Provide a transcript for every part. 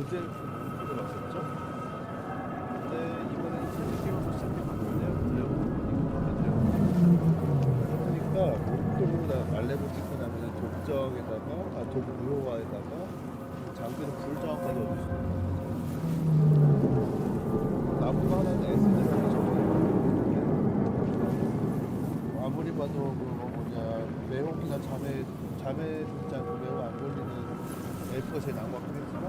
모델 들어갔었죠? 근데 이번에 이제 게임으로 시작해봤는데요. 그러니까 목도로 말레고 찍고 나면 독적에다가 독무효화에다가 장비는 불정확하게 얻을 수 있는 거죠. 나무가 하나는 SD라고 적어요. 아무리 봐도 그거 뭐냐 매혹이나 잠에 듣지 않고 매우 안 걸리는 F가 제일 낭만하긴 했지만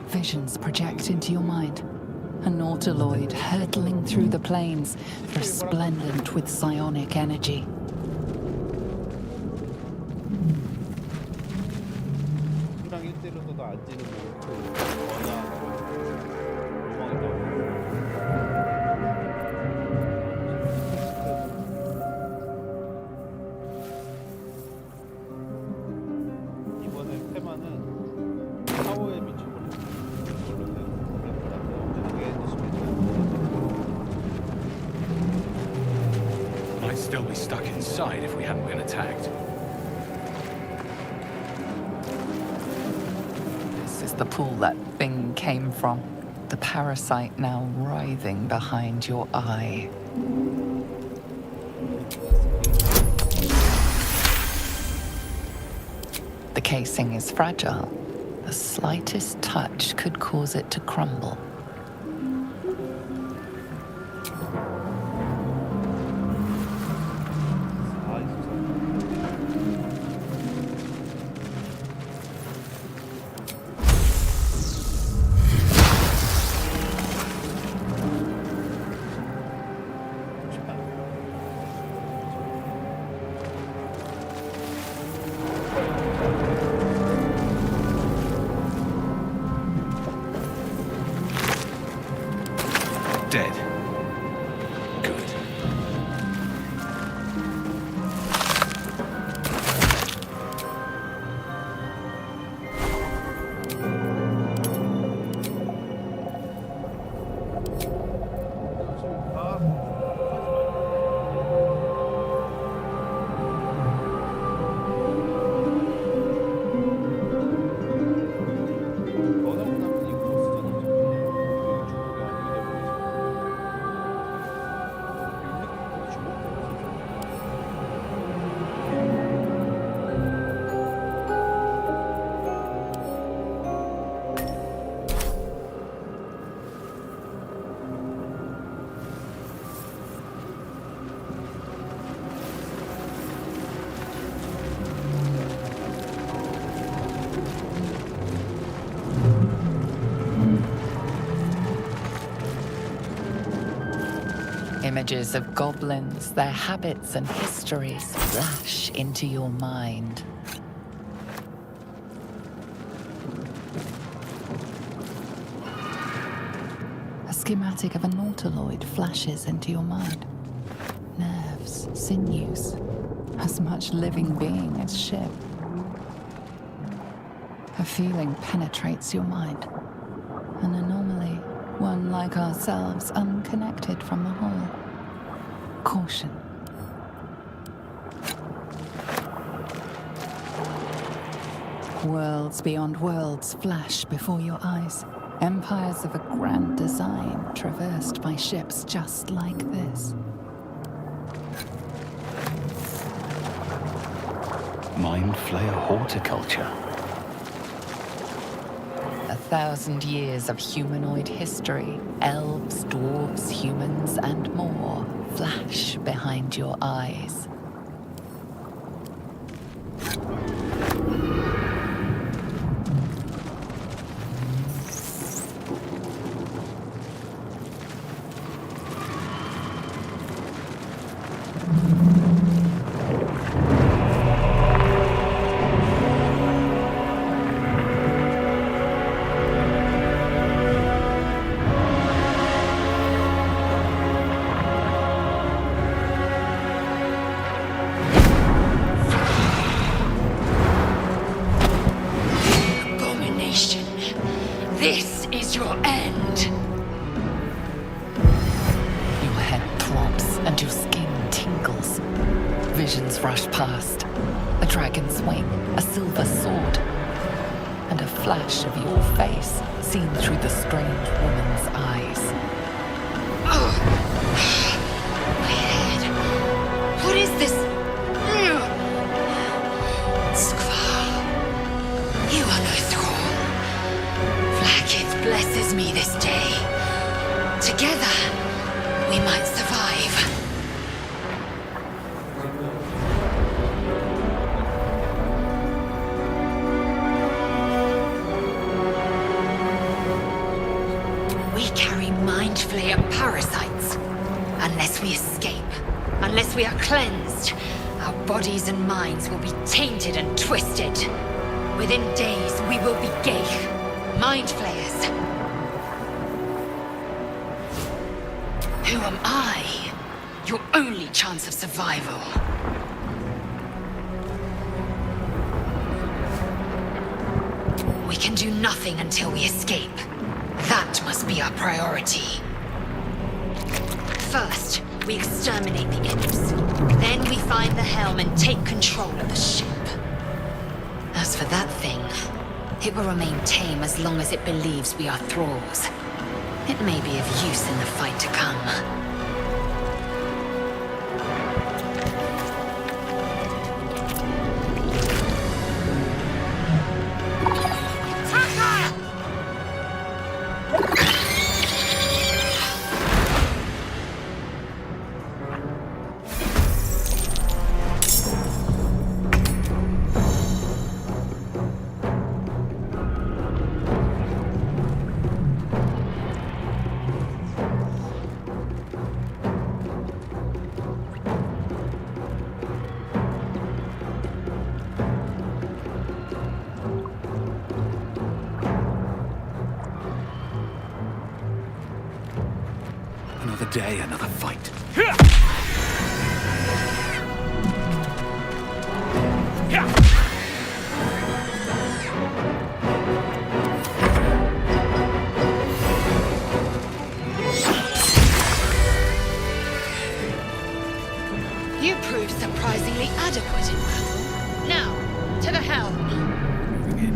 Visions project into your mind. A nautiloid hurtling through the plains, resplendent with psionic energy. Might still be stuck inside if we hadn't been attacked. This is the pool that thing came from. The parasite now writhing behind your eye. The casing is fragile. The slightest touch could cause it to crumble. Dead. Good. Images of goblins, their habits and histories flash into your mind. A schematic of a nautiloid flashes into your mind. Nerves, sinews, as much living being as ship. A feeling penetrates your mind. An anomaly, one like ourselves, unconnected from the whole. Caution. Worlds beyond worlds flash before your eyes. Empires of a grand design traversed by ships just like this. Mind flayer horticulture. 1,000 years of humanoid history, elves, dwarves, humans, and more flash behind your eyes. past. A dragon's wing, a silver sword, and a flash of your face seen through the strange woman's eyes. My head. What is this? Skvar. You are no thrall. Vlaakith blesses me this day. Together, we might survive. We carry mind flayer parasites. Unless we escape, unless we are cleansed, our bodies and minds will be tainted and twisted. Within days, we will be Geich, mind flayers. Who am I? Your only chance of survival. We can do nothing until we escape. That must be our priority. First, we exterminate the imps. Then we find the helm and take control of the ship. As for that thing, it will remain tame as long as it believes we are thralls. It may be of use in the fight to come. Another day, another fight. You proved surprisingly adequate in battle. Now, to the helm. Moving in.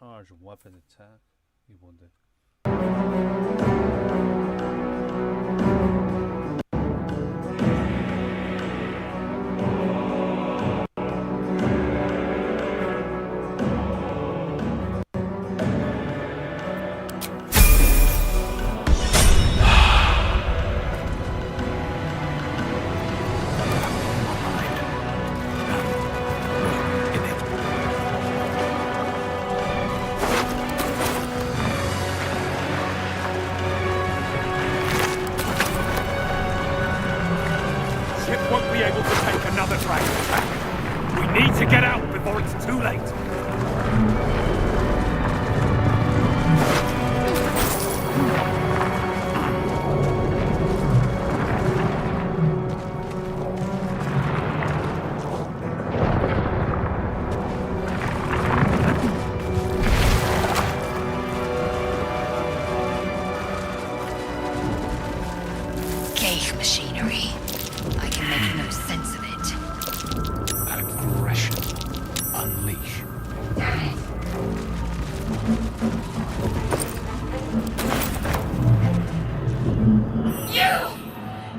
Charge weapon attack. 이게 뭔데? Machinery. I can make no sense of it. Aggression. Unleash. You!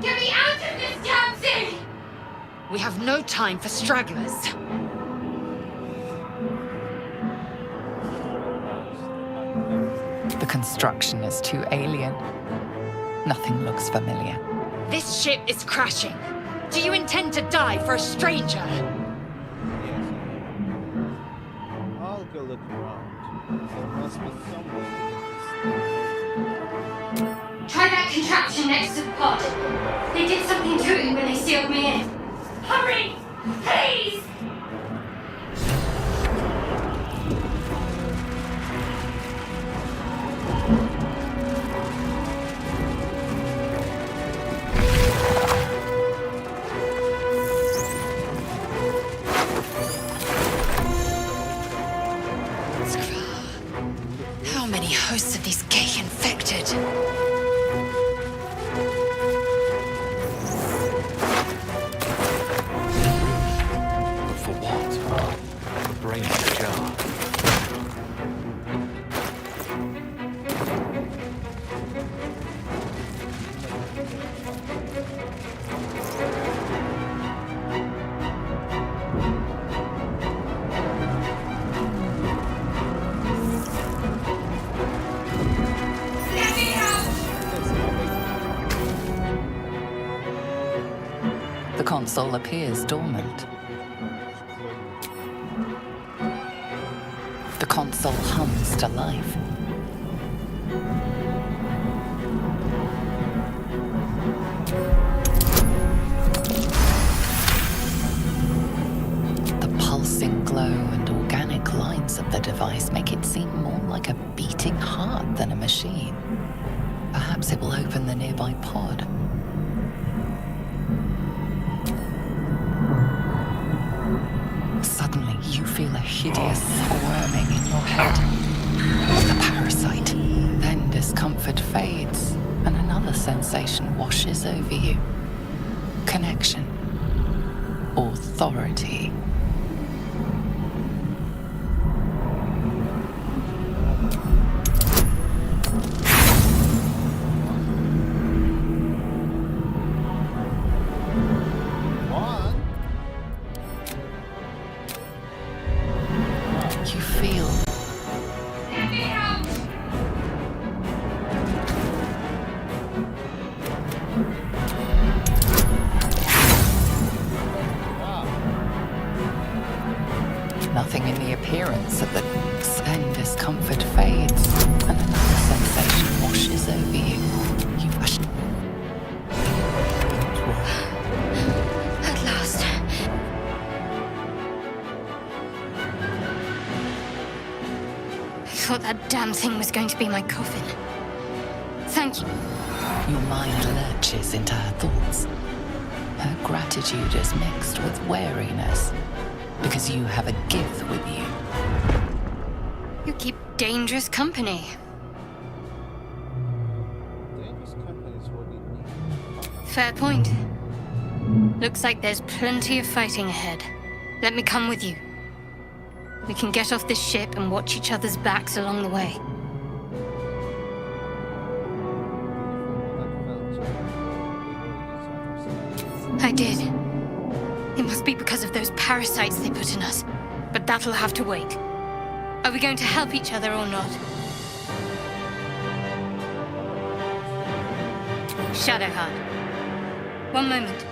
Get me out of this damn thing! We have no time for stragglers. The construction is too alien. Nothing looks familiar. This ship is crashing. Do you intend to die for a stranger? Yes. I'll go look around. There must be some way to get this. Try that contraption next to the pod. They did something to it when they sealed me in. Hurry! Please! How many hosts of these gay infected? But for what? The brain jar. The console appears dormant. The console hums to life. The pulsing glow and organic lines of the device make it seem more like a beating heart than a machine. Perhaps it will open the nearby pod. Suddenly, you feel a hideous squirming in your head. The parasite. Then discomfort fades, and another sensation washes over you. Connection. Authority. You feel nothing in the appearance of the then discomfort fades, and another sensation washes over you. At last. I thought that damn thing was going to be my coffin. Thank you. Your mind lurches into her thoughts. Her gratitude is mixed with wariness, because you have a gift with you. You keep dangerous company. Dangerous company is what we need. Fair point. Looks like there's plenty of fighting ahead. Let me come with you. We can get off this ship and watch each other's backs along the way. I did. It must be because of those parasites they put in us. But that'll have to wait. Are we going to help each other or not? Shadowheart. One moment.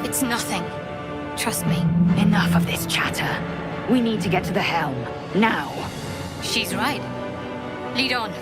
It's nothing. Trust me. Enough of this chatter. We need to get to the helm. Now. She's right. Lead on.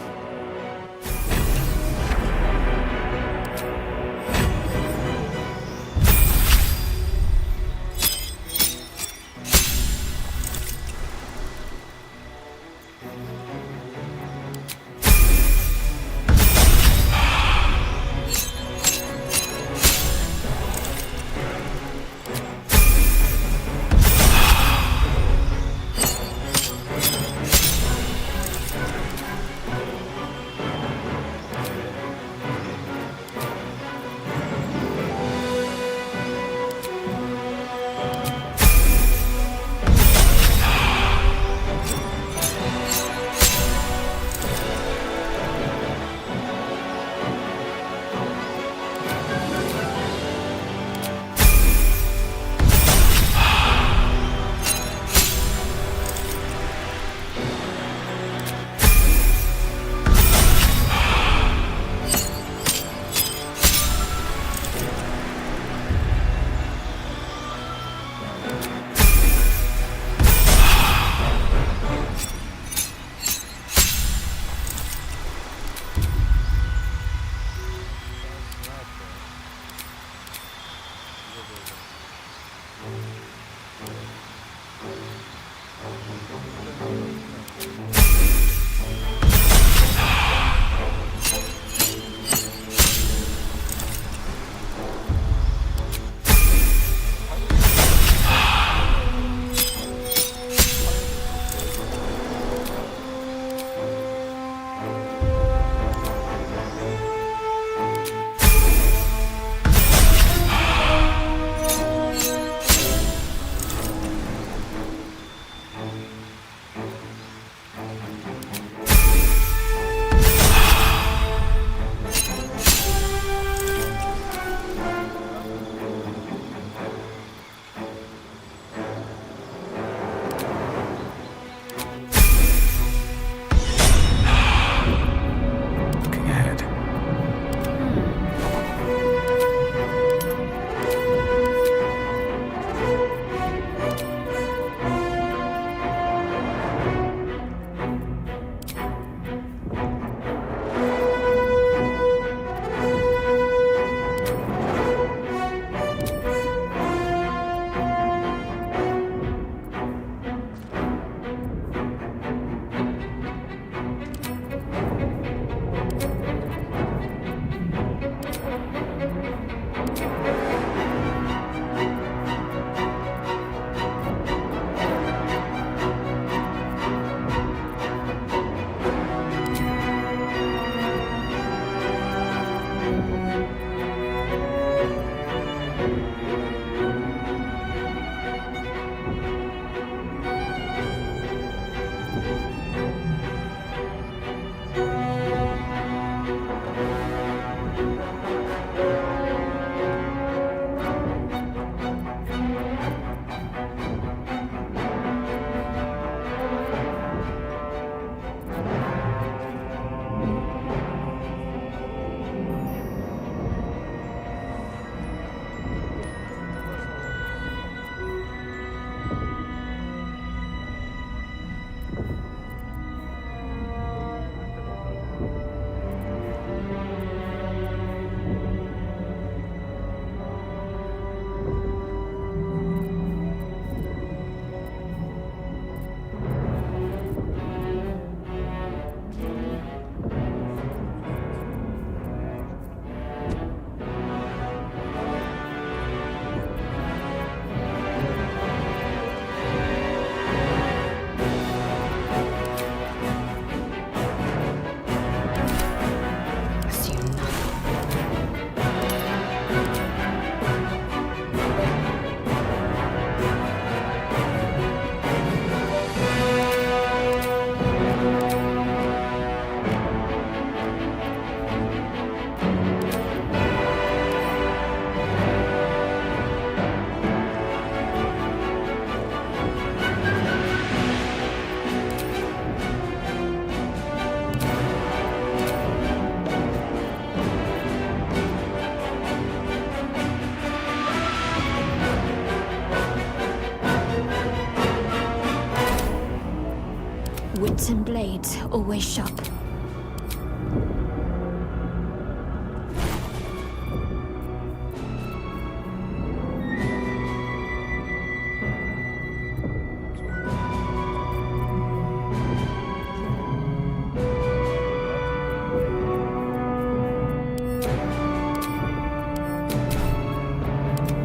gate always shut?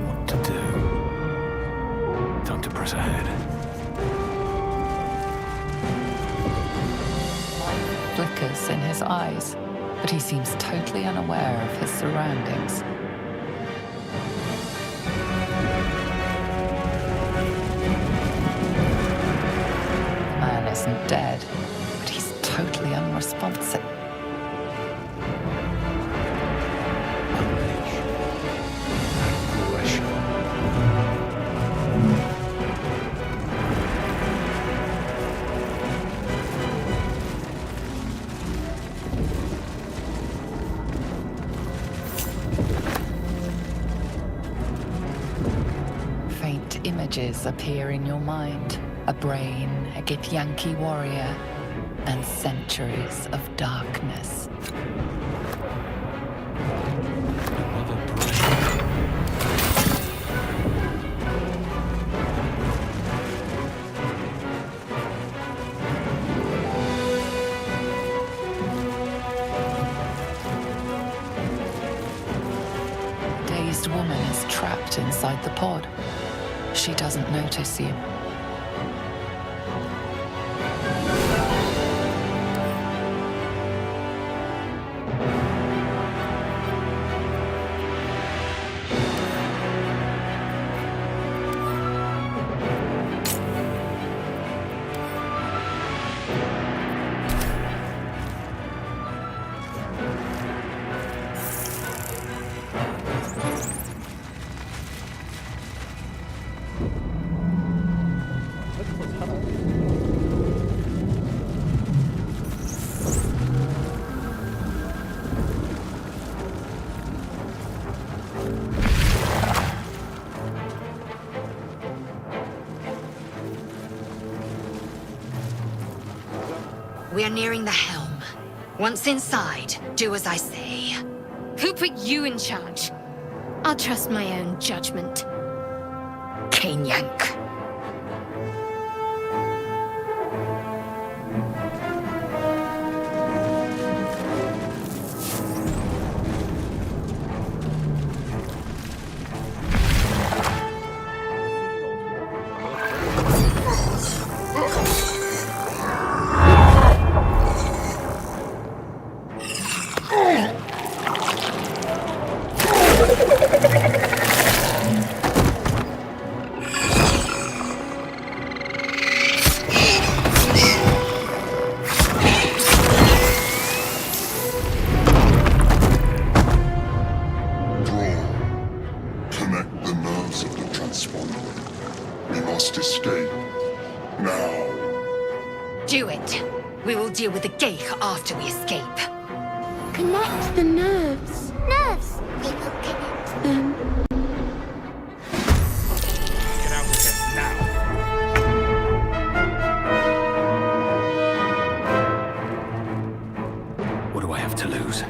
What to do? Time to press ahead. Flickers in his eyes, but he seems totally unaware of his surroundings. The man isn't dead, but he's totally unresponsive. Unleash. Aggression. Faint images appear in your mind. A brain, a Githyanki warrior, and centuries of darkness. Another brain. Dazed woman is trapped inside the pod. She doesn't notice you. 헬퍼 살아. We are nearing the helm. Once inside, do as I say. Who put you in charge? I'll trust my own judgment. Kanyank. Connect the nerves of the transponder. We must escape. Now. Do it. We will deal with the Geich after we escape. Connect the nerves. Nerves! We will connect them. Get out of here now. What do I have to lose?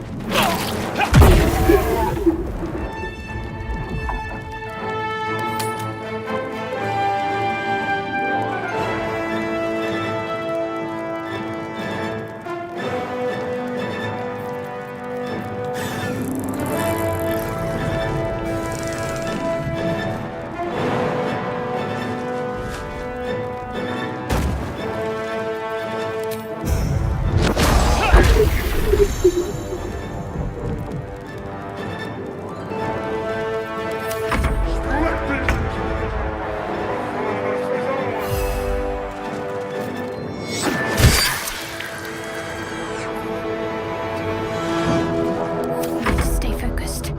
Stay focused.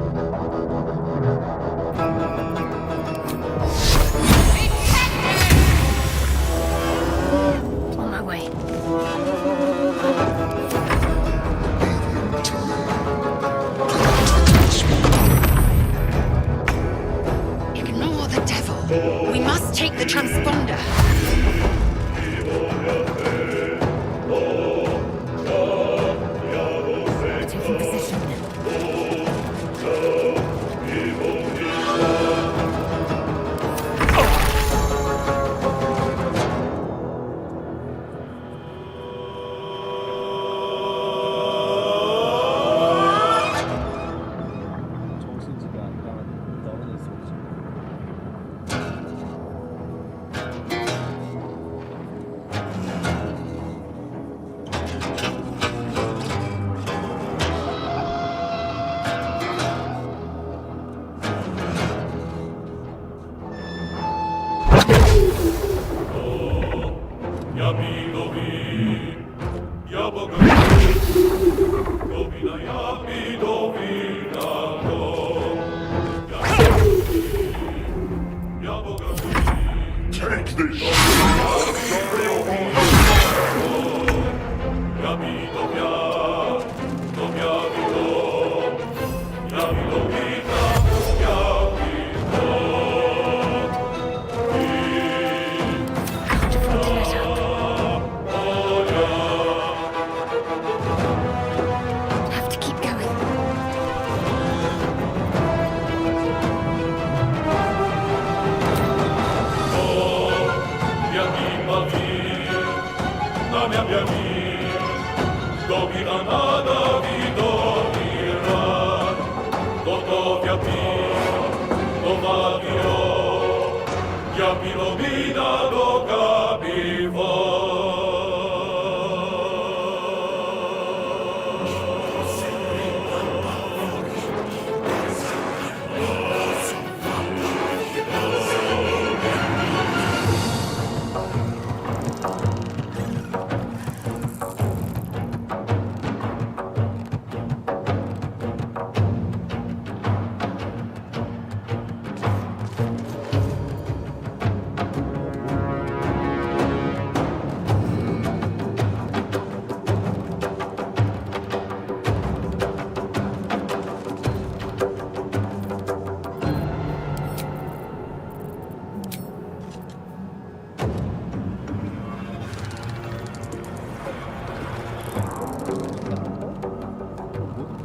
On my way. Ignore the devil. We must take the transponder.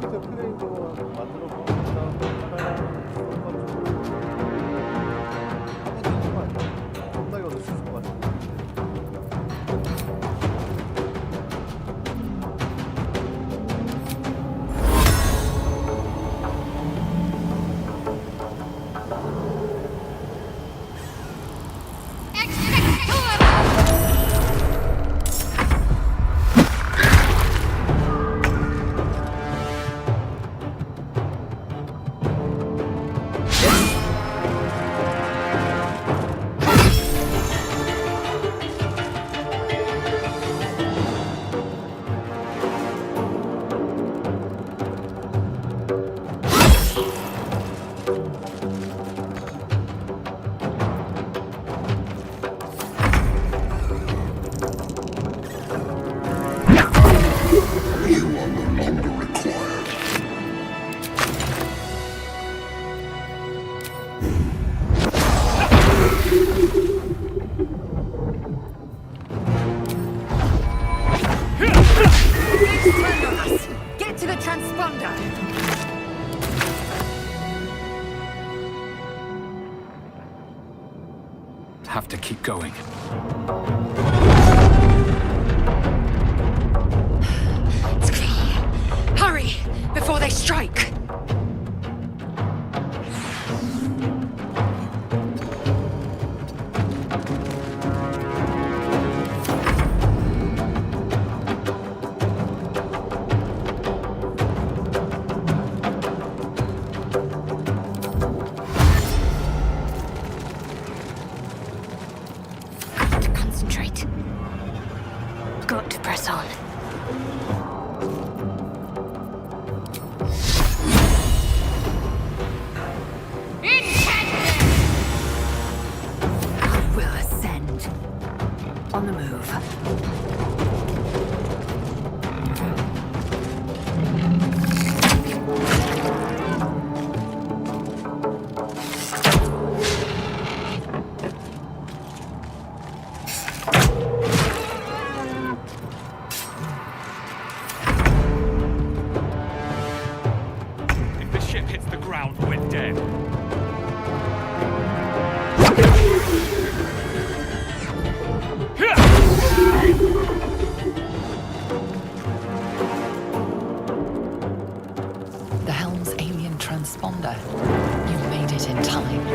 시스템 트레이도 만들어 보고 그다음에 하나는 한번도 있는 거 아니야? 겁나게 얻을 수 있을 것 같은데. You are no longer required. Turned on us. Get to the transponder. Have to keep going. It's clear. Hurry before they strike. Got to concentrate. Got to press on. I will ascend. On the move. If the ship hits the ground, we're dead. The helm's alien transponder. You made it in time.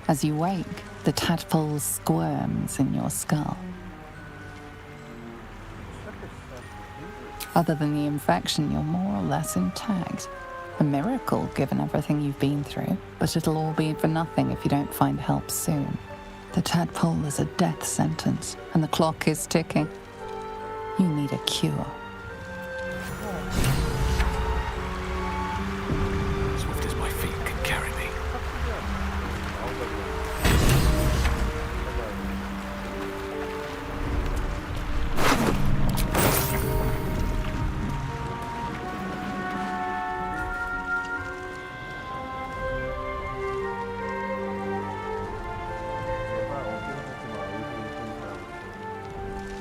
As you wake, the tadpole squirms in your skull. Other than the infection, you're more or less intact. A miracle, given everything you've been through, but it'll all be for nothing if you don't find help soon. The tadpole is a death sentence, and the clock is ticking. You need a cure. Swift as my feet can carry me.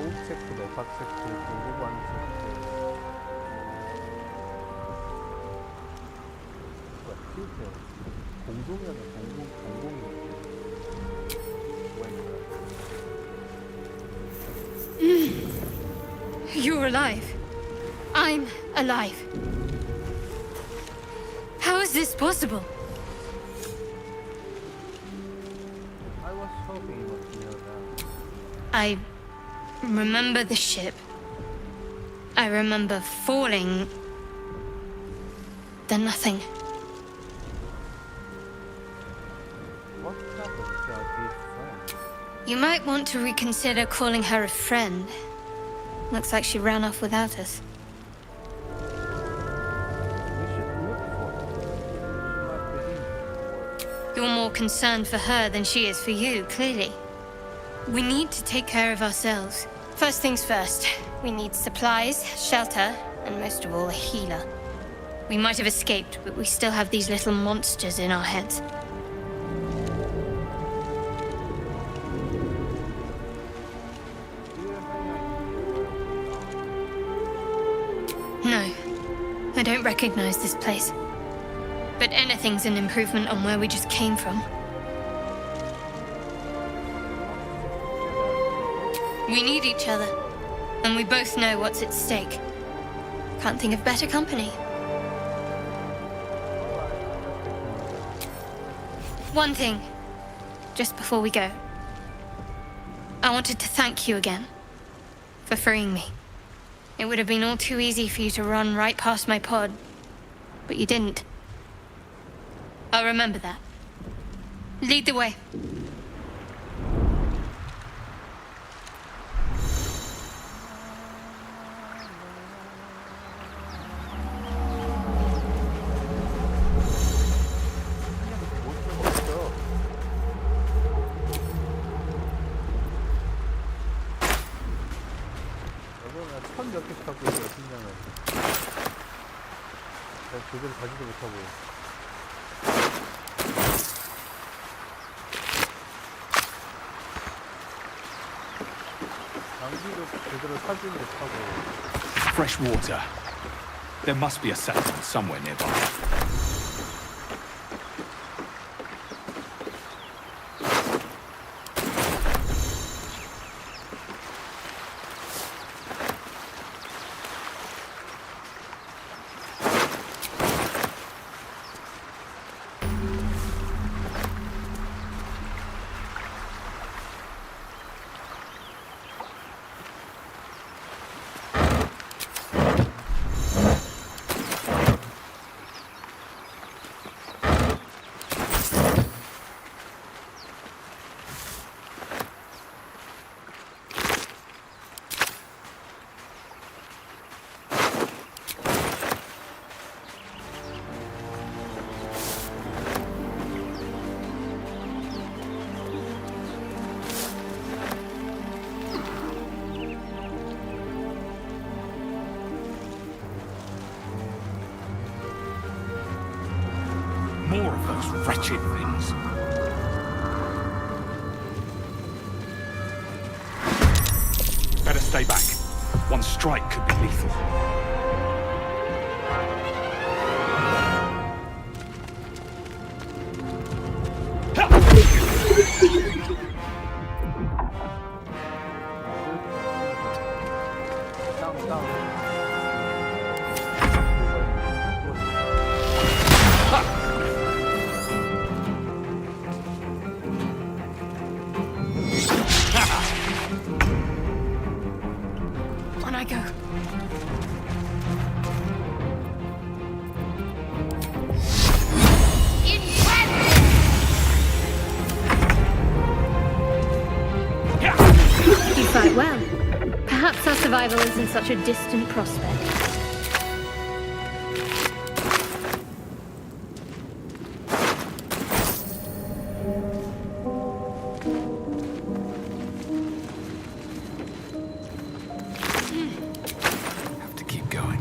호흡 체크, 맥박 체크, 공급관 체크. 필터. 공동이라서 공공이. You're alive. I'm alive. How is this possible? I was hoping you would know that. I remember the ship. I remember falling. Then nothing. What happened to our dear friend? You might want to reconsider calling her a friend. Looks like she ran off without us. We should look for her. She might be You're more concerned for her than she is for you, clearly. We need to take care of ourselves. First things first, we need supplies, shelter, and most of all, a healer. We might have escaped, but we still have these little monsters in our heads. No, I don't recognize this place. But anything's an improvement on where we just came from. We need each other, and we both know what's at stake. Can't think of better company. One thing, just before we go. I wanted to thank you again for freeing me. It would have been all too easy for you to run right past my pod, but you didn't. I'll remember that. Lead the way. 천몇 개 타고 있어요, 심장을. 제대로 가지도 못하고. 장비도 제대로 타지 못하고. Fresh water. There must be a settlement somewhere nearby. More of those wretched things. Better stay back. One strike could be lethal. survival isn't such a distant prospect. Have to keep going.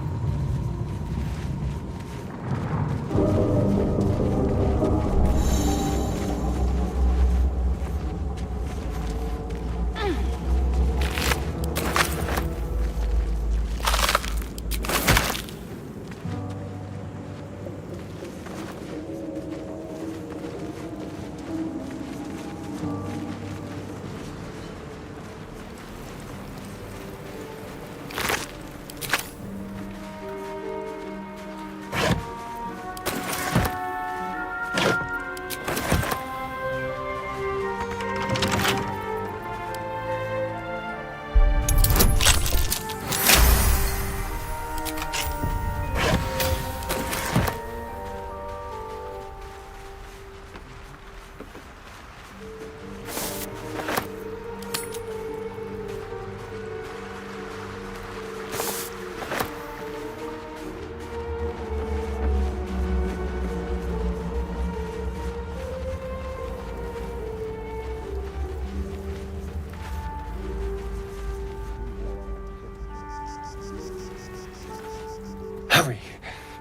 Hurry!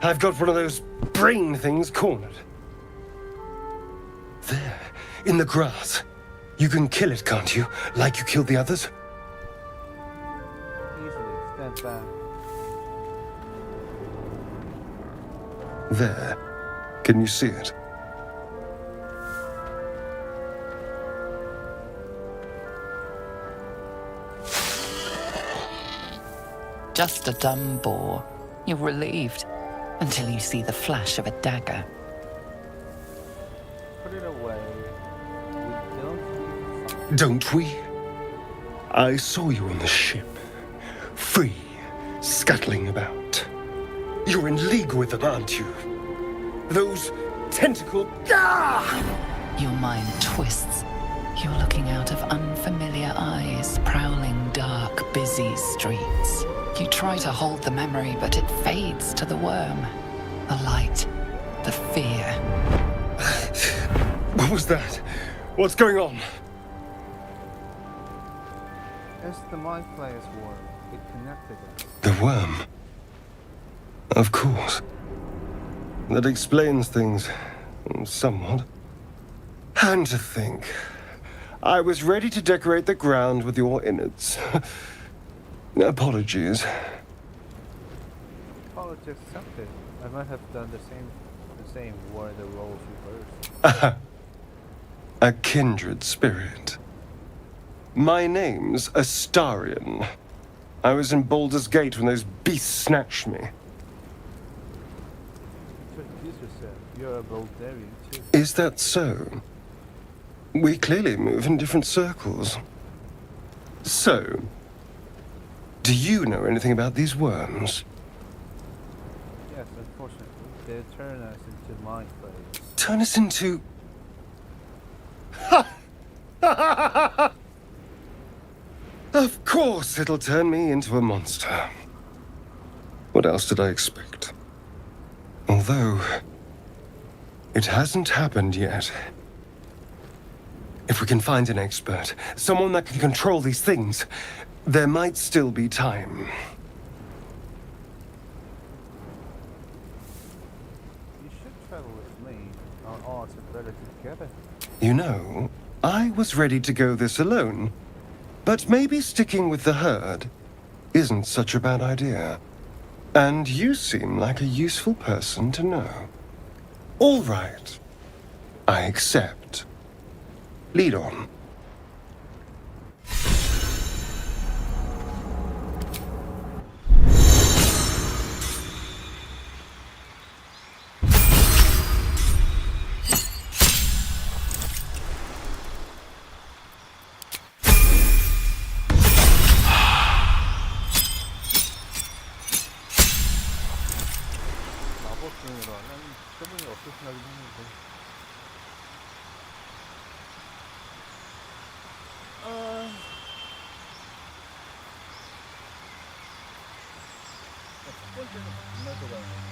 I've got one of those brain things cornered. There, in the grass. You can kill it, can't you? Like you killed the others? Easily. Stand back. There. Can you see it? Just a dumb boar. You're relieved until you see the flash of a dagger. Put it away. We don't need to Don't we? I saw you on the ship. Free, scuttling about. You're in league with them, aren't you? Those tentacle... Ah! Your mind twists. You're looking out of unfamiliar eyes, prowling dark, busy streets. You try to hold the memory, but it fades to the worm. The light, the fear. What was that? What's going on? It's the Mind Flayer's worm. It connected us. The worm. Of course. That explains things somewhat. And to think, I was ready to decorate the ground with your innards. Apologies. Apologies accepted. I might have done the same were the roles reversed. A kindred spirit. My name's Astarion. I was in Baldur's Gate when those beasts snatched me. Introduce yourself. You're a Baldurian too. Is that so? We clearly move in different circles. So, do you know anything about these worms? Yes, unfortunately, they turn us into Mind Flayers. Turn us into... Of course it'll turn me into a monster. What else did I expect? Although, it hasn't happened yet. If we can find an expert, someone that can control these things, there might still be time. You should travel with me. Our odds are better together. You know, I was ready to go this alone, but maybe sticking with the herd isn't such a bad idea. And you seem like a useful person to know. All right. I accept. Lead on. 번째는 정말 좋아요.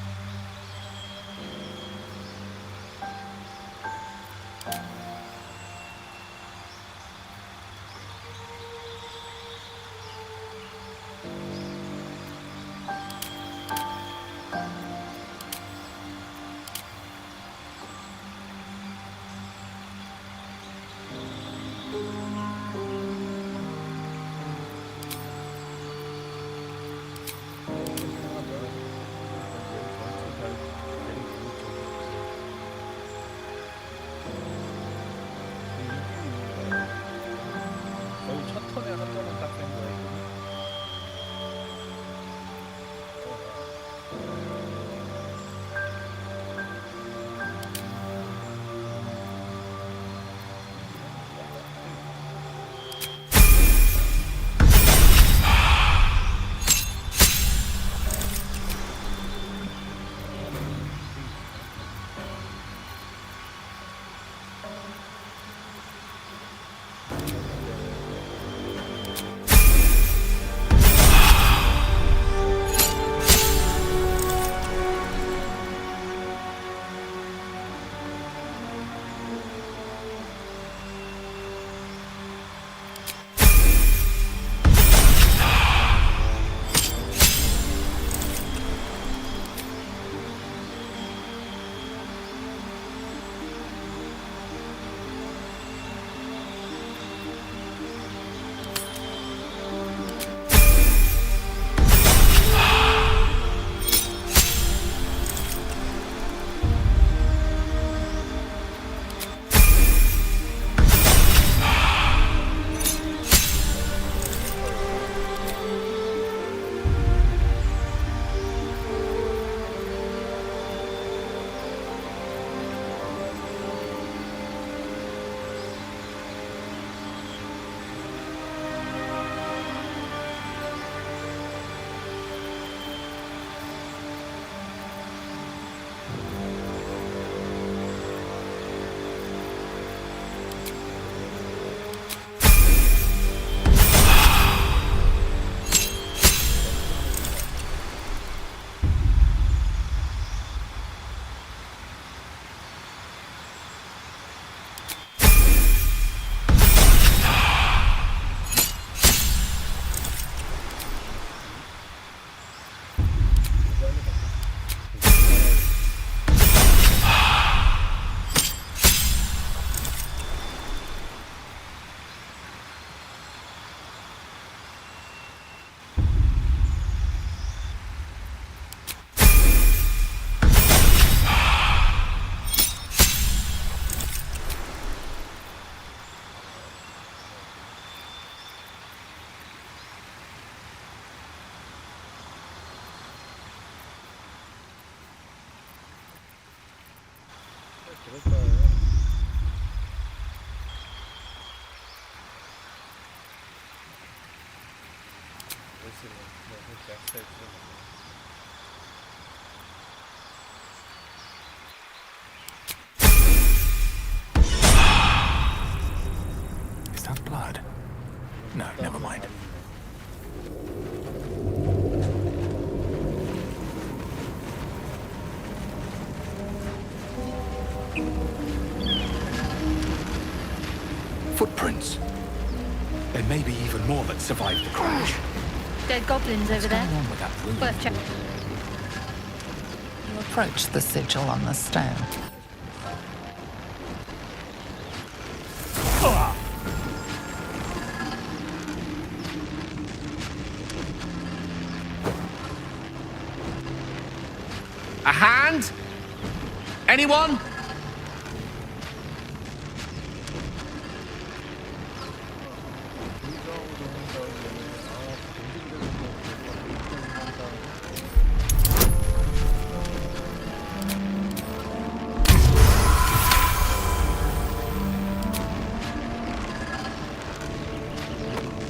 거의 첫 턴에 한 번은 딱 된 거예요. 그럴까요? Is that blood? No, never mind. Footprints. There may be even more that survived the crash. Dead goblins over What's there. going on with that room? Worth checking. You approach the sigil on the stone. A hand? Anyone?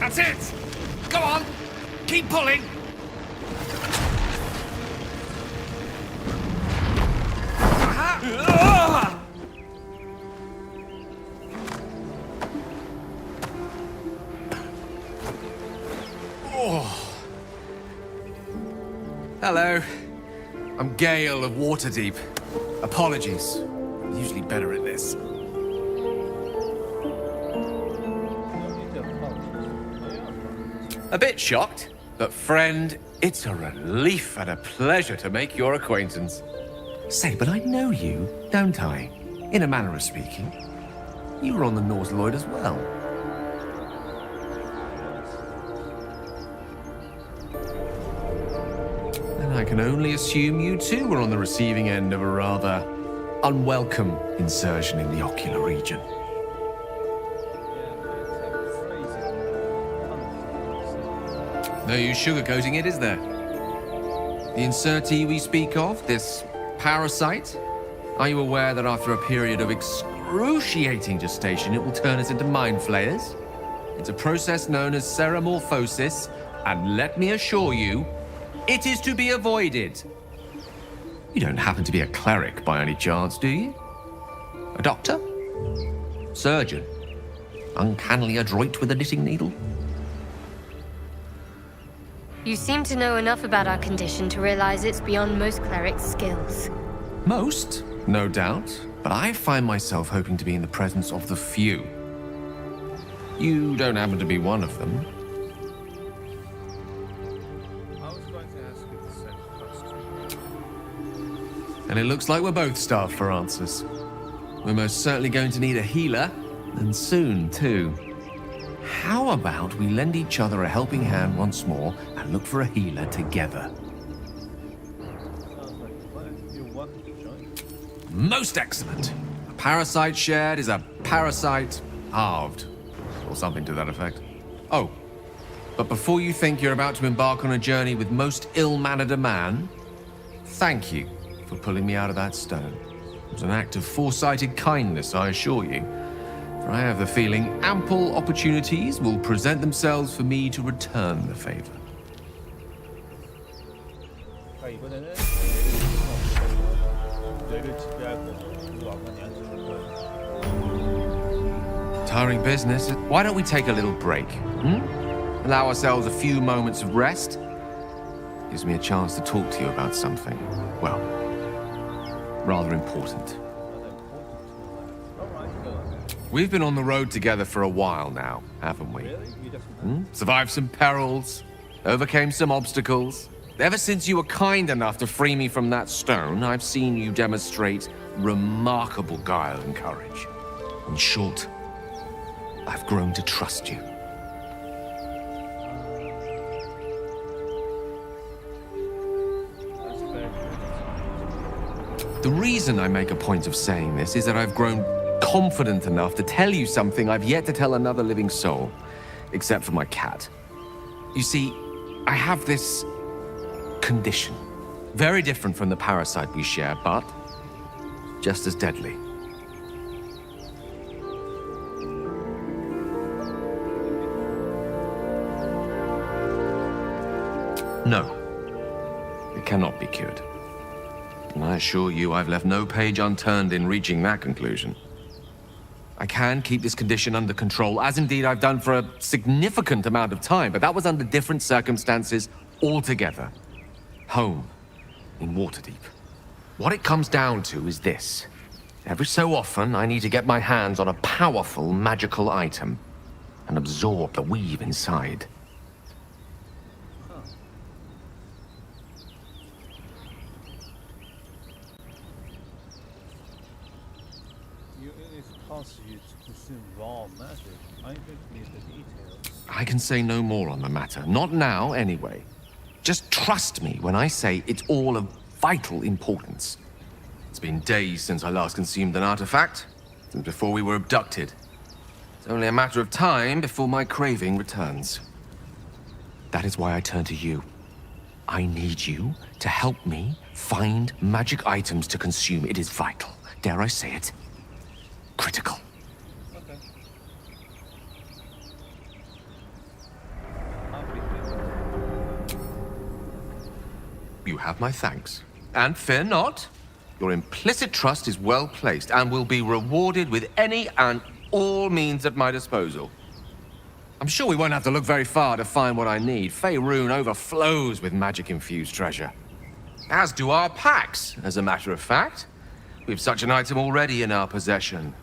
That's it! Go on! Keep pulling! Hello. I'm Gale of Waterdeep. Apologies. I'm usually better at this. A bit shocked, but friend, it's a relief and a pleasure to make your acquaintance. Say, but I know you, don't I? In a manner of speaking. You were on the Nautiloid as well. And I can only assume you too were on the receiving end of a rather unwelcome insertion in the ocular region. No use sugarcoating it, is there? The insertee we speak of, this parasite, are you aware that after a period of excruciating gestation, it will turn us into mind flayers? It's a process known as ceramorphosis, and let me assure you, it is to be avoided. You don't happen to be a cleric by any chance, do you? A doctor? Surgeon? Uncannily adroit with a knitting needle? You seem to know enough about our condition to realize it's beyond most clerics' skills. Most, no doubt, but I find myself hoping to be in the presence of the few. You don't happen to be one of them. I was going to ask you the same question. And it looks like we're both starved for answers. We're most certainly going to need a healer, and soon, too. How about we lend each other a helping hand once more and look for a healer together? Sounds like a plan. You're welcome to join. Most excellent. A parasite shared is a parasite halved, or something to that effect. Oh, but before you think you're about to embark on a journey with most ill-mannered a man, thank you for pulling me out of that stone. It was an act of foresighted kindness, I assure you. For I have the feeling ample opportunities will present themselves for me to return the favor. 자, 이번에는 뇌를 지배할 거고 그리고 아까 니한테 줄 거야. Tiring business. Why don't we take a little break? Allow ourselves a few moments of rest. Gives me a chance to talk to you about something, well, rather important. We've been on the road together for a while now, haven't we? Really? You just met? Survived some perils, overcame some obstacles. Ever since you were kind enough to free me from that stone, I've seen you demonstrate remarkable guile and courage. In short, I've grown to trust you. That's fair. The reason I make a point of saying this is that I've grown confident enough to tell you something I've yet to tell another living soul, except for my cat. You see, I have this condition, very different from the parasite we share, but just as deadly. No, it cannot be cured. And I assure you I've left no page unturned in reaching that conclusion. I can keep this condition under control, as indeed I've done for a significant amount of time, but that was under different circumstances altogether. Home, in Waterdeep. What it comes down to is this. Every so often, I need to get my hands on a powerful magical item and absorb the weave inside. It causes you to consume raw magic. I'm going to need the details. I can say no more on the matter. Not now, anyway. Just trust me when I say it's all of vital importance. It's been days since I last consumed an artifact, since before we were abducted. It's only a matter of time before my craving returns. That is why I turn to you. I need you to help me find magic items to consume. It is vital. Dare I say it? Critical. Okay. You have my thanks. And fear not, your implicit trust is well placed and will be rewarded with any and all means at my disposal. I'm sure we won't have to look very far to find what I need. Faerun overflows with magic-infused treasure. As do our packs, as a matter of fact. We've such an item already in our possession.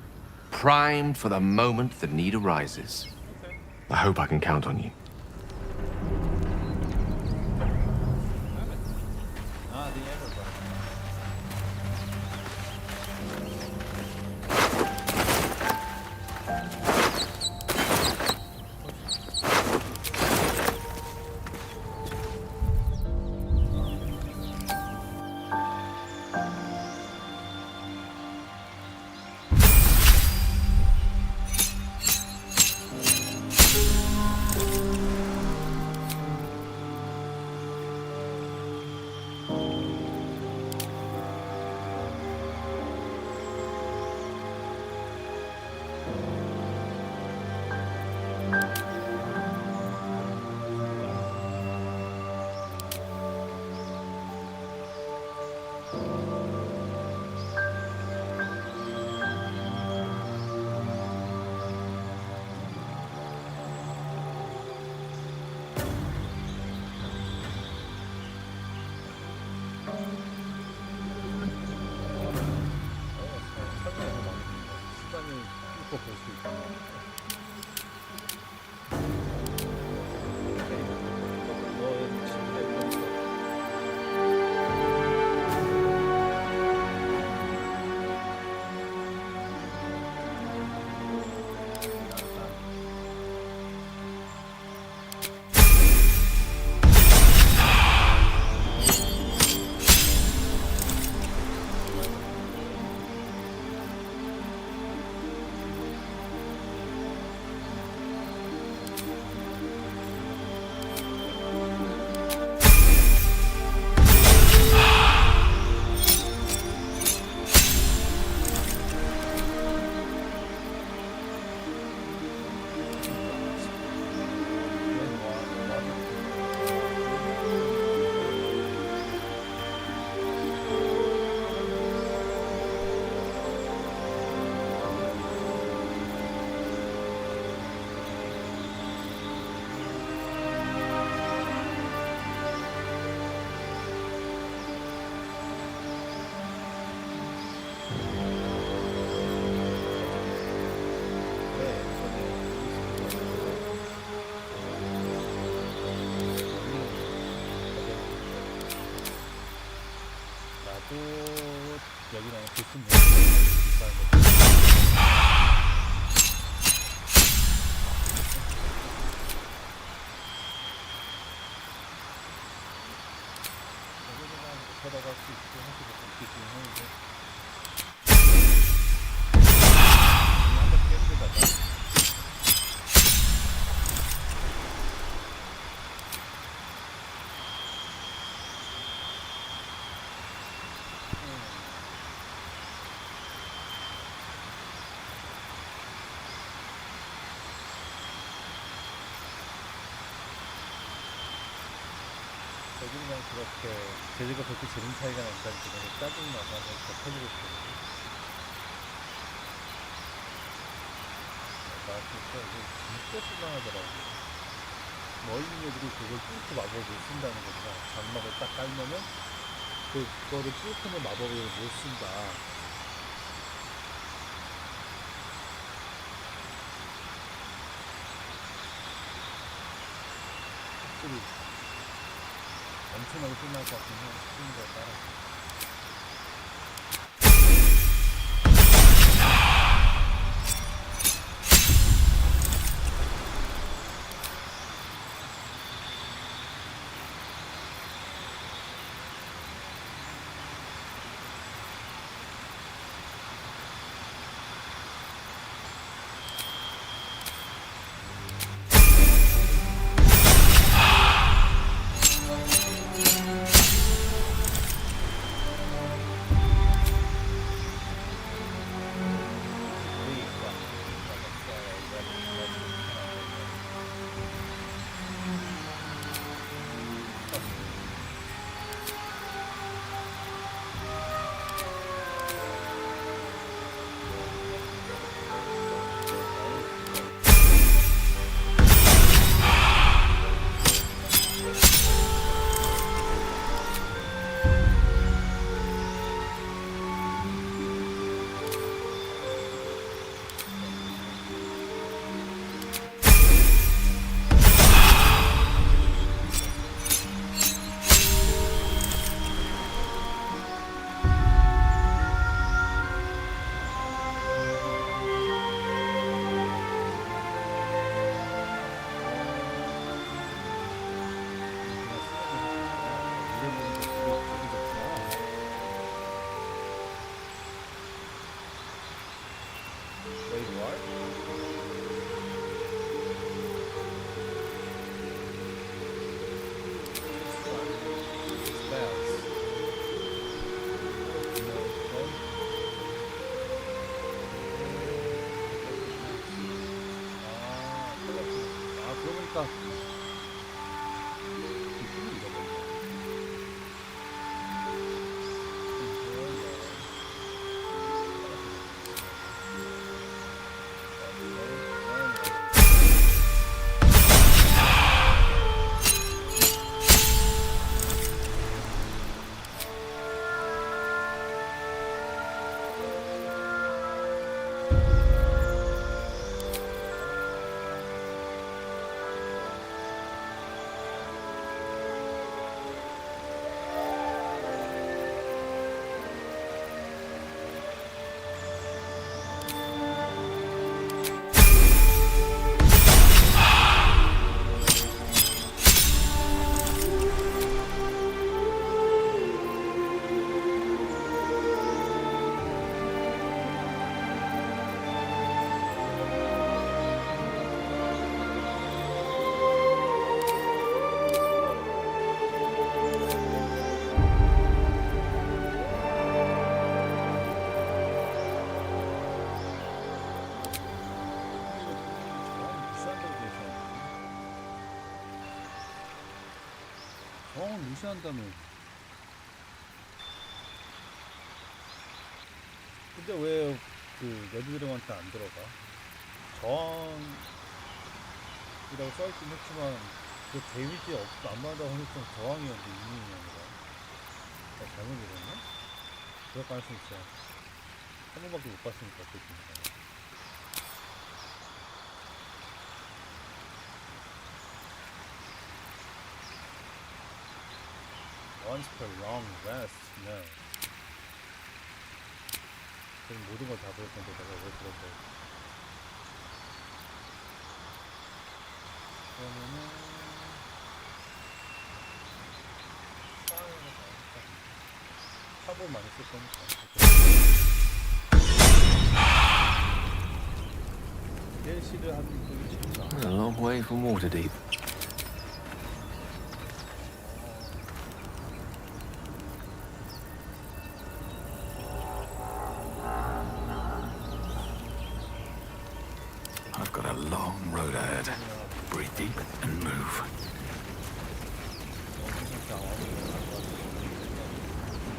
Primed for the moment the need arises. I hope I can count on you. 여기랑 비슷한 걸어갈 수 있게 하시고 그렇게 지금 하는데 한번 깨물다가 여기는 그냥 그렇게 재질과 그렇게 재능 차이가 난다니까 너무 짜증나서 한번 더 터지고 싶거든요. 나 진짜 이거 진짜 수상하더라고. 멀린 애들이 그걸 뚫고 마법을 쓴다는 거구나. 장막을 딱 깔면은 그거를 뚫고는 마법을 못 쓴다. 확실히 엄청나게 끝날 것 같긴 해. 쓰는 거에 따라. Wait, what? Spells. 그러니까 정원 무시한다며. 근데 왜 그 레드드래곤한테 안 들어가? 저항이라고 써있긴 했지만 그 데미지 안 받아도 했던 저항이었는데 이민이 아니라 잘못 읽었나? 그럴 가능성이 있어. 한 번밖에 못 봤으니까 그렇습니다. Once per long rest, no. 그럼 모든 걸 다 볼 건데 내가 왜 그럴까? 그러면은 탑을 많이 쓸 거니까. DLC를 하는 분이 A long way from Waterdeep. I've got a long road ahead. Breathe deep and move.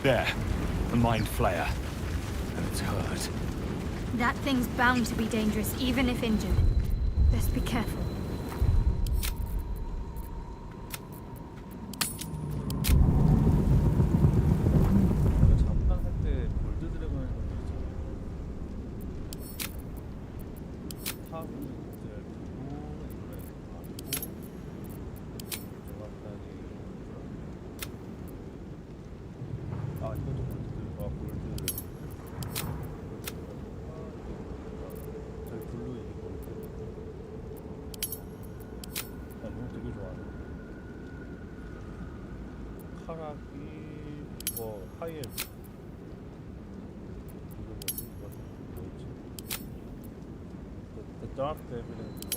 There, the Mind Flayer. And it's hurt. That thing's bound to be dangerous, even if injured. Best be careful. 잠깐할 때 골드 드래곤을 탑을 카락이 이거 하이엘 이거 뭐지? The Dark Devil은 이거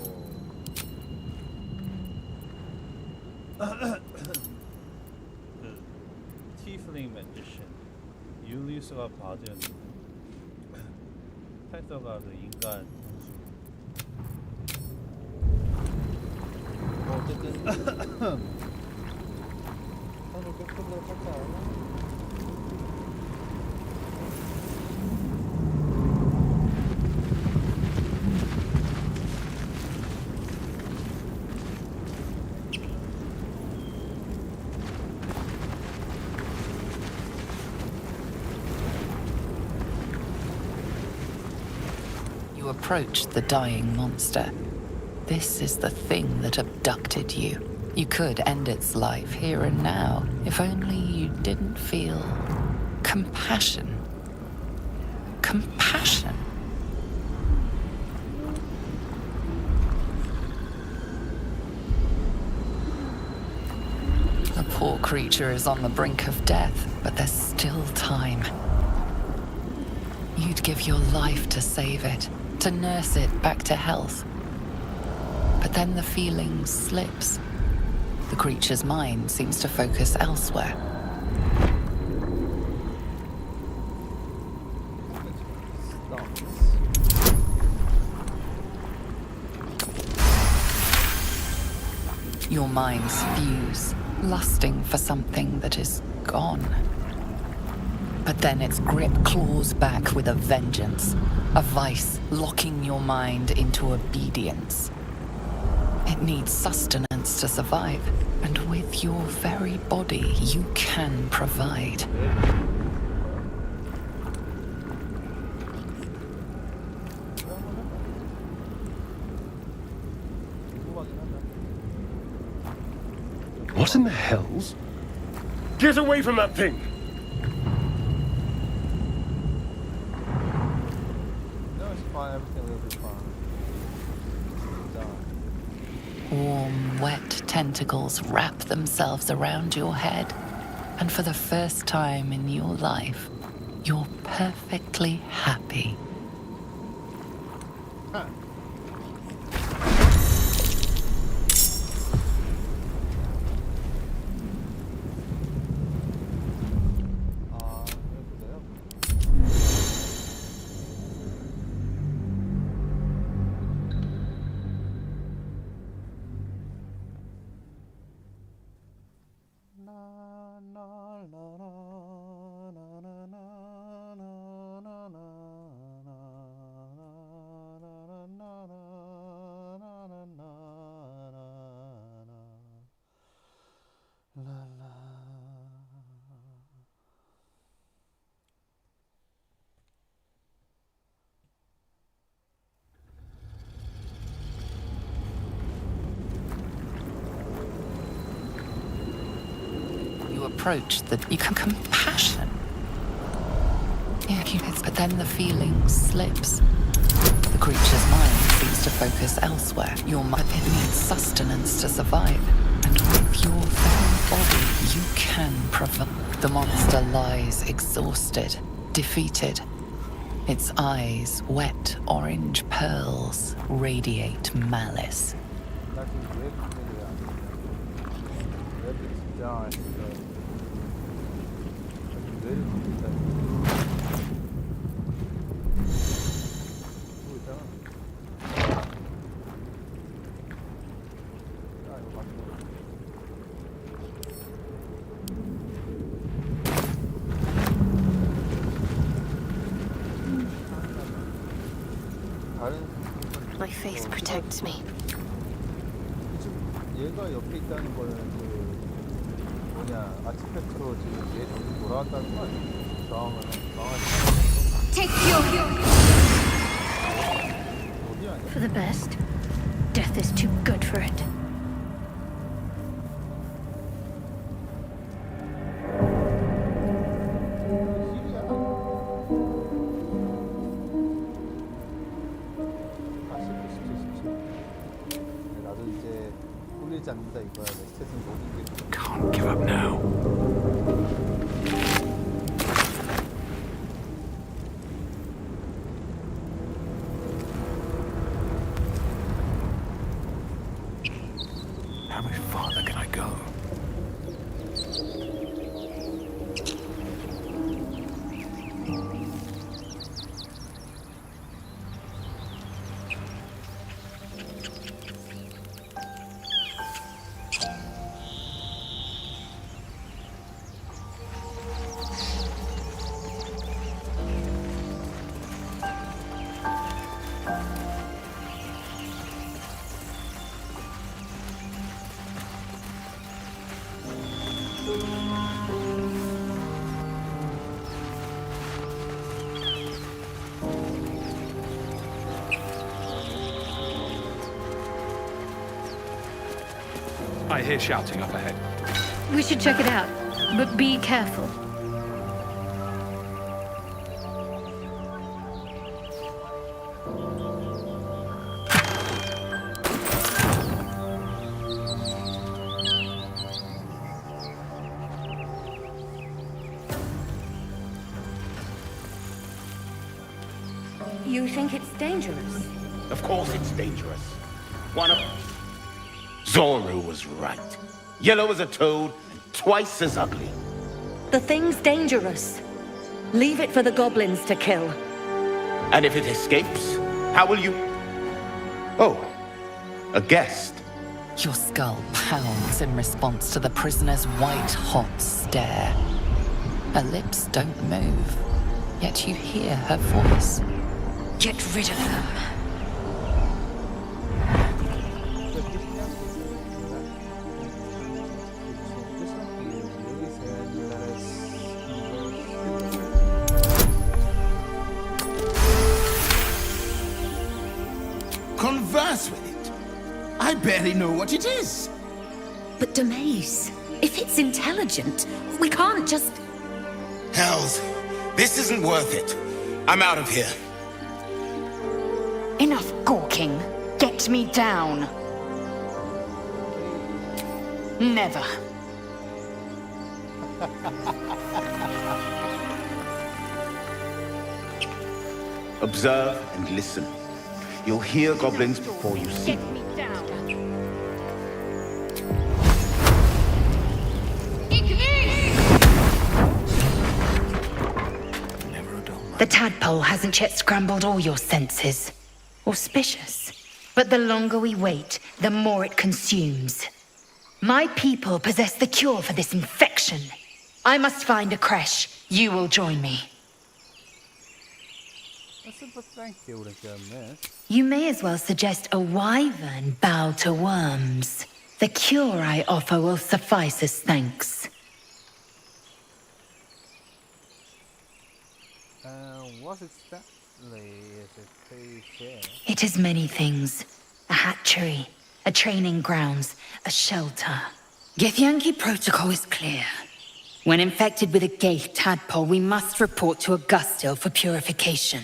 Tiefling Magician 율리스가 받은 펜서가 그 인간 어쨌든 하늘 끝으로 살짝 You approach the dying monster. This is the thing that abducted you. You could end its life here and now, if only you didn't feel compassion. Compassion. The poor creature is on the brink of death, but there's still time. You'd give your life to save it, to nurse it back to health. But then the feeling slips. The creature's mind seems to focus elsewhere. Your minds fuse, lusting for something that is gone. But then its grip claws back with a vengeance, a vice locking your mind into obedience. It needs sustenance to survive, and with your very body you can provide. What in the hells? Get away from that thing! No, it's fine. Everything will be fine. Warm, wet tentacles wrap themselves around your head, and for the first time in your life, you're perfectly happy. Approach that you can compassion. Yeah, but then the feeling slips. The creature's mind seems to focus elsewhere. Your mind needs sustenance to survive, and with your very body you can provide. The monster lies exhausted, defeated. Its eyes, wet orange pearls, radiate malice. My faith protects me. 얘가 옆에 있다는 거는 아티팩트로 지금 얘 정도 돌아왔다는 거 아니야? Take your... 어디 아니야? For the best. Death is too good for it. Can't give up now. How much farther can I go? I hear shouting up ahead. We should check it out, but be careful. You think it's dangerous? Of course it's dangerous. One of... Zoru was right. Yellow as a toad, and twice as ugly. The thing's dangerous. Leave it for the goblins to kill. And if it escapes, how will you... Oh, a guest. Your skull pounds in response to the prisoner's white-hot stare. Her lips don't move, yet you hear her voice. Get rid of them. Converse with it? I barely know what it is. But Demaze, if it's intelligent, we can't just... Hells, this isn't worth it. I'm out of here. Enough gawking. Get me down. Never. Observe and listen. You'll hear goblins before you see Get me down. The tadpole hasn't yet scrambled all your senses. Auspicious. But the longer we wait, the more it consumes. My people possess the cure for this infection. I must find a creche. You will join me. You may as well suggest a wyvern bow to worms. The cure I offer will suffice as thanks. What exactly is it they share? It is many things. A hatchery, a training grounds, a shelter. Githyanki protocol is clear. When infected with a Gaith tadpole, we must report to Augustil for purification.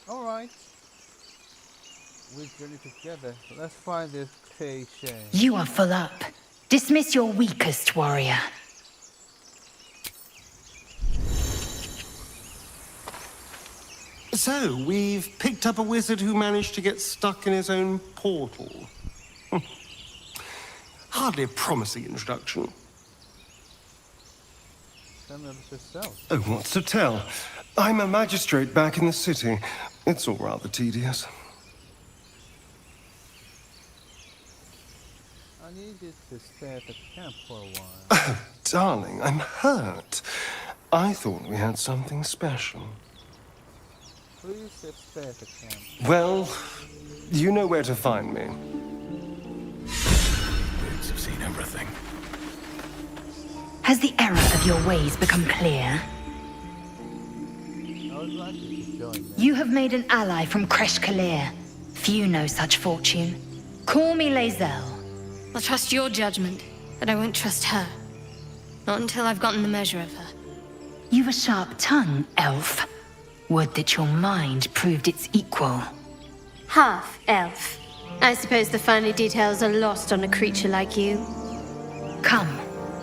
Alright. We journey together. Let's find this creation. You are full up. Dismiss your weakest warrior. So, we've picked up a wizard who managed to get stuck in his own portal. Hardly a promising introduction. Tell me about yourself. Oh, what's to tell? I'm a magistrate back in the city. It's all rather tedious. I need you to stay at the camp for a while. Oh, darling, I'm hurt. I thought we had something special. Please stay at the camp. Well, you know where to find me. Birds have seen everything. Has the error of your ways become clear? I would like you to join me. You have made an ally from Kresh Kalir. Few know such fortune. Call me Lae'zel. I'll trust your judgment, but I won't trust her. Not until I've gotten the measure of her. You've a sharp tongue, elf. Would that your mind proved its equal. Half elf. I suppose the finer details are lost on a creature like you. Come.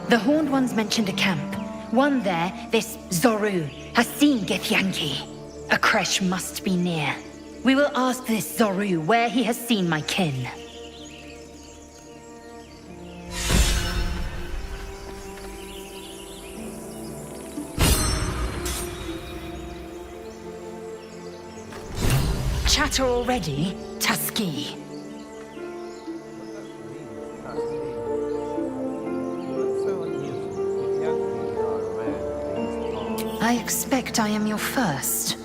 The Horned Ones mentioned a camp. One there, this Zoru, has seen Githyanki. A creche must be near. We will ask this Zoru where he has seen my kin. Chatter already, Tusky. I expect I am your first.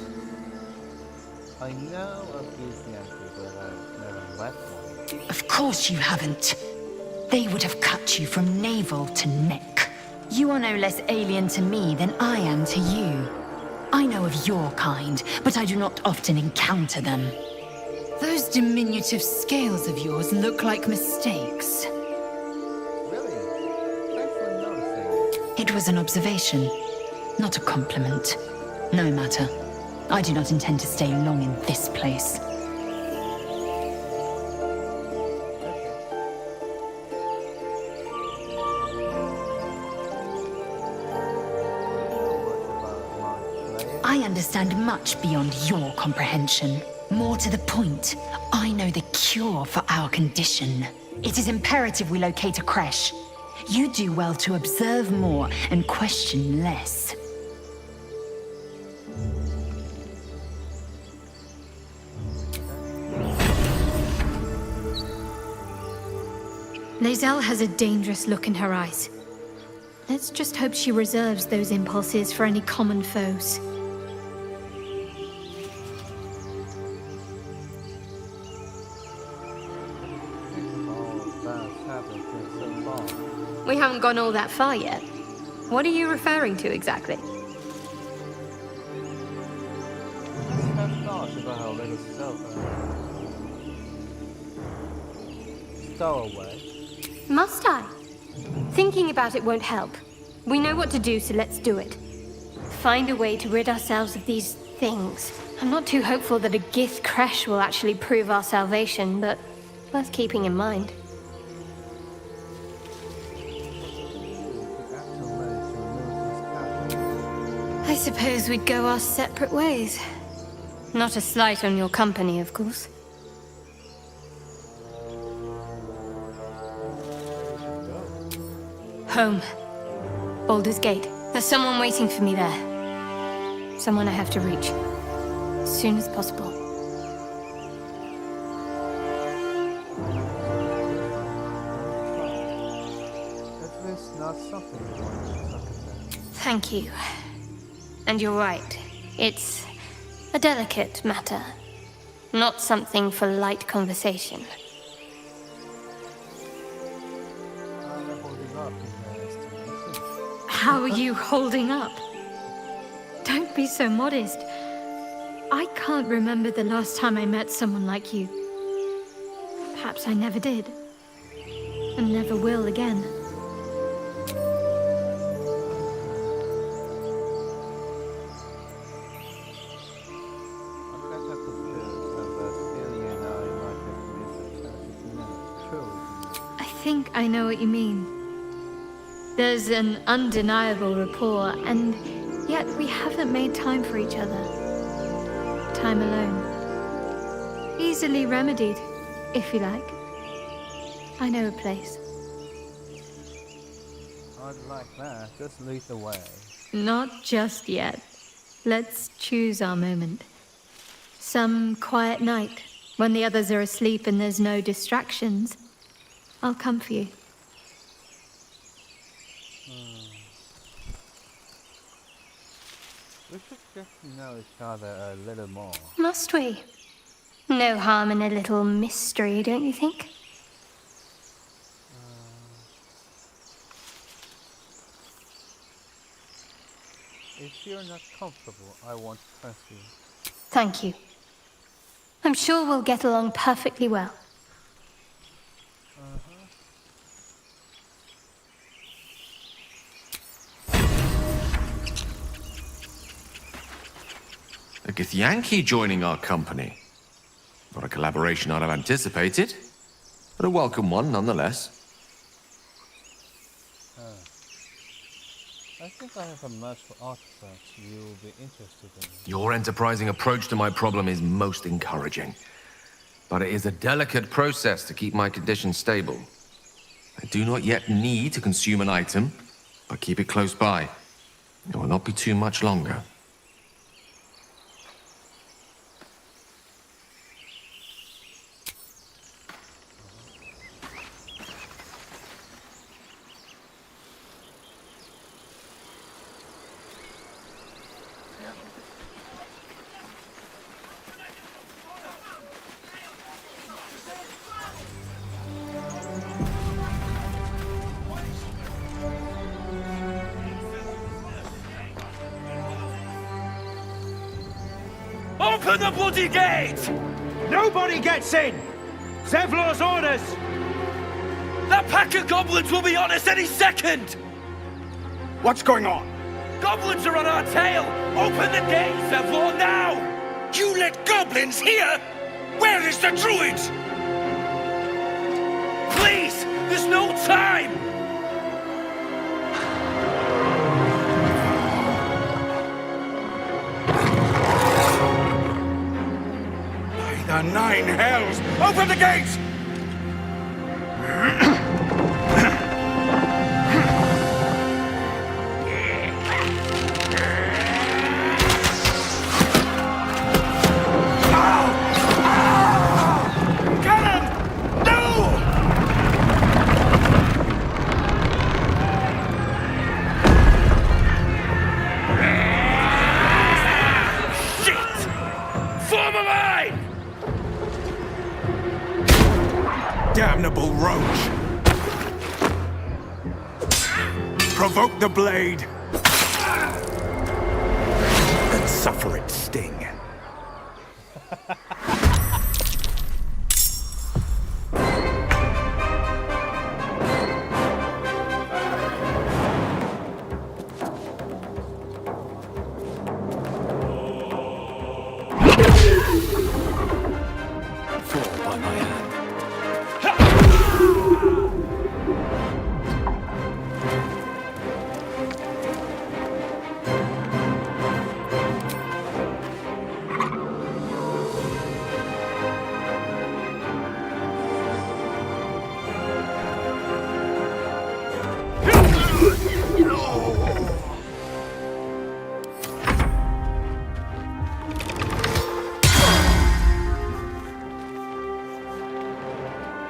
I know of Githyanki, but I've never met one. Of course you haven't. They would have cut you from navel to neck. You are no less alien to me than I am to you. I know of your kind, but I do not often encounter them. Those diminutive scales of yours look like mistakes. Really? Thanks for noticing. It was an observation, not a compliment. No matter. I do not intend to stay long in this place. I understand much beyond your comprehension. More to the point, I know the cure for our condition. It is imperative we locate a creche. You do well to observe more and question less. Lae'zel has a dangerous look in her eyes. Let's just hope she reserves those impulses for any common foes. We haven't gone all that far yet. What are you referring to exactly? Stowaway. Must I? Thinking about it won't help. We know what to do, so let's do it. Find a way to rid ourselves of these things. I'm not too hopeful that a Gith creche will actually prove our salvation, but worth keeping in mind. I suppose we'd go our separate ways. Not a slight on your company, of course. Home. Baldur's Gate. There's someone waiting for me there. Someone I have to reach. As soon as possible. At least not something you want to talk about. Thank you. And you're right. It's a delicate matter. Not something for light conversation. How are you holding up? Don't be so modest. I can't remember the last time I met someone like you. Perhaps I never did. And never will again. I think I know what you mean. There's an undeniable rapport, and yet we haven't made time for each other. Time alone. Easily remedied, if you like. I know a place. I'd like that. Just lead the way. Not just yet. Let's choose our moment. Some quiet night, when the others are asleep and there's no distractions, I'll come for you. We should get to know each other a little more. Must we? No harm in a little mystery, don't you think? If you're not comfortable, I won't press you. Thank you. I'm sure we'll get along perfectly well. A Githyanki joining our company. Not a collaboration I'd have anticipated, but a welcome one nonetheless. I think I have a match for artifacts you'll be interested in. Your enterprising approach to my problem is most encouraging. But it is a delicate process to keep my condition stable. I do not yet need to consume an item, but keep it close by. It will not be too much longer. Open the bloody gate! Nobody gets in! Zevlor's orders! That pack of goblins will be on us any second! What's going on? Goblins are on our tail! Open the gate, Zevlor, now! You let goblins here? Where is the druid? Please! There's no time! nine hells! Open the gates! Damnable roach! Provoke the blade! And suffer its sting. Fall by my hand.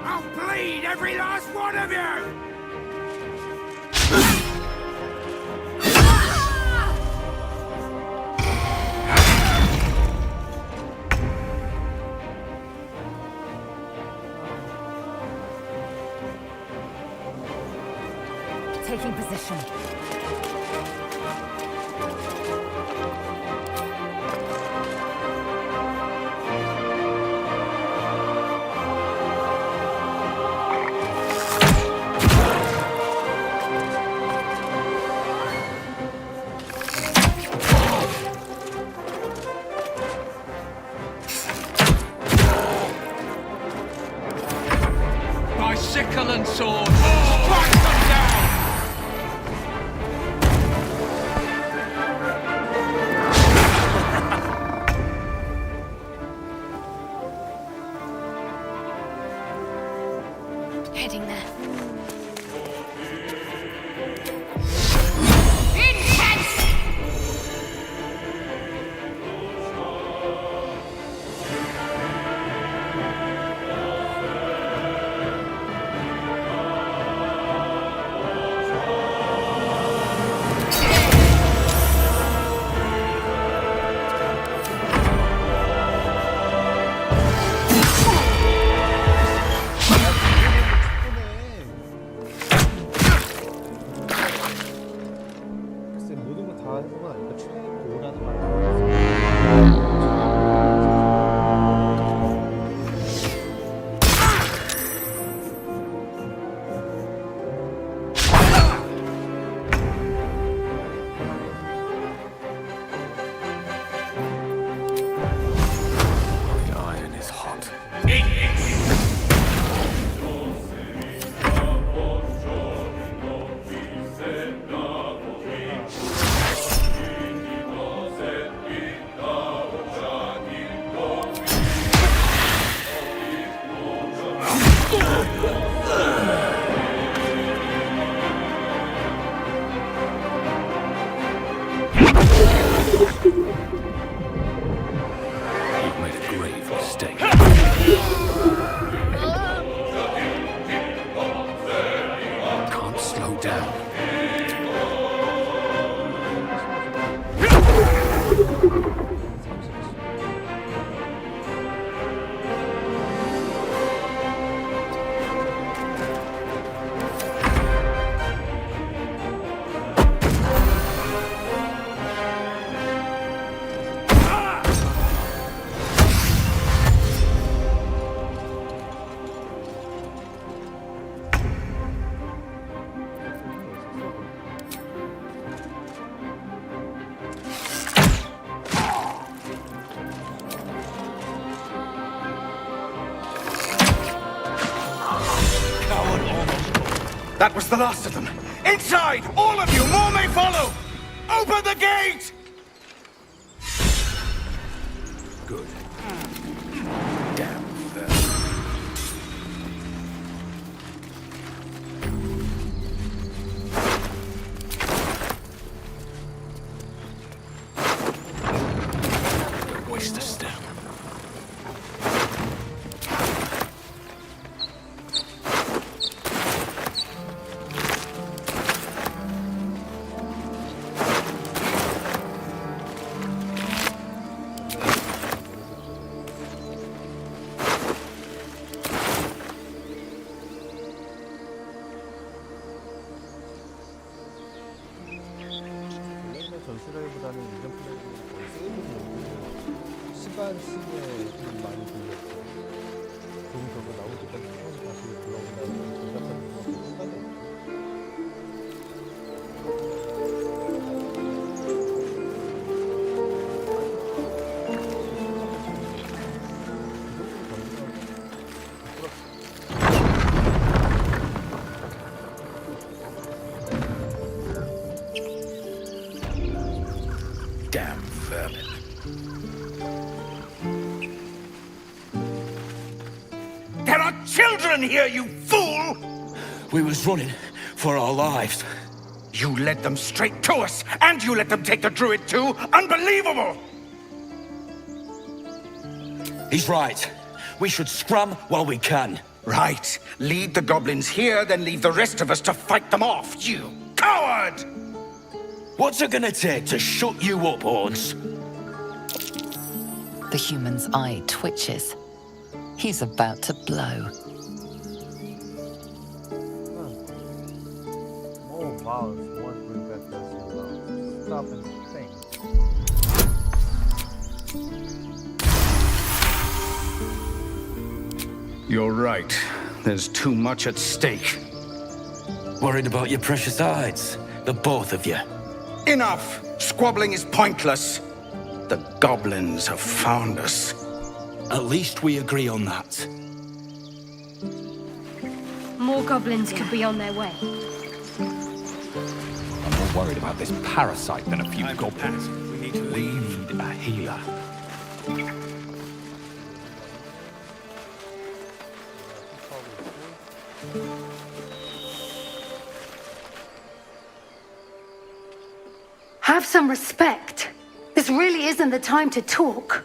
I'll bleed every last one of you! Taking position. By sickle and sword, strike them down! Heading there. 글쎄 모든 걸 다 해본 건 아니까 최고라는 말을 The iron is hot. You've made a grave mistake. Can't slow down. That was the last of them. Inside! All of you! More may follow! Open the gate! Good. Damn. 전술회보다는 이전 플레이는 거의 세이브 시간 쓰기에 좀 많이 걸렸고 좋은 결과 나올 때까지 처음 다시 돌아온다는 전략하는 것도 생각이 없고 Damn vermin. There are children here, you fool! We was running for our lives. You led them straight to us, and you let them take the druid too? Unbelievable! He's right. We should scrum while we can. Right. Lead the goblins here, then leave the rest of us to fight them off, you coward! What's it gonna take to shut you up, Horns? The human's eye twitches. He's about to blow. More violence won't bring back those stop and think. You're right. There's too much at stake. Worried about your precious hides, the both of you. Enough! Squabbling is pointless. The goblins have found us. At least we agree on that. More goblins could be on their way. I'm more worried about this parasite than a few goblins. We need a healer. Have some respect. This really isn't the time to talk.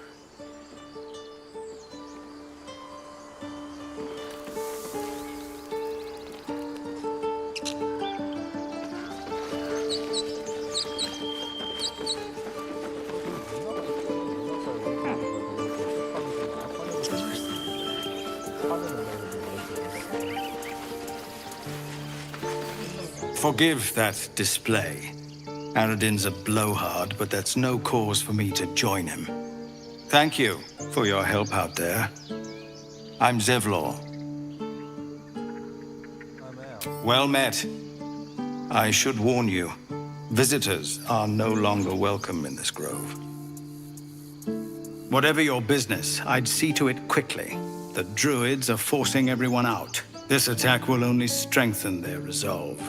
Forgive that display. Aradin's a blowhard, but that's no cause for me to join him. Thank you for your help out there. I'm Zevlor. Well met. I should warn you, visitors are no longer welcome in this grove. Whatever your business, I'd see to it quickly. The druids are forcing everyone out. This attack will only strengthen their resolve.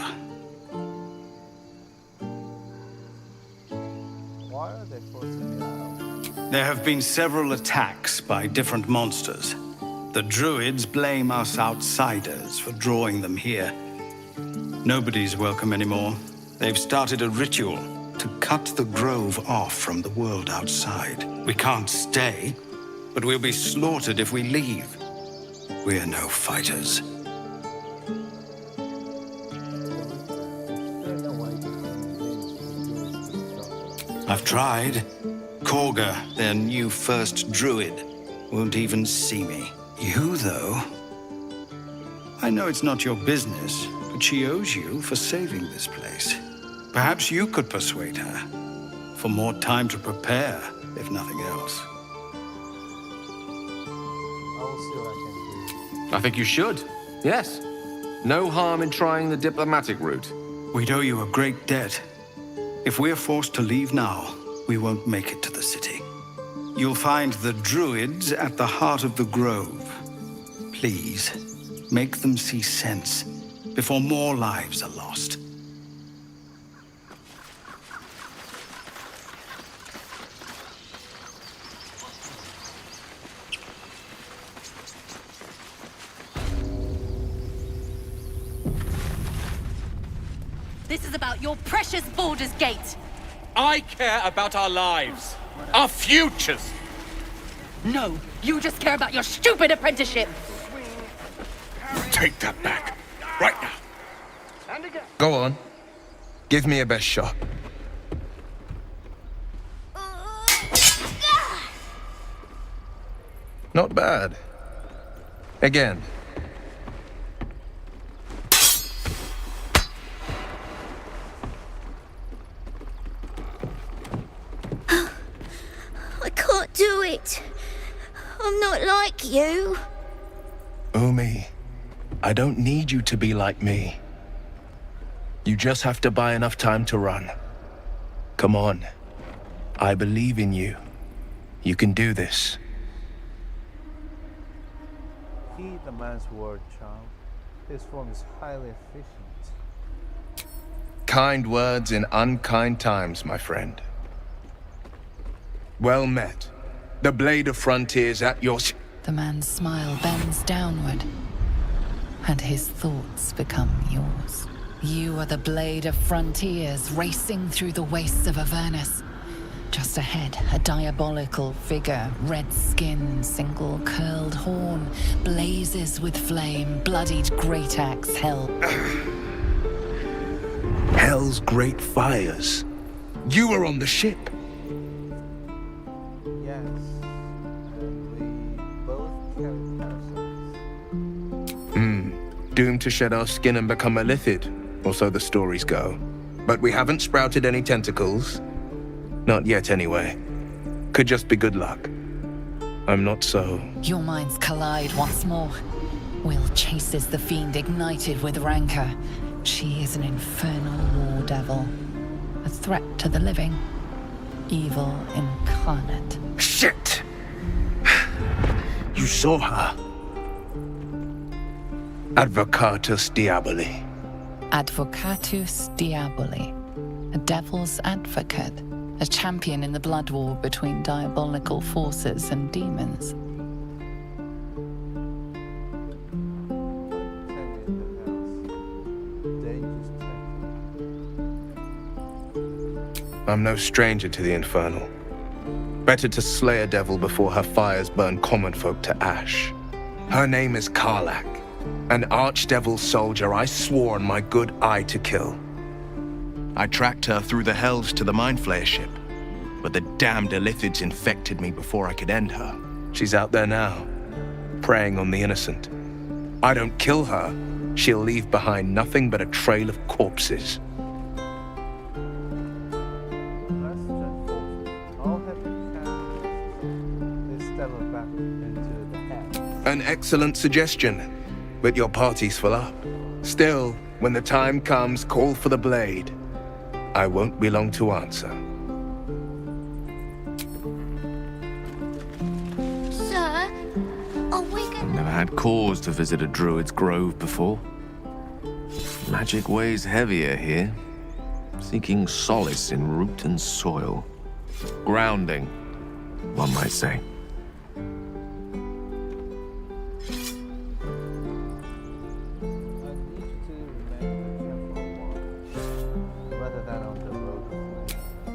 Why are they forcing me out? There have been several attacks by different monsters. The druids blame us outsiders for drawing them here. Nobody's welcome anymore. They've started a ritual to cut the grove off from the world outside. We can't stay, but we'll be slaughtered if we leave. We're no fighters. I've tried. Korga, their new first druid, won't even see me. You, though? I know it's not your business, but she owes you for saving this place. Perhaps you could persuade her. For more time to prepare, if nothing else. I think you should. Yes. No harm in trying the diplomatic route. We'd owe you a great debt. If we're forced to leave now, we won't make it to the city. You'll find the druids at the heart of the grove. Please, make them see sense before more lives are lost. This is about your precious Baldur's Gate. I care about our lives, our futures. No, you just care about your stupid apprenticeship. Take that back, right now. Go on. Give me a best shot. Not bad. Again. do it. I'm not like you. Umi, I don't need you to be like me. You just have to buy enough time to run. Come on. I believe in you. You can do this. Heed the man's word, child. His form is highly efficient. Kind words in unkind times, my friend. Well met. The blade of frontiers at your... The man's smile bends downward, and his thoughts become yours. You are the blade of frontiers racing through the wastes of Avernus. Just ahead, a diabolical figure, red skin, single curled horn, blazes with flame, bloodied great axe held. Hell's great fires. You were on the ship. Yes. And we both carry parasites. Doomed to shed our skin and become a lithid, or so the stories go. But we haven't sprouted any tentacles. Not yet, anyway. Could just be good luck. I'm not so... Your minds collide once more. Will chases the fiend ignited with rancor. She is an infernal war devil. A threat to the living. Evil incarnate. Shit! You saw her. Advocatus Diaboli. Advocatus Diaboli. A devil's advocate. A champion in the blood war between diabolical forces and demons. I'm no stranger to the infernal. Better to slay a devil before her fires burn common folk to ash. Her name is Karlak, an archdevil soldier I swore on my good eye to kill. I tracked her through the hells to the Mind Flayer ship, but the damned Illithids infected me before I could end her. She's out there now, preying on the innocent. I don't kill her, she'll leave behind nothing but a trail of corpses. An excellent suggestion, but your party's full up. Still, when the time comes, call for the blade. I won't be long to answer. Sir, are we I've gonna... never had cause to visit a druid's grove before. Magic weighs heavier here, seeking solace in root and soil. Grounding, one might say.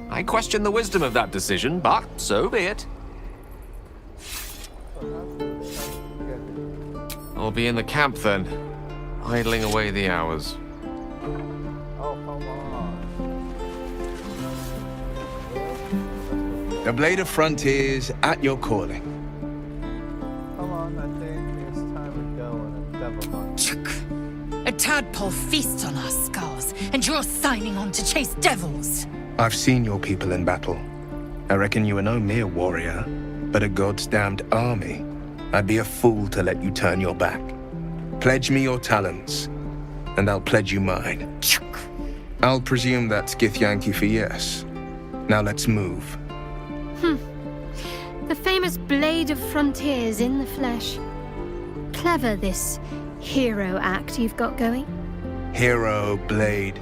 I question the wisdom of that decision, but so be it. I'll be in the camp then, idling away the hours. The blade of frontiers at your calling. Come on, I think it's time to go on a devil hunt. A tadpole feasts on our skulls, and you're signing on to chase devils. I've seen your people in battle. I reckon you are no mere warrior, but a god's damned army. I'd be a fool to let you turn your back. Pledge me your talents, and I'll pledge you mine. I'll presume that's Githyanki for yes. Now let's move. The famous Blade of Frontiers in the flesh. Clever, this hero act you've got going. Hero, Blade.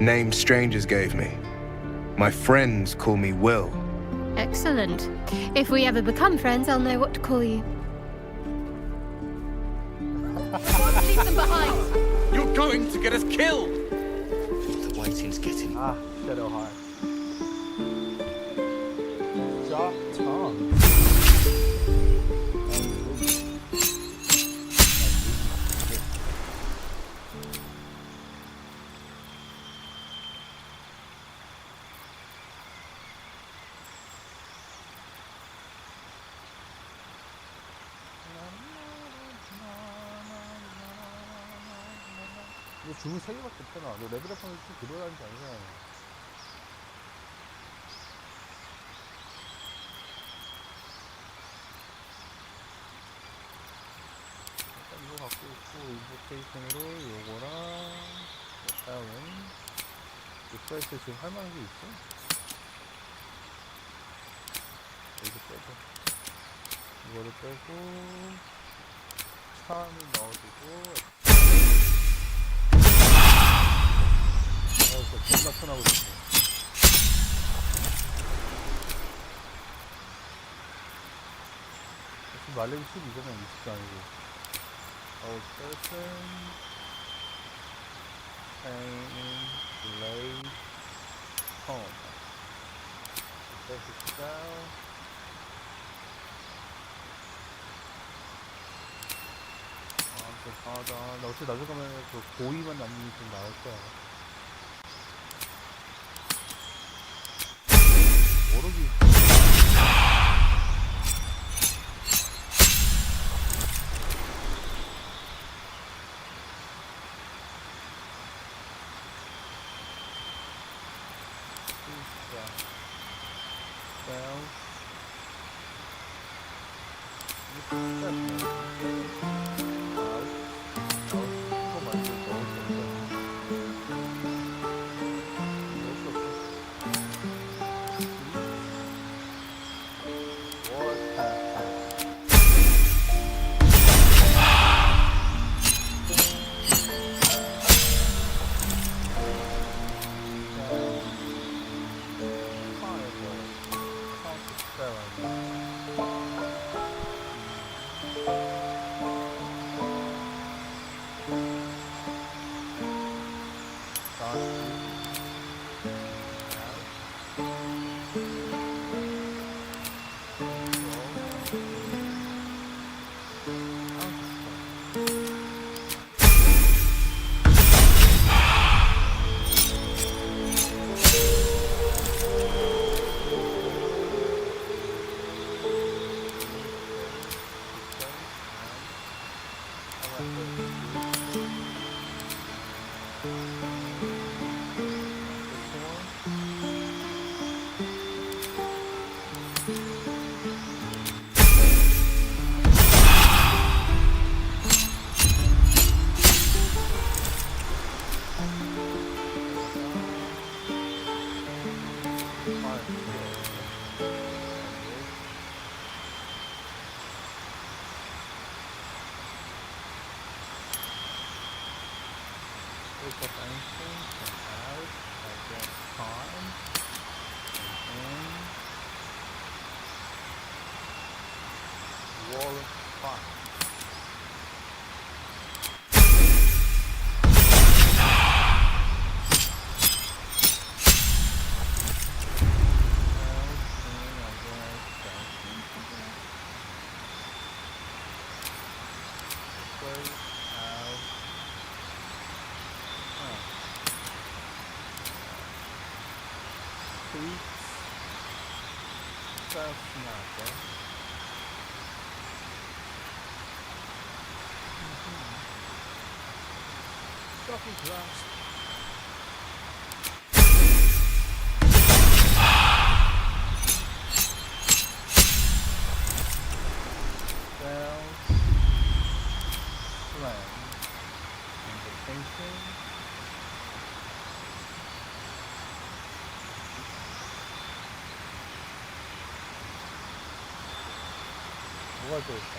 Name strangers gave me. My friends call me Will. Excellent. If we ever become friends, I'll know what to call you. Leave them behind! You're going to get us killed! The waiting's getting... Shadow Heart. Sharp tongue. 너 주문 3개밖에 없잖아. 너 레벨업하면 좀 들어가는 게 아니잖아. 스테이션으로 요거랑 다음은 플레이스 지금 할 만한 게 있어? 이거 빼고 이거를 빼고 차는 넣어주고 진짜 존나 편하고 싶어. 지금 말레이 12점은 20도 아니고 old person pain late home basic style 하다. 나 어차피 나중에 가면 그 고의만 남기면 좀 나을 거야. 모르기. 뭐가 좋을까?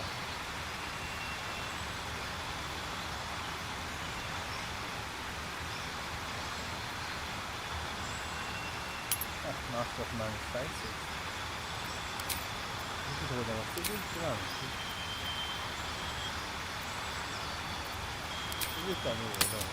Master of Nine Faces. 이렇게 저거 내가 쓰고 있지는 않지. 쓰고 있지 아니고 내가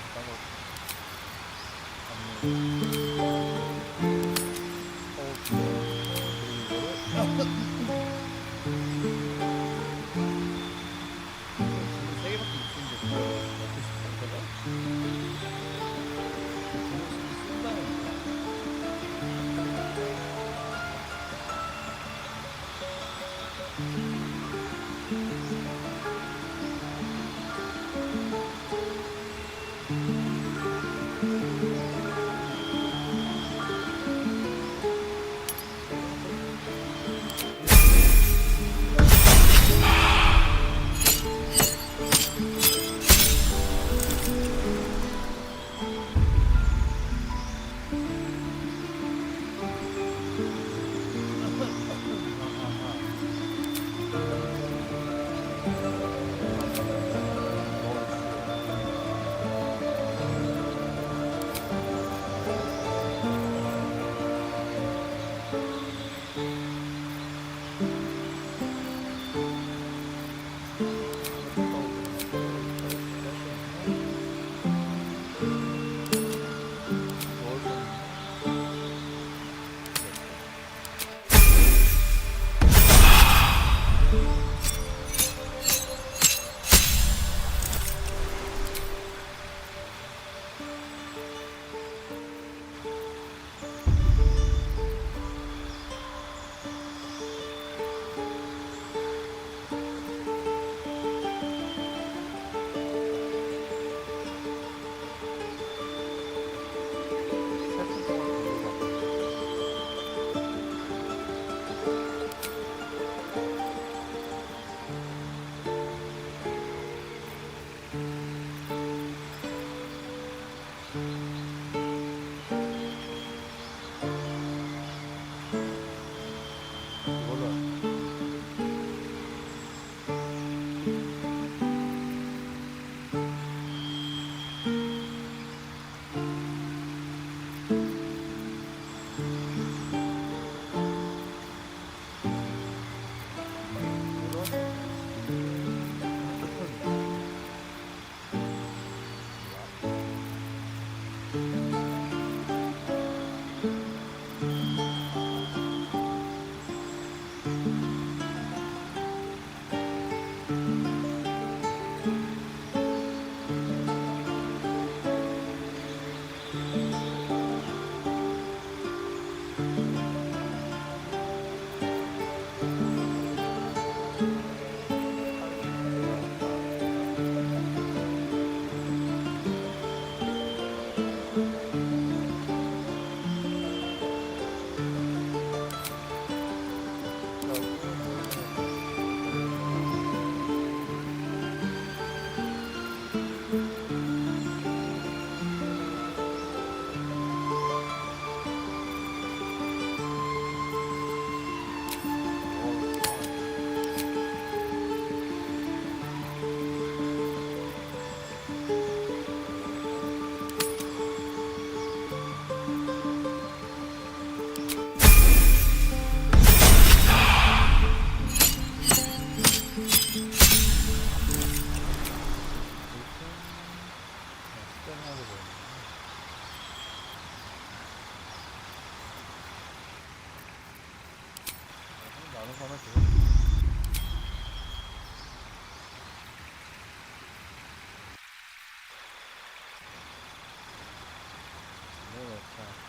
마음에 들어.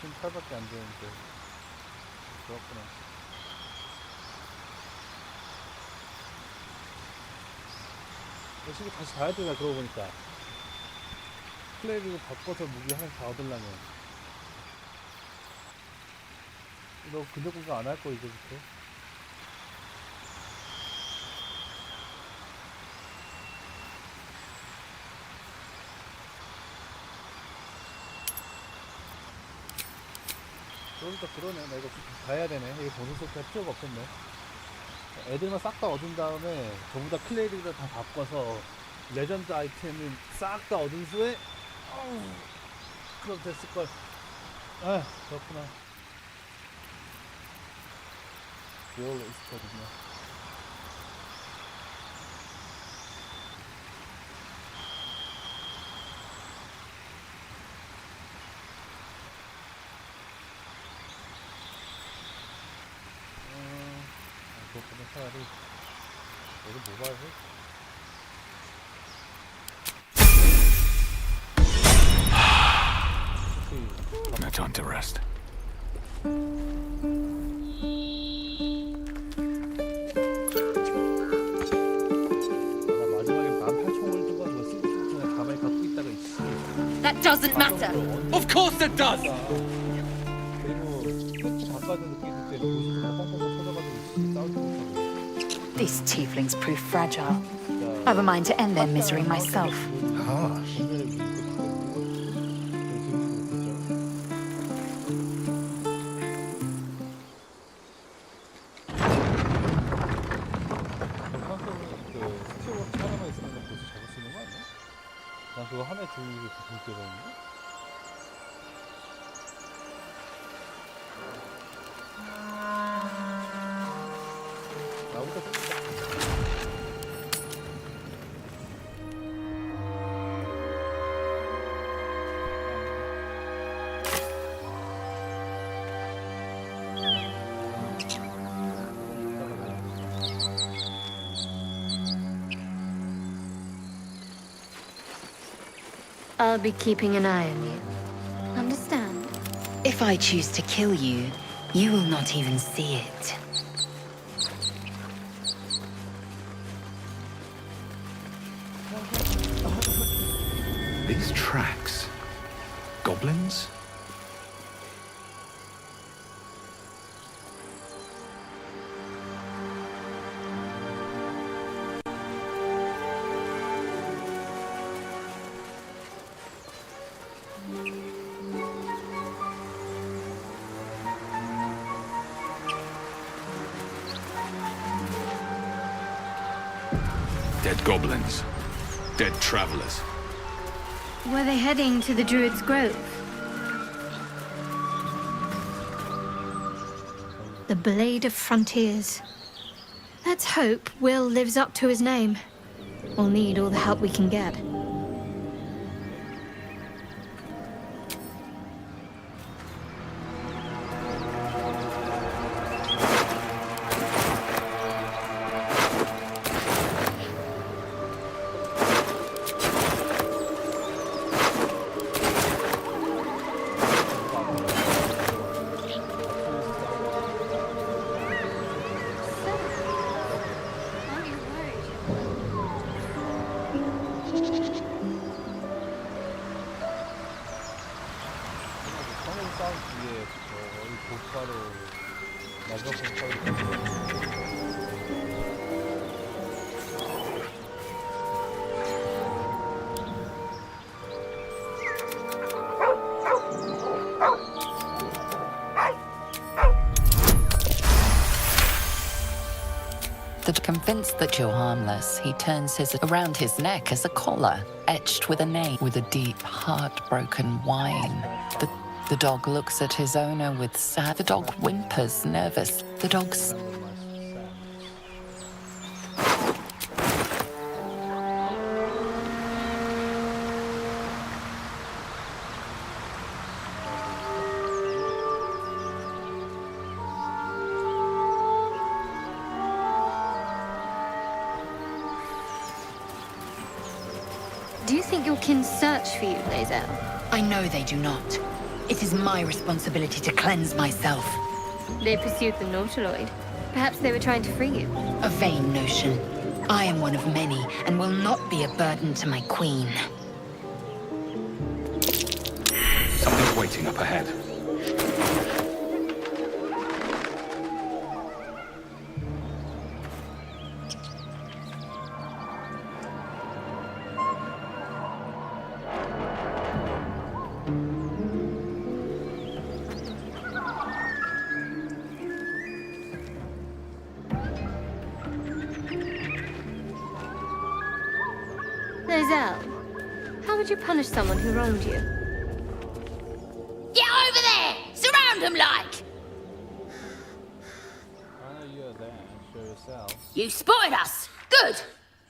팀 8밖에 안 되는데 좋았구나. 열심히 다시 가야 되나 그러고 보니까. 플레이를 바꿔서 무기 하나씩 다 얻으려면 너 근접 공격 안 할 거 이제부터? 그러니까 그러네. 나 이거 가야 되네. 이거 보는 소리 할 필요가 없겠네. 애들만 싹 다 얻은 다음에 전부 다 클레이를 다 바꿔서 레전드 아이템을 싹 다 얻은 후에 그럼 됐을걸. 아, 그렇구나. 듀얼 있었거든요. 그렇구나. 차라리 여기 모바일 No time to rest. That doesn't matter. Of course it does! These tieflings prove fragile. I've a mind to end their misery myself. Harsh. 난 그거 하나에 주의를 그렇게 되는데? 나보다 I'll be keeping an eye on you. Understand? If I choose to kill you, you will not even see it. These tracks. Goblins? Dead goblins. Dead travelers. Were they heading to the Druid's Grove? The Blade of Frontiers. Let's hope Will lives up to his name. We'll need all the help we can get. 싸움 뒤에 거의 고가로 마지막 고가로 Convinced that you're harmless, he turns his around his neck as a collar, etched with a name with a deep, heartbroken whine. The dog looks at his owner with sad. The dog whimpers, nervous. The dog's. think your kin search for you, Lae'zel? I know they do not. It is my responsibility to cleanse myself. They pursued the Nautiloid. Perhaps they were trying to free you. A vain notion. I am one of many, and will not be a burden to my queen. Something's waiting up ahead. Lae'zel, how would you punish someone who wronged you? Get over there! Surround them like! I know you're there. Show yourself. You spotted us! Good!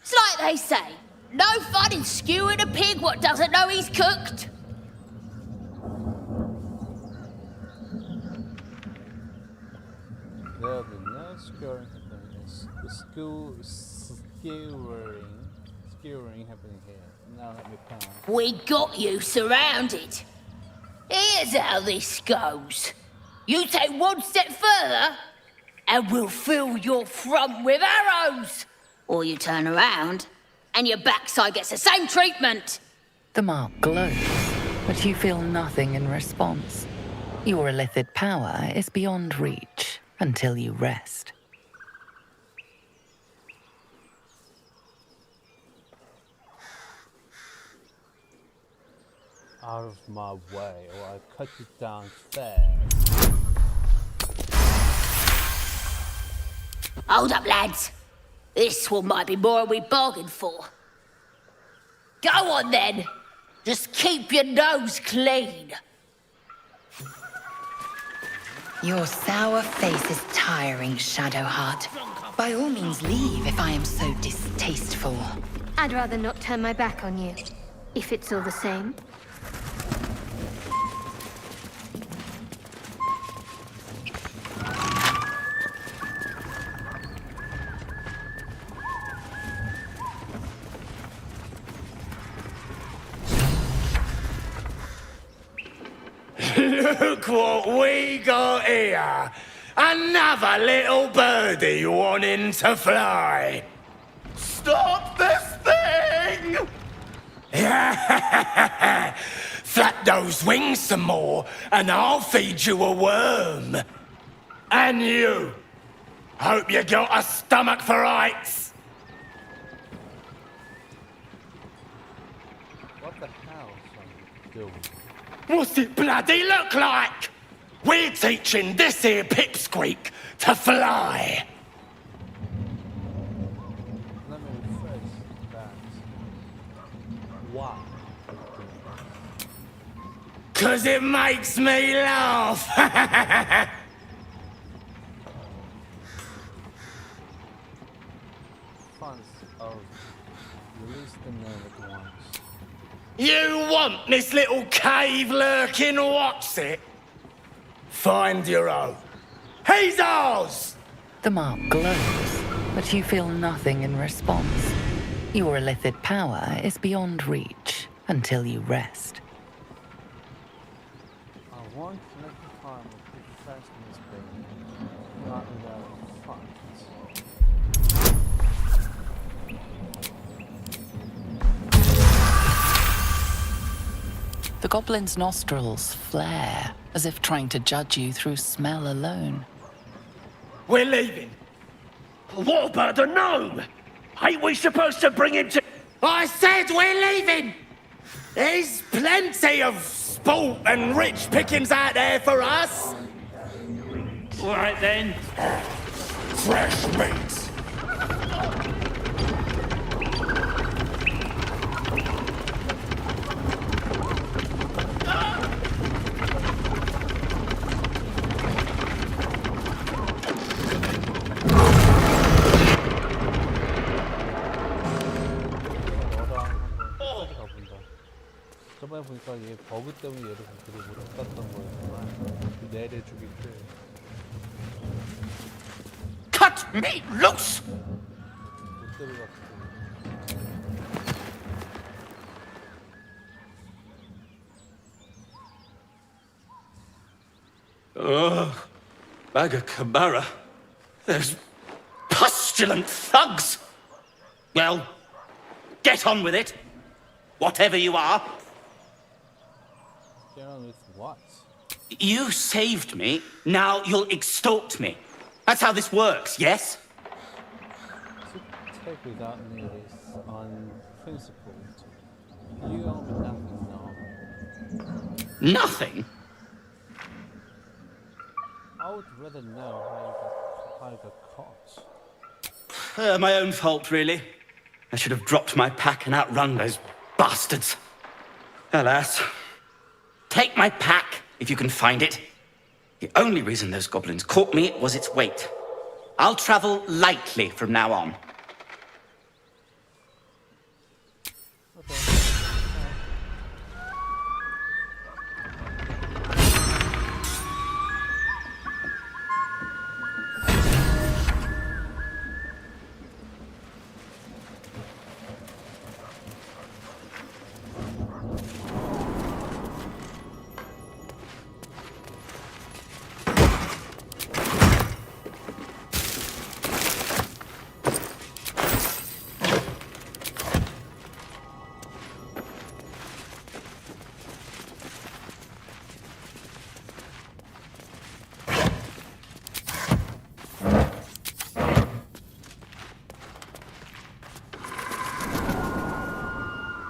It's like they say. No fun in skewing a pig what doesn't know he's cooked. There'll be no skewering happening here. Now let me pass. We got you surrounded. Here's how this goes. You take one step further, and we'll fill your front with arrows. Or you turn around, and your backside gets the same treatment. The mark glows, but you feel nothing in response. Your illithid power is beyond reach until you rest. Out of my way, or I'll cut you down fast. Hold up, lads. This one might be more than we bargained for. Go on, then. Just keep your nose clean. Your sour face is tiring, Shadowheart. By all means leave if I am so distasteful. I'd rather not turn my back on you, if it's all the same. Look what we got here! Another little birdie wanting to fly! Stop this thing! Flap those wings some more, and I'll feed you a worm. And you! Hope you got a stomach for heights! What the hell are you doing? What's it bloody look like? We're teaching this here pipsqueak to fly. Let me rephrase that. Why? 'Cause it makes me laugh. Funds of release the name at once. You want this little cave lurking what's it? Find your own. He's ours! The mark glows, but you feel nothing in response. Your illithid power is beyond reach until you rest. I want to make the time of the fastness baby, not without funds. The goblin's nostrils flare, as if trying to judge you through smell alone. We're leaving. What about the gnome? Ain't we supposed to bring him to... I said we're leaving! There's plenty of sport and rich pickings out there for us. All right, then. Fresh meat. 저번에 보니까 얘 버그 때문에 얘를 그대로 못 갔던 거였구만. 내려주기 때. Cut me loose! 못 데려갔고. Bagakabara? Those pustulant thugs! Well, get on with it. Whatever you are. Get on with what? You saved me, now you'll extort me. That's how this works, yes? To take without notice on principle. You owe me nothing now. Nothing? I would rather know how you got caught. My own fault, really. I should have dropped my pack and outrun those bastards. Alas. Take my pack, if you can find it. The only reason those goblins caught me was its weight. I'll travel lightly from now on.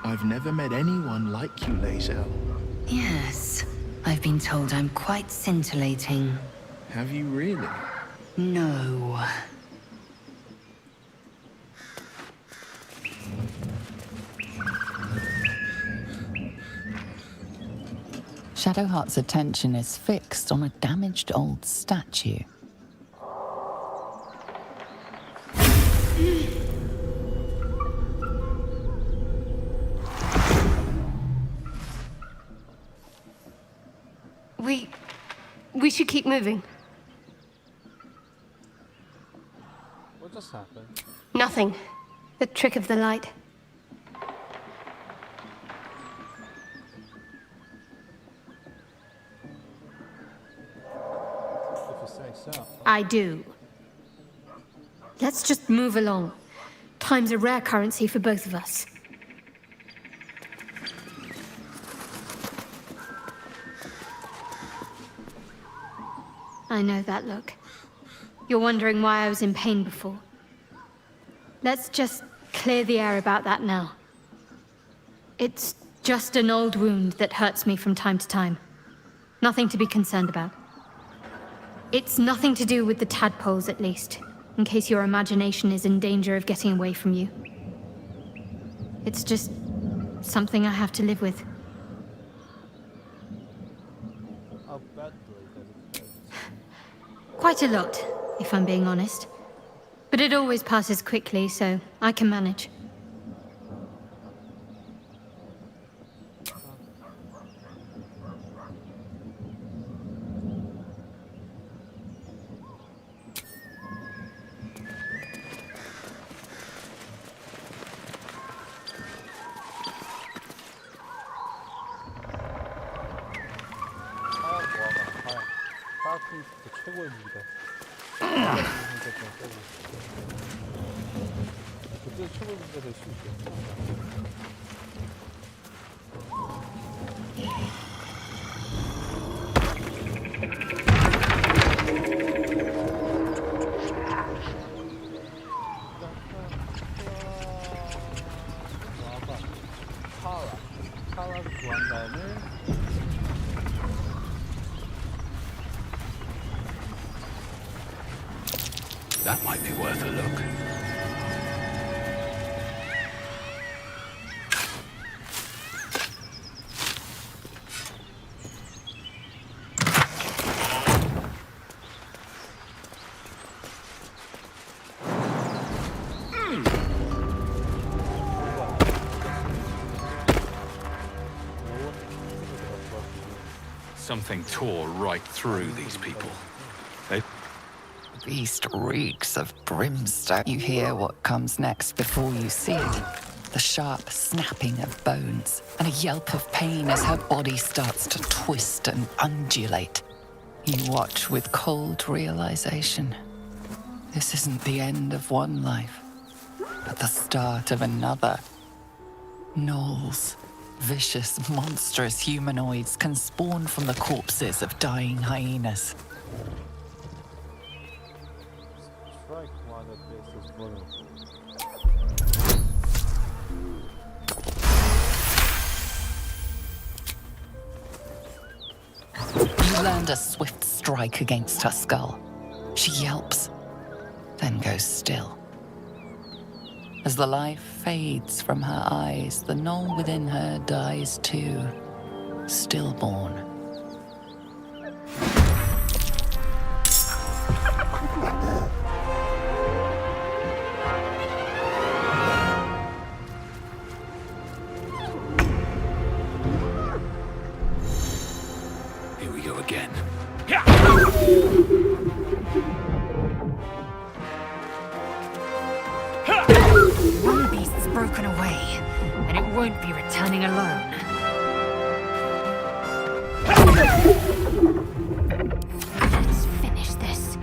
I've never met anyone like you, Lae'zel. Yes, I've been told I'm quite scintillating. Have you really? No. Shadowheart's attention is fixed on a damaged old statue. We should keep moving. What just happened? Nothing. The trick of the light. If you say so. I do. Let's just move along. Time's a rare currency for both of us. I know that look. You're wondering why I was in pain before. Let's just clear the air about that now. It's just an old wound that hurts me from time to time. Nothing to be concerned about. It's nothing to do with the tadpoles, at least, in case your imagination is in danger of getting away from you. It's just something I have to live with. How badly does it hurt? Quite a lot, if I'm being honest. But it always passes quickly, so I can manage. 진짜 최고의 무기다. 그때 최고의 무기가 될 수 있겠다. 카라를 구한 다음에 That might be worth a look. Something tore right through these people. They... The beast reeks of brimstone. You hear what comes next before you see it. The sharp snapping of bones and a yelp of pain as her body starts to twist and undulate. You watch with cold realization. This isn't the end of one life, but the start of another. Gnolls, vicious, monstrous humanoids can spawn from the corpses of dying hyenas. Strike one of this is vulnerable. You land a swift strike against her skull. She yelps, then goes still. As the life fades from her eyes, the gnoll within her dies too, stillborn. Here we go again. One beast's broken away, and it won't be returning alone. Let's finish this.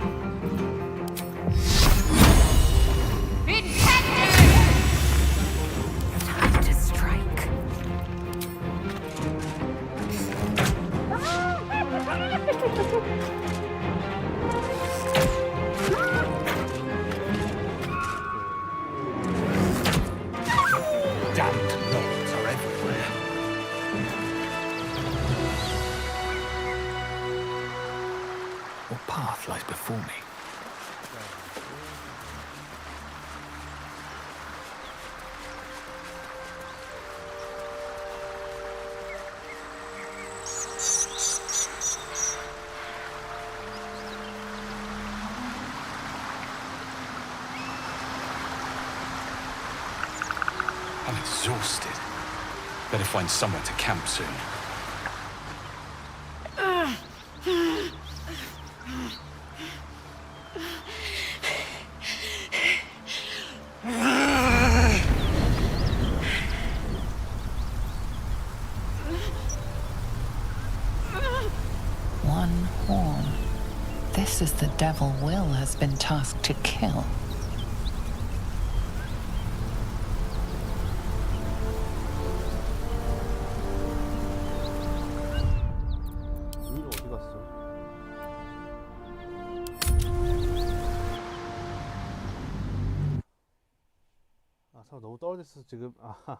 Time to strike. Damned gnolls are everywhere. What path lies before me? I'm exhausted. Better find somewhere to camp soon. One horn. This is the devil Will has been tasked to kill. 윌 어디 갔어? 아, 사람 너무 떨어졌어 지금. 아하. 아.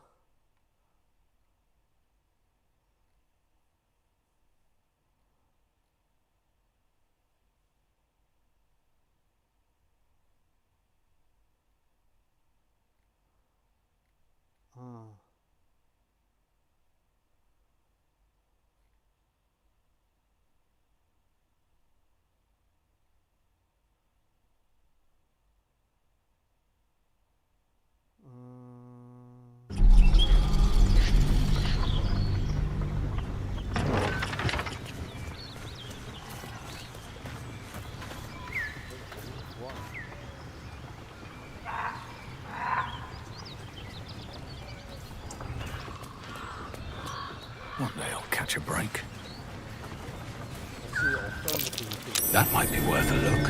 One day I'll catch a break. That might be worth a look.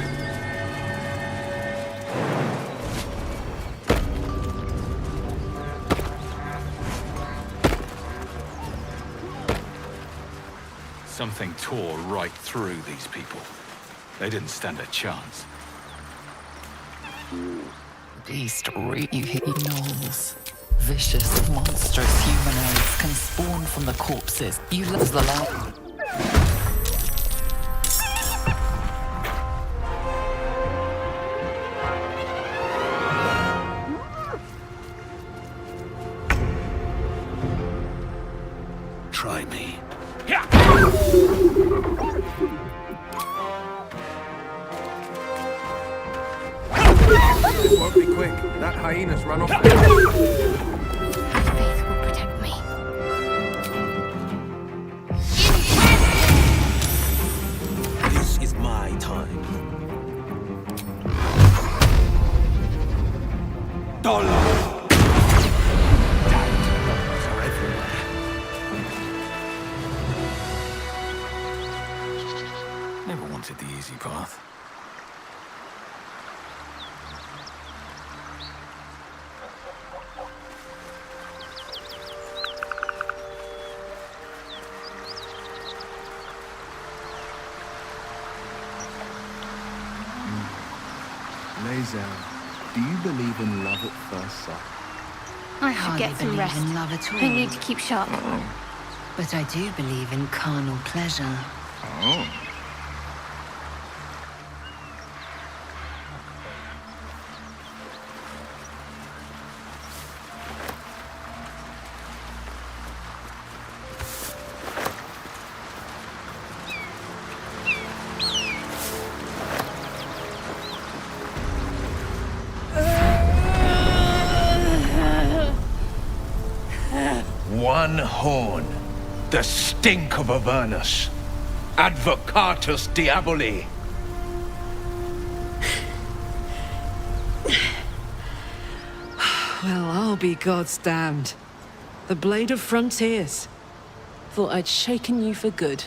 Something tore right through these people. They didn't stand a chance. Beast you hit gnolls. Vicious, monstrous humanoids can spawn from the corpses. You lose the light. Try me. This won't be quick. That hyena's run off. Faith will protect me. This is my time. Dollar! Are everywhere. Never Lae'zel, do you believe in love at first sight? I should hardly get some believe rest. in love at all. I need to keep sharp. But I do believe in carnal pleasure. Oh. One horn, the stink of Avernus. Advocatus Diaboli. Well, I'll be God's damned. The Blade of Frontiers. Thought I'd shaken you for good.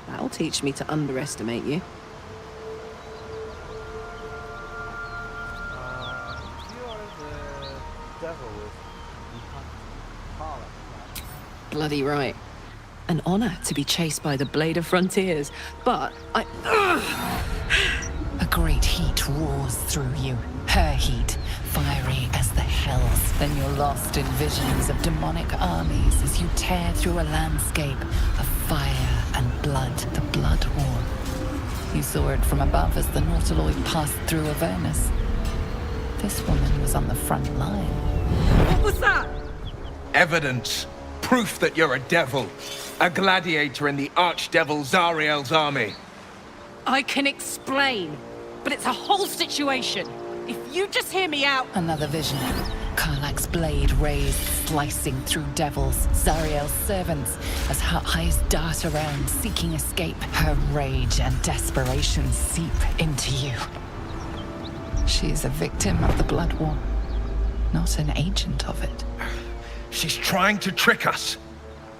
That'll teach me to underestimate you. Bloody right. An honor to be chased by the Blade of Frontiers, but I... A great heat roars through you. Her heat, fiery as the hells. Then you're lost in visions of demonic armies as you tear through a landscape of fire and blood, the Blood War. You saw it from above as the Nautiloid passed through Avernus. This woman was on the front line. What was that? Evidence. Proof that you're a devil. A gladiator in the archdevil Zariel's army. I can explain, but it's a whole situation. If you just hear me out... Another vision. Karlach's blade raised, slicing through devils, Zariel's servants, as her eyes dart around, seeking escape. Her rage and desperation seep into you. She is a victim of the Blood War, not an agent of it. She's trying to trick us.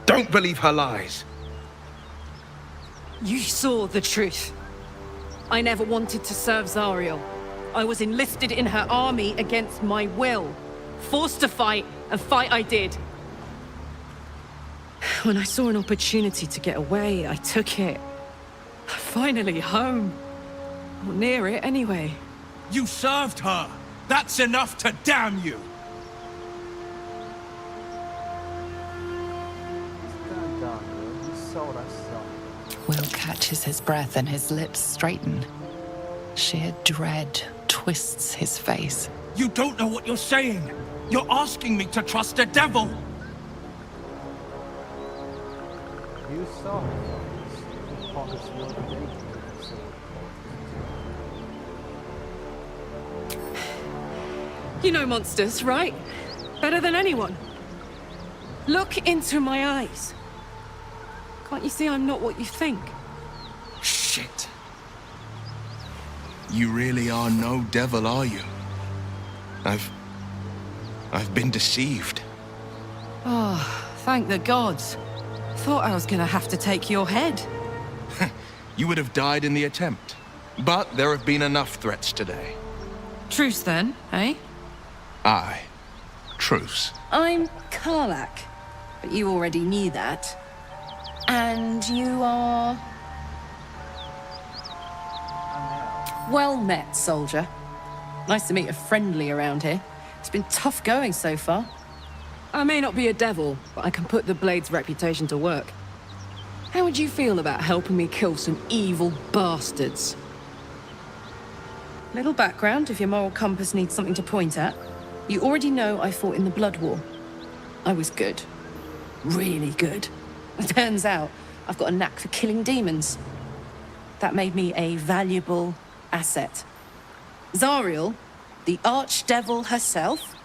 Don't believe her lies. You saw the truth. I never wanted to serve Zariel. I was enlisted in her army against my will. Forced to fight, and fight I did. When I saw an opportunity to get away, I took it. Finally home. Or near it, anyway. You served her! That's enough to damn you! Will catches his breath and his lips straighten. Sheer dread twists his face. You don't know what you're saying! You're asking me to trust a devil! You saw her upon this world of danger. You know monsters, right? Better than anyone. Look into my eyes. Can't you see I'm not what you think? Shit. You really are no devil, are you? I've been deceived. Oh, thank the gods. Thought I was gonna have to take your head. You would have died in the attempt. But there have been enough threats today. Truce then, eh? Aye. Truce. I'm Karlach, but you already knew that. And you are... Well met, soldier. Nice to meet a friendly around here. It's been tough going so far. I may not be a devil, but I can put the Blade's reputation to work. How would you feel about helping me kill some evil bastards? Little background, if your moral compass needs something to point at. You already know I fought in the Blood War. I was good. Really good. It turns out I've got a knack for killing demons. That made me a valuable asset. Zariel, the archdevil herself,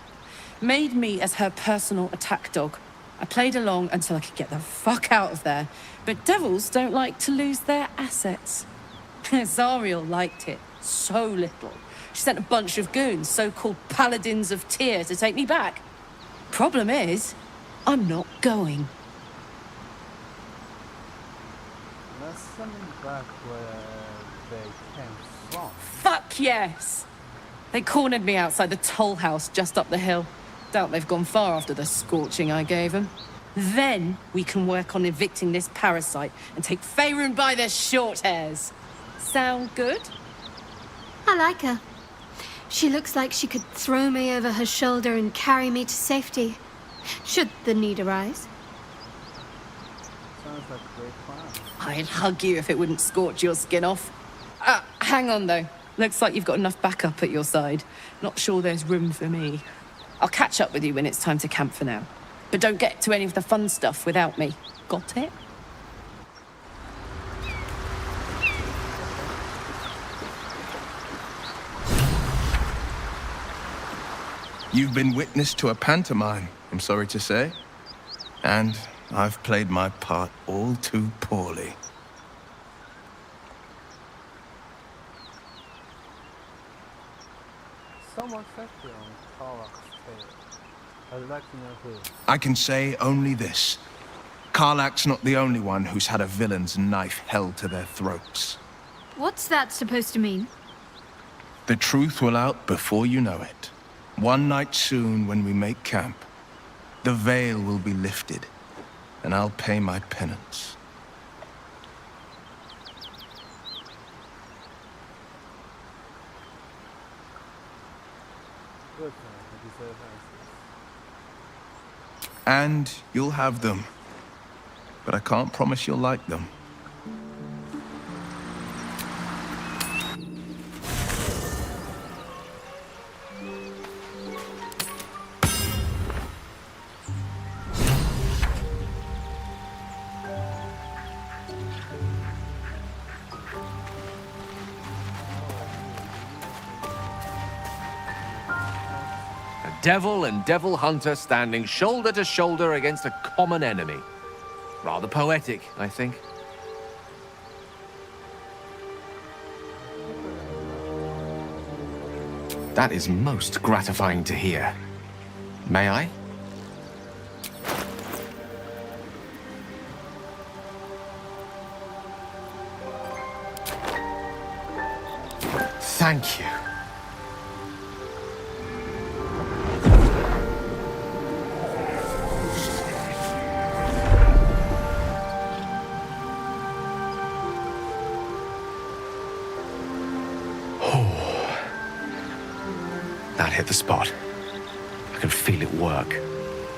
made me as her personal attack dog. I played along until I could get the fuck out of there. But devils don't like to lose their assets. Zariel liked it so little. She sent a bunch of goons, so-called paladins of Tyr, to take me back. Problem is, I'm not going. Let's send them back where they came from. Fuck yes! They cornered me outside the toll house just up the hill. Doubt they've gone far after the scorching I gave them. Then we can work on evicting this parasite and take Faerun by the short hairs. Sound good? I like her. She looks like she could throw me over her shoulder and carry me to safety, should the need arise. Sounds like a great plan. I'd hug you if it wouldn't scorch your skin off. Hang on, though. Looks like you've got enough backup at your side. Not sure there's room for me. I'll catch up with you when it's time to camp for now. But don't get to any of the fun stuff without me. Got it? You've been witness to a pantomime, I'm sorry to say. And I've played my part all too poorly. Someone said here on Karlach's tale. I'd like to know who. I can say only this. Karlach's not the only one who's had a villain's knife held to their throats. What's that supposed to mean? The truth will out before you know it. One night soon, when we make camp, the veil will be lifted, and I'll pay my penance. Good man, you deserve answers. And you'll have them. But I can't promise you'll like them. Devil and devil hunter standing shoulder to shoulder against a common enemy. Rather poetic, I think. That is most gratifying to hear. May I? Thank you. That hit the spot. I can feel it work.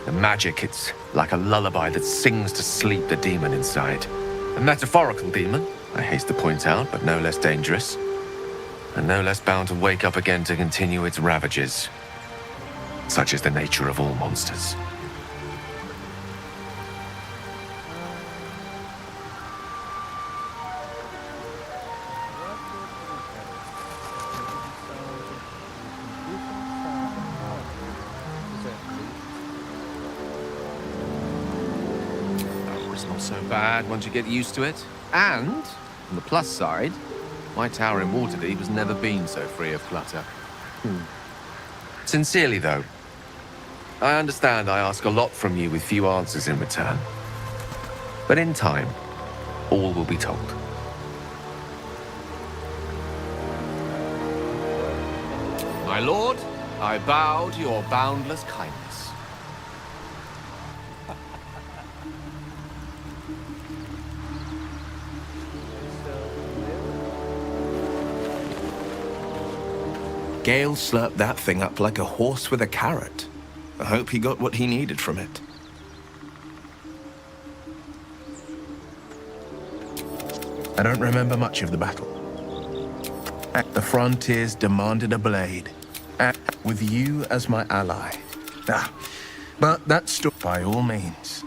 The magic, it's like a lullaby that sings to sleep the demon inside. A metaphorical demon, I haste to point out, but no less dangerous. And no less bound to wake up again to continue its ravages. Such is the nature of all monsters. It's not so bad once you get used to it. And, on the plus side, my tower in Waterdeep has never been so free of clutter. Sincerely, though, I understand I ask a lot from you with few answers in return. But in time, all will be told. My lord, I bow to your boundless kindness. Gale slurped that thing up like a horse with a carrot. I hope he got what he needed from it. I don't remember much of the battle. The frontiers demanded a blade, with you as my ally. But that stood by all means.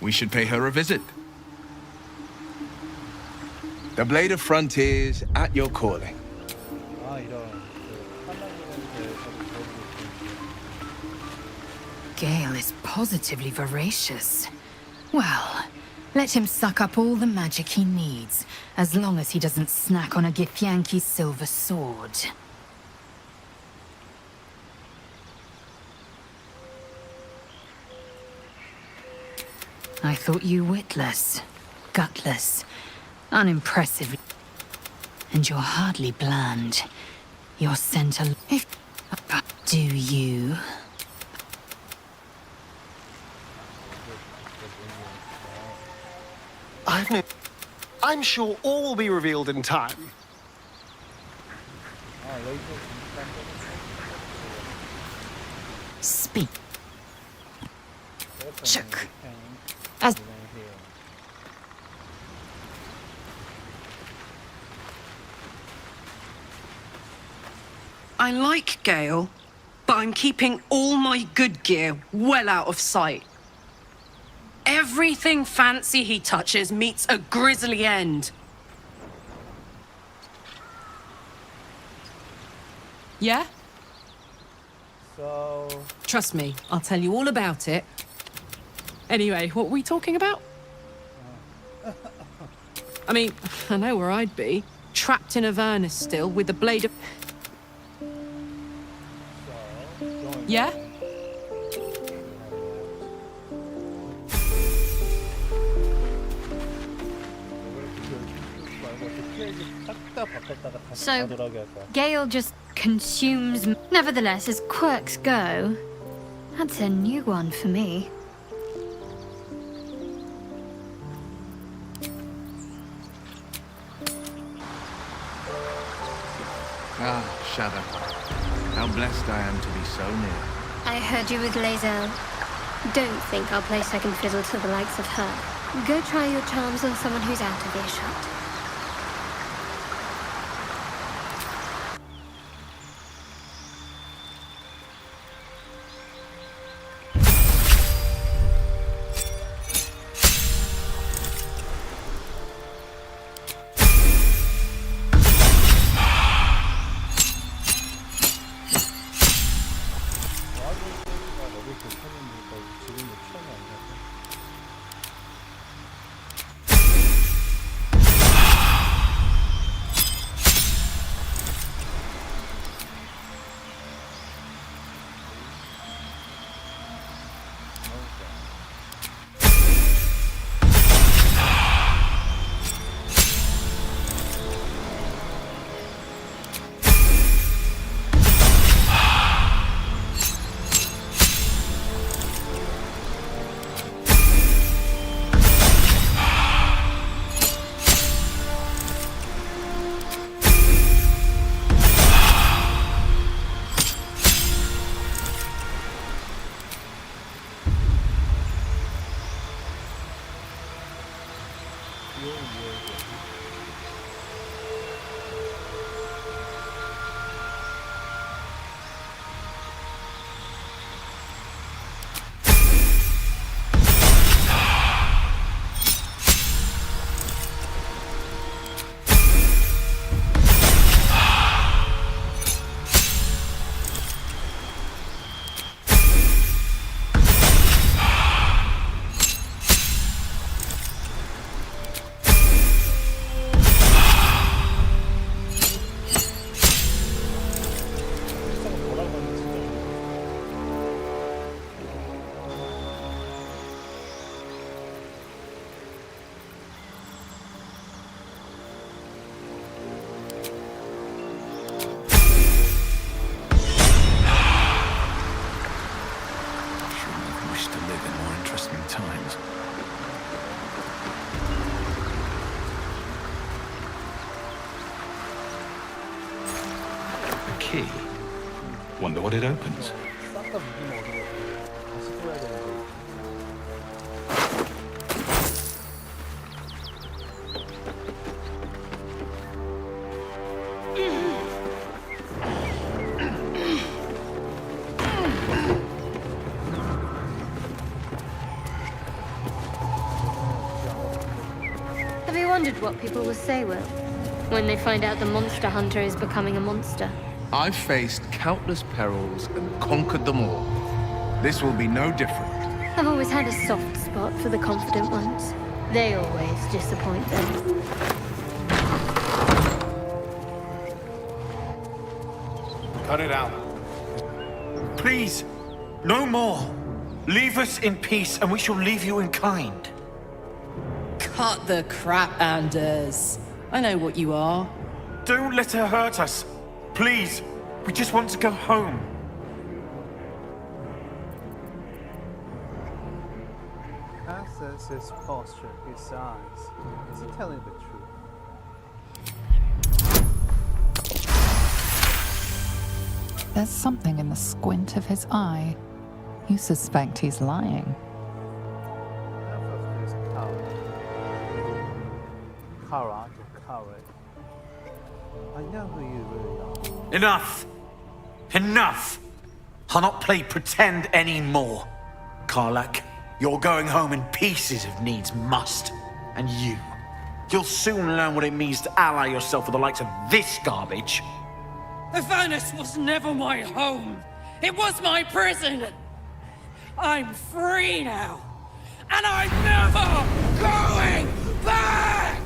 We should pay her a visit. The Blade of Frontiers at your calling. Gale is positively voracious. Well, let him suck up all the magic he needs, as long as he doesn't snack on a Githyanki's silver sword. I thought you witless, gutless, unimpressive. And you're hardly bland. You're sent a... Do you? I'm sure all will be revealed in time. 레이저 잠깐 Speak. 좀 Shook. as I like Gale, but I'm keeping all my good gear well out of sight. Everything fancy he touches meets a grisly end. Yeah? So Trust me, I'll tell you all about it. Anyway, what were we talking about? I mean, I know where I'd be. Trapped in Avernus still, with the blade of... Yeah? So, Gale just consumes. Nevertheless, as quirks go, that's a new one for me. Ah, Shadow. How blessed I am to be so near. I heard you with Lae'zel. Don't think I'll play second fiddle to the likes of her. Go try your charms on someone who's out of earshot. Key. Wonder what it opens. Have you wondered what people will say, Will, when they find out the monster hunter is becoming a monster? I've faced countless perils and conquered them all. This will be no different. I've always had a soft spot for the confident ones. They always disappoint them. Cut it out. Please, no more. Leave us in peace and we shall leave you in kind. Cut the crap, Anders. I know what you are. Don't let her hurt us. Please, we just want to go home. Access his posture, his size. Is he telling the truth? there's something in the squint of his eye. You suspect he's lying. Kara, I know who you really are. Enough! Enough! I'll not play pretend anymore. Karlak, you're going home in pieces if needs must. And you'll soon learn what it means to ally yourself with the likes of this garbage. Avernus was never my home. It was my prison. I'm free now. And I'm never going back!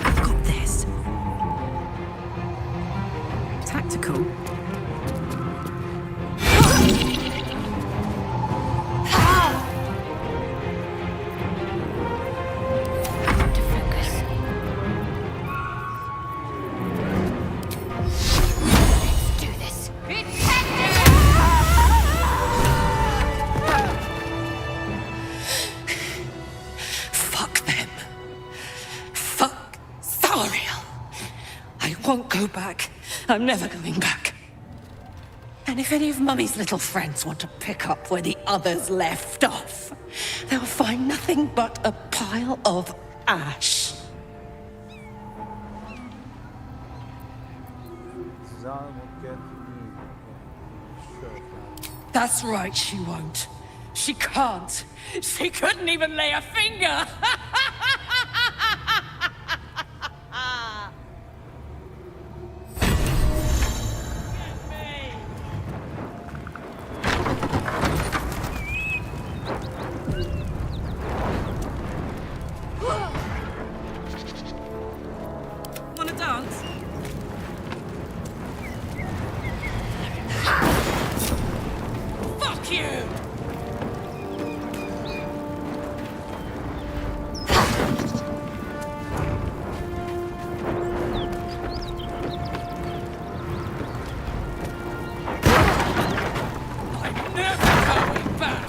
I've got this. Tactical. Won't go back. I'm never going back. And if any of Mummy's little friends want to pick up where the others left off, they'll find nothing but a pile of ash. That's right, she won't. She can't. She couldn't even lay a finger. Wanna dance? Fuck you! I'm never going back!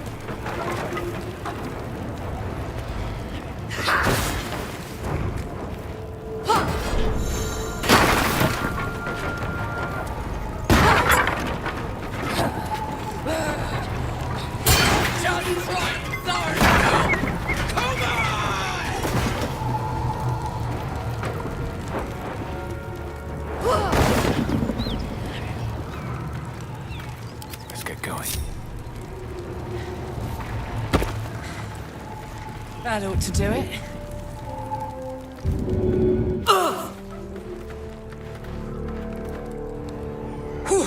Let's get going. That ought to do it. Ugh! Whew.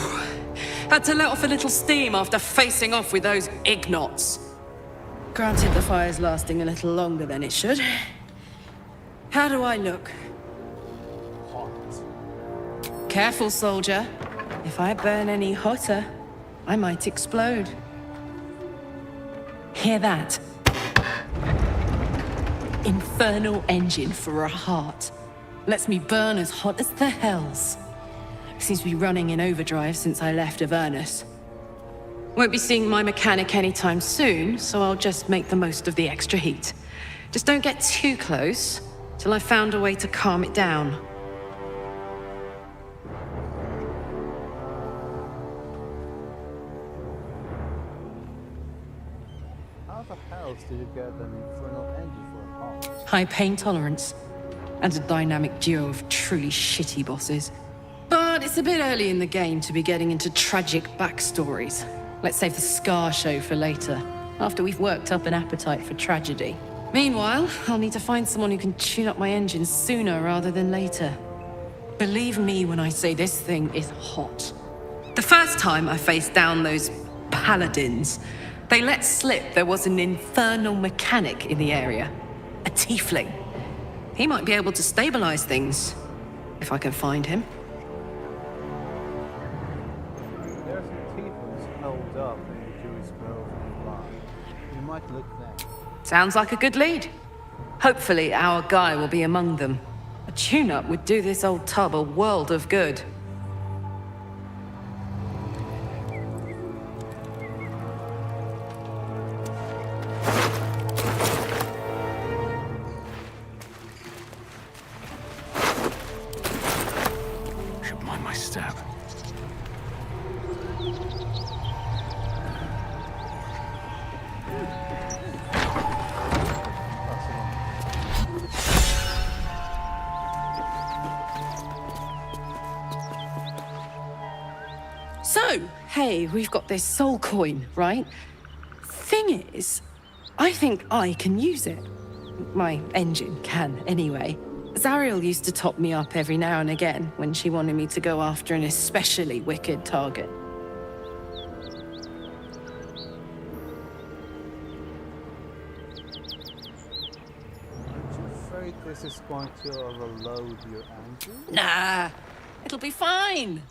Had to let off a little steam after facing off with those ignots. Granted, the fire's lasting a little longer than it should. How do I look? Careful, soldier. If I burn any hotter, I might explode. Hear that? Infernal engine for a heart. Lets me burn as hot as the hells. Seems to be running in overdrive since I left Avernus. Won't be seeing my mechanic anytime soon, so I'll just make the most of the extra heat. Just don't get too close, till I've found a way to calm it down. How the hell did you get an infernal engine for a heart? High pain tolerance, and a dynamic duo of truly shitty bosses. But it's a bit early in the game to be getting into tragic backstories. Let's save the Scar show for later, after we've worked up an appetite for tragedy. Meanwhile, I'll need to find someone who can tune up my engine sooner rather than later. Believe me when I say this thing is hot. The first time I faced down those paladins, they let slip there was an infernal mechanic in the area. A tiefling. He might be able to stabilize things, if I can find him. up and the Jewish girls nearby. You might look there. Sounds like a good lead. Hopefully our guy will be among them. A tune-up would do this old tub a world of good. Should mind my step. So, hey, we've got this soul coin, right? Thing is, I think I can use it. My engine can, anyway. Zariel used to top me up every now and again when she wanted me to go after an especially wicked target. Aren't you afraid this is going to overload your engine? Nah, it'll be fine.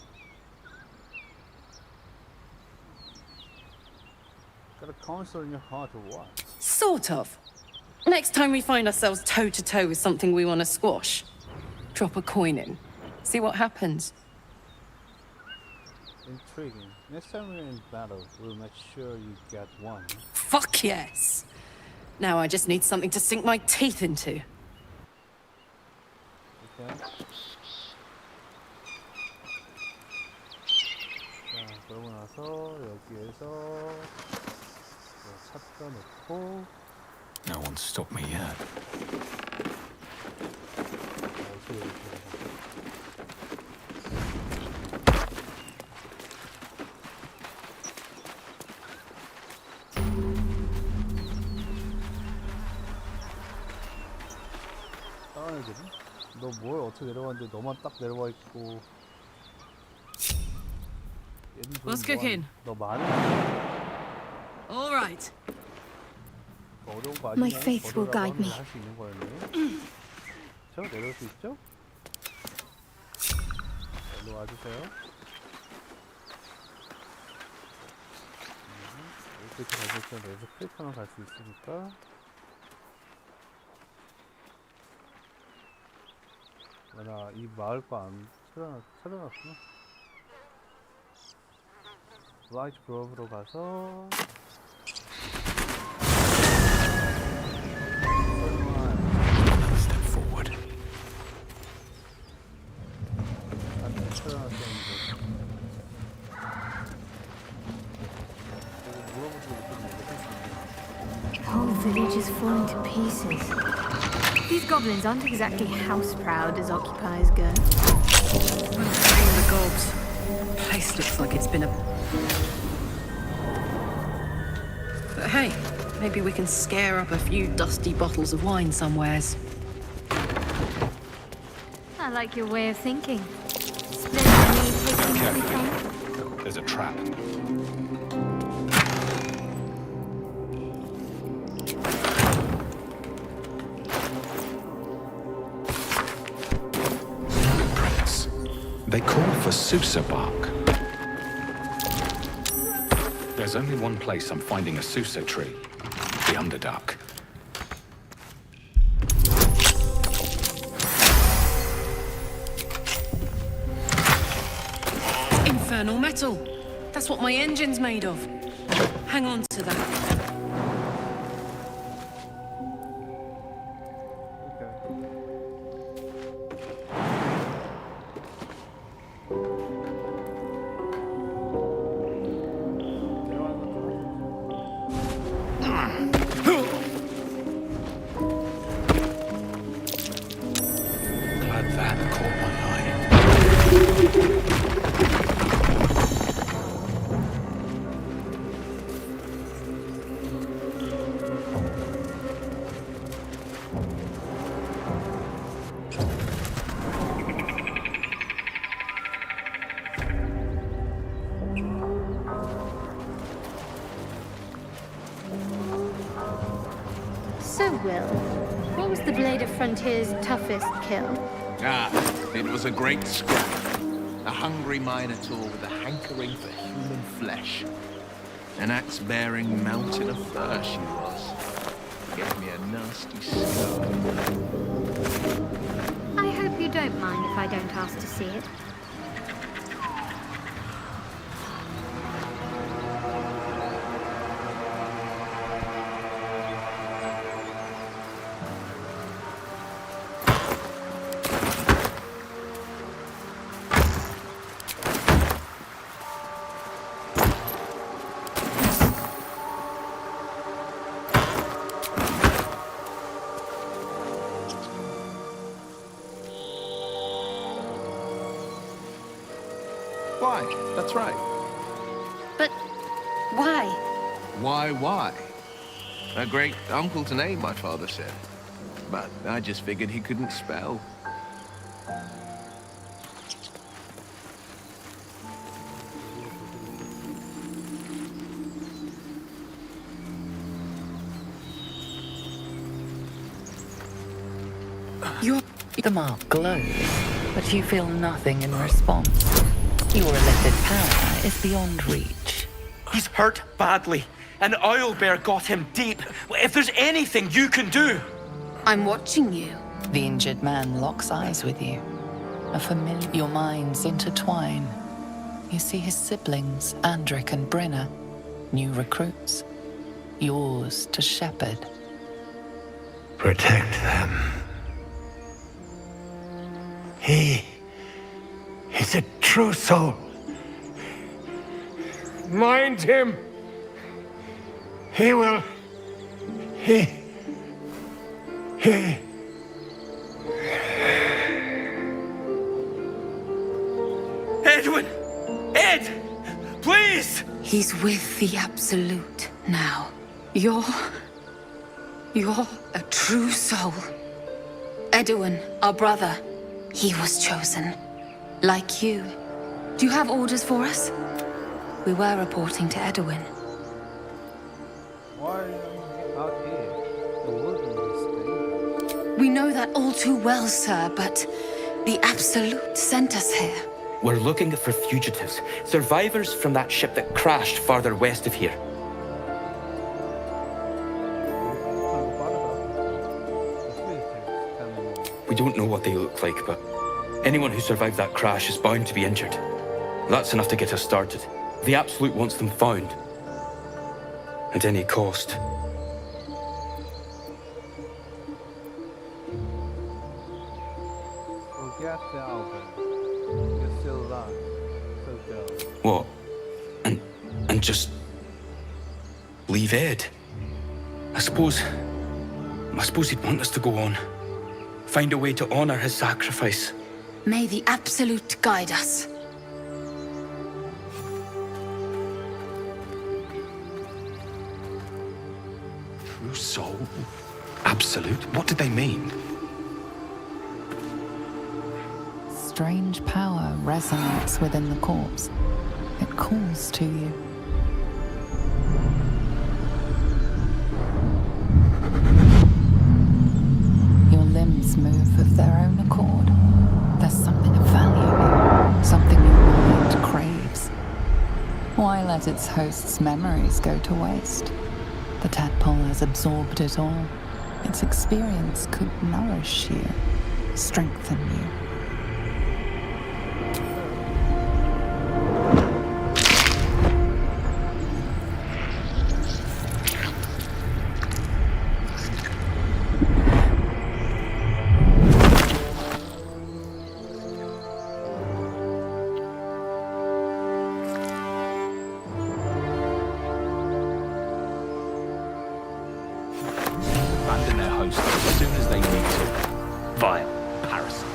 Got a console in your heart or what? Sort of. Next time we find ourselves toe-to-toe with something we want to squash, drop a coin in. See what happens. Intriguing. Next time we're in battle, we'll make sure you get one. Fuck yes! Now I just need something to sink my teeth into. Okay. 자, 그러고 나서 여기에서 찾다 놓고. No one's stopped me yet. 다른 애들은? 너 뭘 어떻게 내려왔는데 너만 딱 내려와 있고. What's cooking? 너 말을 All right. 어려운 거 My 아니냐? faith will guide me. 할수 있는 거였네. 저 내려올 수 있죠? 일로 와주세요. 이렇게 가볼 때 레저 클릭하면 갈 수 있으니까. 나 이 마을 거 안 찾아놨구나. 라이트 그룹으로 가서. Step forward. The whole village is falling to pieces. These goblins aren't exactly house-proud as occupiers go. Bring the gobs. Place looks like it's been a... But hey, maybe we can scare up a few dusty bottles of wine somewheres. I like your way of thinking. Splendidly taking everything. There's a trap. Prints. They call for Susa bark. There's only one place I'm finding a Susa tree. The Underdark. Infernal metal. That's what my engine's made of. Hang on to that. Glad that caught my eye. So, Will, what was the Blade of Frontier's toughest kill? It was a great scrap. A hungry minotaur with a hankering for human flesh. An axe-bearing mountain of fur she was. Gave me a nasty scare. I hope you don't mind if I don't ask to see it. Why? That's right. But why? Why? A great uncle to name, my father said. But I just figured he couldn't spell. The mark glows, but you feel nothing in response. Your illicit power is beyond reach. He's hurt badly, and Owlbear got him deep. If there's anything you can do... I'm watching you. The injured man locks eyes with you. Your minds intertwine. You see his siblings, Andric and Brenna, new recruits. Yours to shepherd. Protect them. He's a true soul. Mind him. He will... Edwin! Ed! Please! He's with the Absolute now. You're a true soul. Edwin, our brother, he was chosen. Like you. Do you have orders for us? We were reporting to Edwin. Why are you out here? The wilderness is dangerous. We know that all too well, sir, but the Absolute sent us here. We're looking for fugitives, survivors from that ship that crashed farther west of here. We don't know what they look like, but anyone who survived that crash is bound to be injured. That's enough to get us started. The Absolute wants them found. At any cost. Forget the album. You're still alive. So go. What? And just... leave Ed? I suppose he'd want us to go on. Find a way to honor his sacrifice. May the Absolute guide us. True soul? Absolute? What did they mean? Strange power resonates within the corpse. It calls to you. Your limbs move of their own accord. There's something of value here, something your mind craves. Why let its host's memories go to waste? The tadpole has absorbed it all. Its experience could nourish you, strengthen you. Abandon their host as soon as they need to. Vile parasite.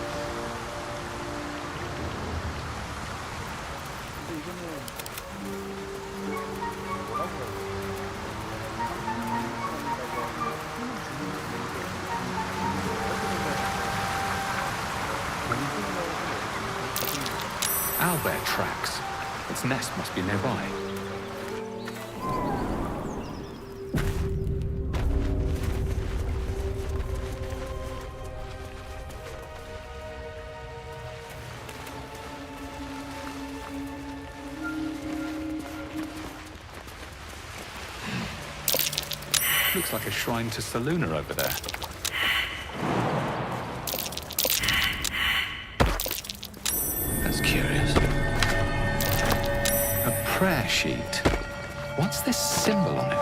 Owlbear tracks. Its nest must be nearby. Looks like a shrine to Saluna over there. That's curious. A prayer sheet. What's this symbol on it?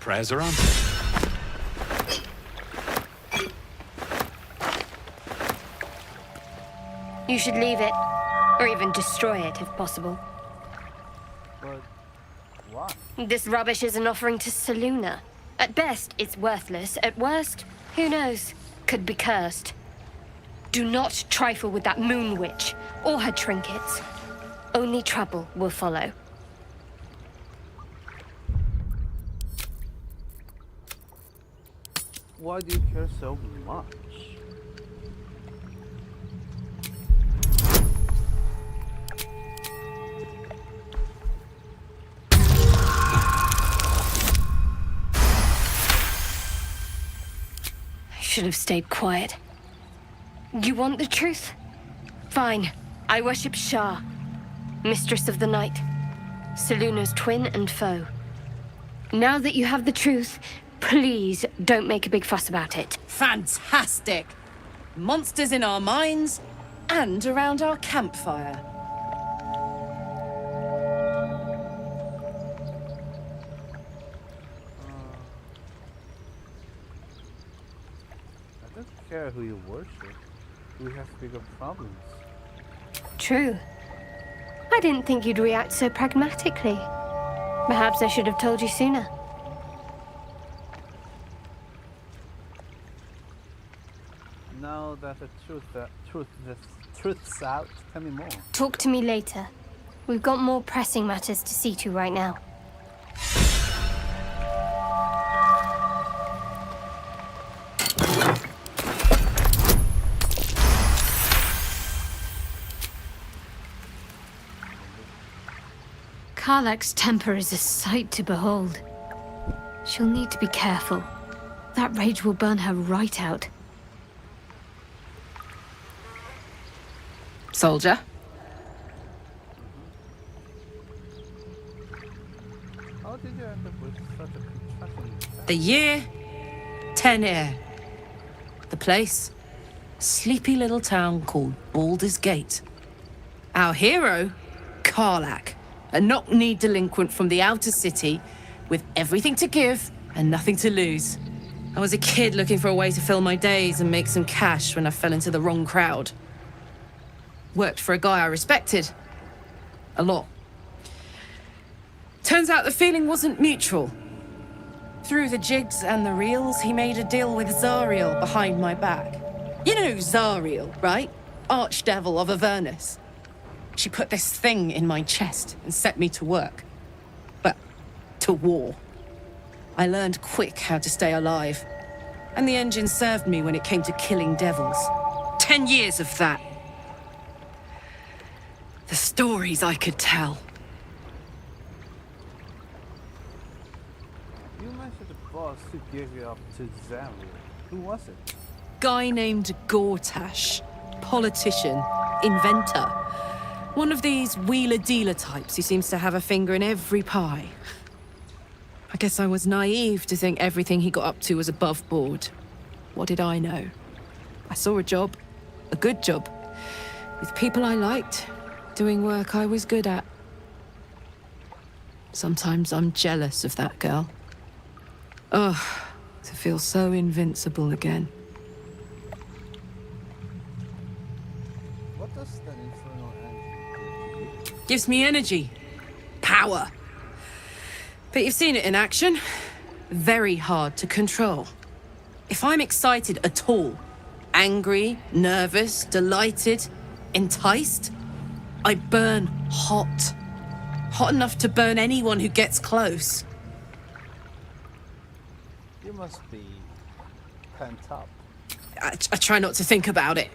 Prayers are answered. You should leave it, or even destroy it if possible. But why? This rubbish is an offering to Saluna. At best, it's worthless. At worst, who knows? Could be cursed. Do not trifle with that moon witch or her trinkets. Only trouble will follow. Why do you care so much? I should have stayed quiet. You want the truth? Fine. I worship Shah, Mistress of the Night, Saluna's twin and foe. Now that you have the truth, please don't make a big fuss about it. Fantastic! Monsters in our minds and around our campfire. I don't care who you worship. We have bigger problems. True. I didn't think you'd react so pragmatically. Perhaps I should have told you sooner. Now that the truth's out, tell me more. Talk to me later. We've got more pressing matters to see to right now. Karlak's temper is a sight to behold. She'll need to be careful. That rage will burn her right out. Soldier? How did you end up with such a contrasting... The year, 10 Air. The place, sleepy little town called Baldur's Gate. Our hero, Karlak, a knock-kneed delinquent from the outer city with everything to give and nothing to lose. I was a kid looking for a way to fill my days and make some cash when I fell into the wrong crowd. Worked for a guy I respected. A lot. Turns out the feeling wasn't mutual. Through the jigs and the reels, he made a deal with Zariel behind my back. You know Zariel, right? Archdevil of Avernus. She put this thing in my chest and set me to work. Well, to war. I learned quick how to stay alive. And the engine served me when it came to killing devils. 10 years of that. The stories I could tell. You mentioned the boss who gave you up to Zariel. Who was it? Guy named Gortash. Politician. Inventor. One of these wheeler-dealer types who seems to have a finger in every pie. I guess I was naive to think everything he got up to was above board. What did I know? I saw a job. A good job. With people I liked. Doing work I was good at. Sometimes I'm jealous of that girl. Ugh, to feel so invincible again. What does that infernal engine do? Gives me energy. Power. But you've seen it in action. Very hard to control. If I'm excited at all, angry, nervous, delighted, enticed, I burn hot. Hot enough to burn anyone who gets close. You must be pent up. I try not to think about it.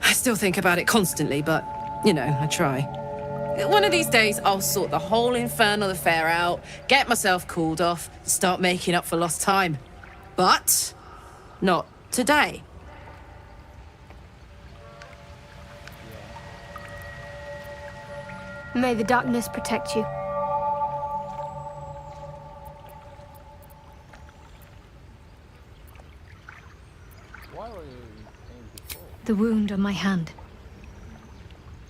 I still think about it constantly, but, you know, I try. One of these days, I'll sort the whole infernal affair out, get myself cooled off, start making up for lost time. But not today. May the darkness protect you. Why were you in pain before? The wound on my hand.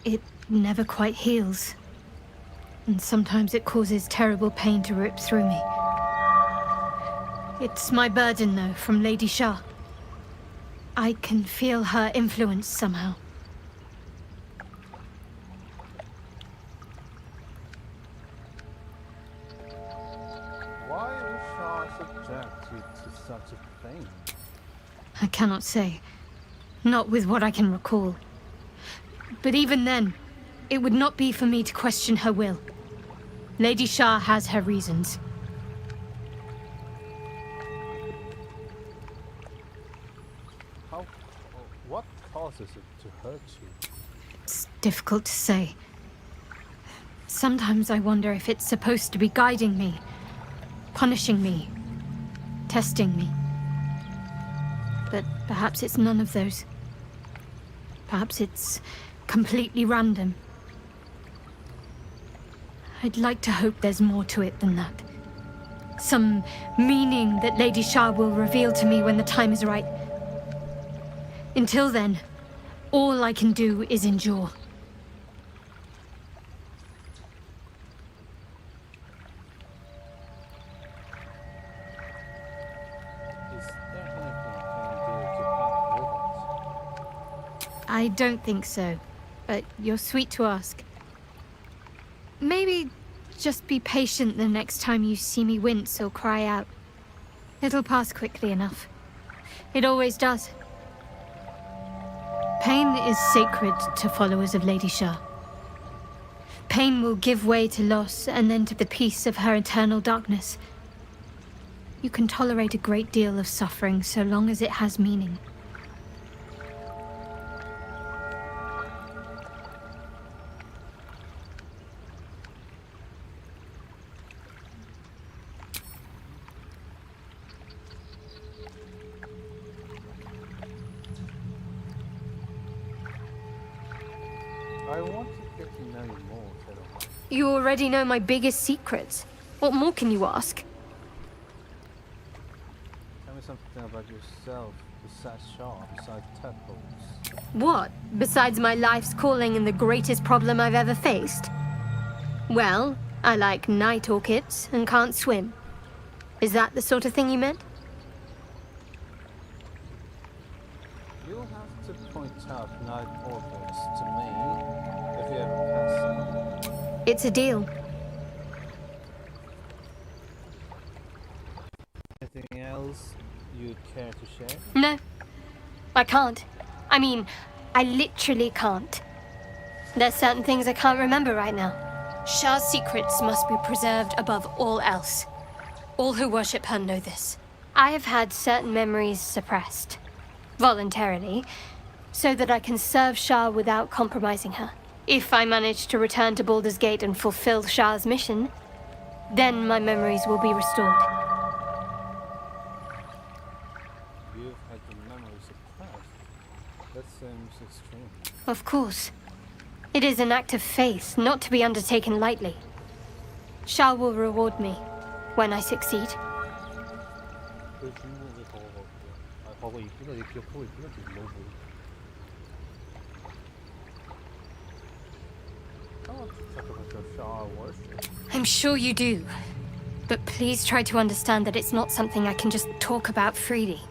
It never quite heals. And sometimes it causes terrible pain to rip through me. It's my burden, though, from Lady Shah. I can feel her influence somehow. Why was Shah subjected to such a thing? I cannot say. Not with what I can recall. But even then, it would not be for me to question her will. Lady Shah has her reasons. What causes it to hurt you? It's difficult to say. Sometimes I wonder if it's supposed to be guiding me, punishing me, testing me. But perhaps it's none of those. Perhaps it's completely random. I'd like to hope there's more to it than that. Some meaning that Lady Shah will reveal to me when the time is right. Until then, all I can do is endure. Is there anything I can do to help with it? I don't think so, but you're sweet to ask. Maybe just be patient the next time you see me wince or cry out. It'll pass quickly enough. It always does. Pain is sacred to followers of Lady Shah. Pain will give way to loss and then to the peace of her eternal darkness. You can tolerate a great deal of suffering so long as it has meaning. I want to get to know you more, Fiddle. You already know my biggest secrets. What more can you ask? Tell me something about yourself besides Shah, besides tadpoles. What? Besides my life's calling and the greatest problem I've ever faced? Well, I like night orchids and can't swim. Is that the sort of thing you meant? You'll have to point out night orchids to me if you ever pass them. It's a deal. Anything else you'd care to share? No, I can't. I mean, I literally can't. There's certain things I can't remember right now. Shah's secrets must be preserved above all else. All who worship her know this. I have had certain memories suppressed, voluntarily, so that I can serve Shah without compromising her. If I manage to return to Baldur's Gate and fulfill Shah's mission, then my memories will be restored. You've had the memory suppressed. That seems extreme. Of course. It is an act of faith, not to be undertaken lightly. Shah will reward me when I succeed. 그 중국에 버거 아 버거 있구나. 얘 기억하고 있구나. 지금 너무. I want to talk about your Shah worship. I'm sure you do. But please try to understand that it's not something I can just talk about freely.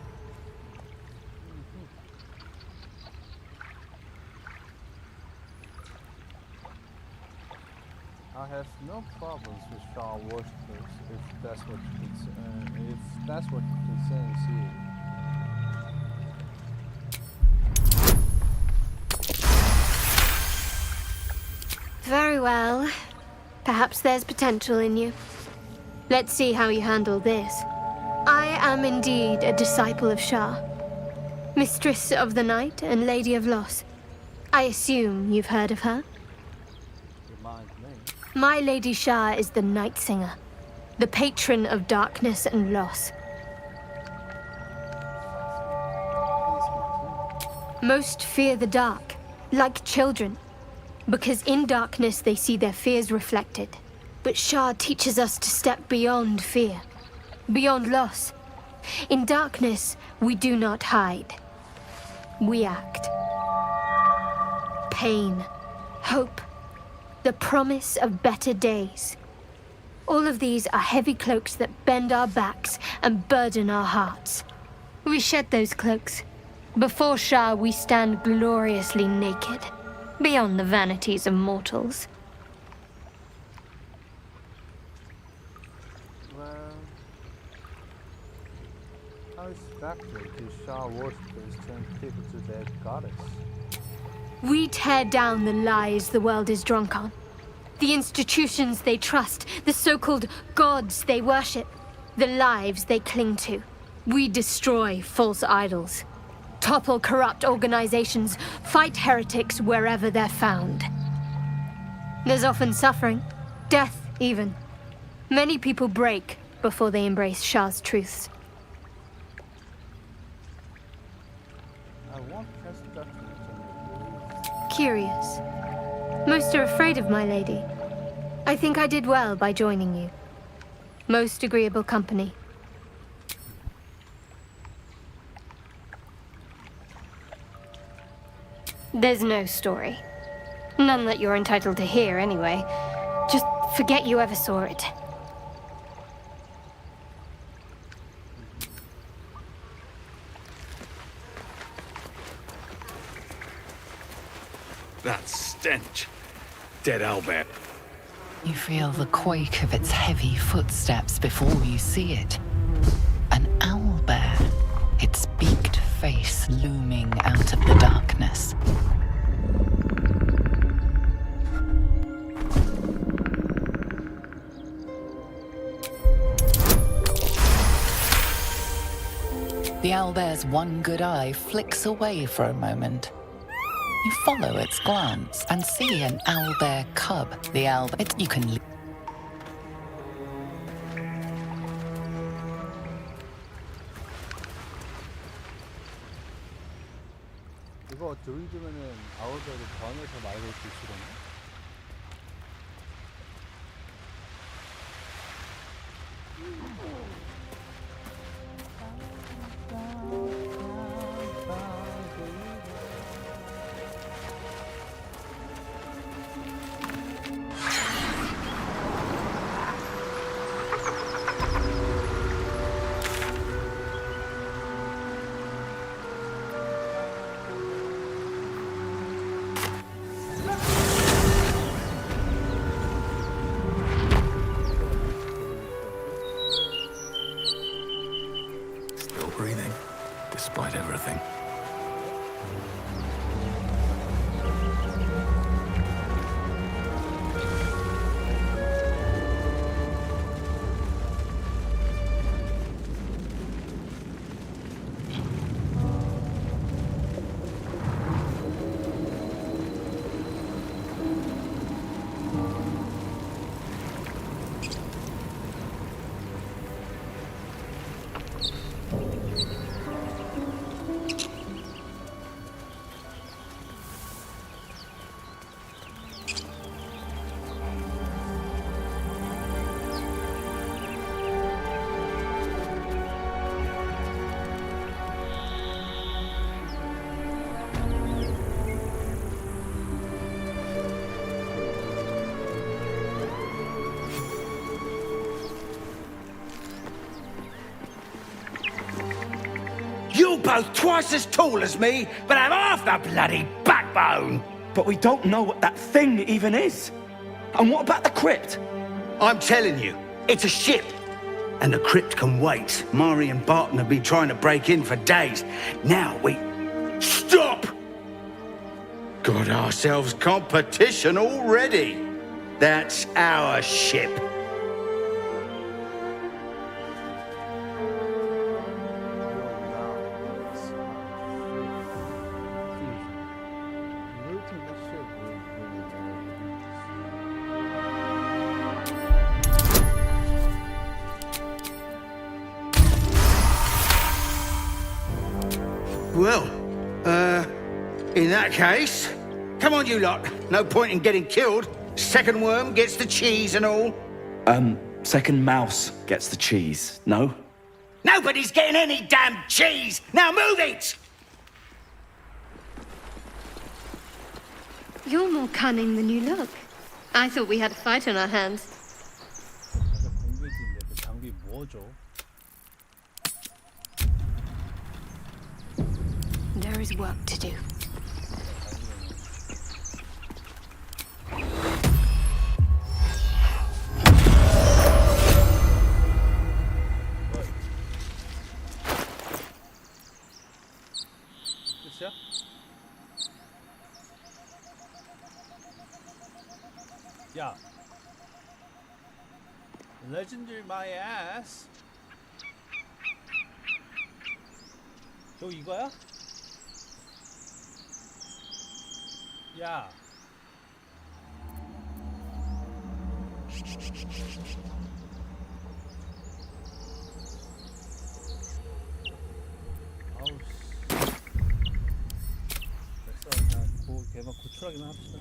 I have no problems with Shah worshippers if that's what concerns you. Very well. Perhaps there's potential in you. Let's see how you handle this. I am indeed a disciple of Shah, Mistress of the Night and Lady of Loss. I assume you've heard of her? Remind me. My Lady Shah is the Night Singer, the patron of darkness and loss. Most fear the dark, like children. Because in darkness they see their fears reflected. But Shah teaches us to step beyond fear, beyond loss. In darkness, we do not hide. We act. Pain, hope, the promise of better days. All of these are heavy cloaks that bend our backs and burden our hearts. We shed those cloaks. Before Shah, we stand gloriously naked, beyond the vanities of mortals. Well, how exactly do Shah worshippers turn people to their goddess? We tear down the lies the world is drunk on. The institutions they trust, the so-called gods they worship, the lives they cling to. We destroy false idols, topple corrupt organizations, fight heretics wherever they're found. There's often suffering, death even. Many people break before they embrace Shah's truths. I won't cast judgment on your beliefs. Curious. Most are afraid of my lady. I think I did well by joining you. Most agreeable company. There's no story. None that you're entitled to hear, anyway. Just forget you ever saw it. That stench. Dead owlbear. You feel the quake of its heavy footsteps before you see it. An owlbear, its beaked face looming out of the darkness. The owlbear's one good eye flicks away for a moment. You follow its glance and see an owlbear cub. The owlbear, you can. 이거 드루이드면은 아웃을 전에서 말을 주시려나? Still breathing, despite everything. You're both twice as tall as me, but have half the bloody backbone! But we don't know what that thing even is. And what about the crypt? I'm telling you, it's a ship. And the crypt can wait. Mari and Barton have been trying to break in for days. Now we... Stop! Got ourselves competition already. That's our ship. Well, in that case, Come on, you lot. No point in getting killed. Second worm gets the cheese and all. Second mouse gets the cheese, no? Nobody's getting any damn cheese! Now move it! You're more cunning than you look. I thought we had a fight on our hands. 공격인데 그 장비 뭐죠? There is work to do. 끝이야? 야, legendary my ass. 너 이거야? 야. 아우 씨. 됐어. 그냥 걔만 구출하기만 합시다.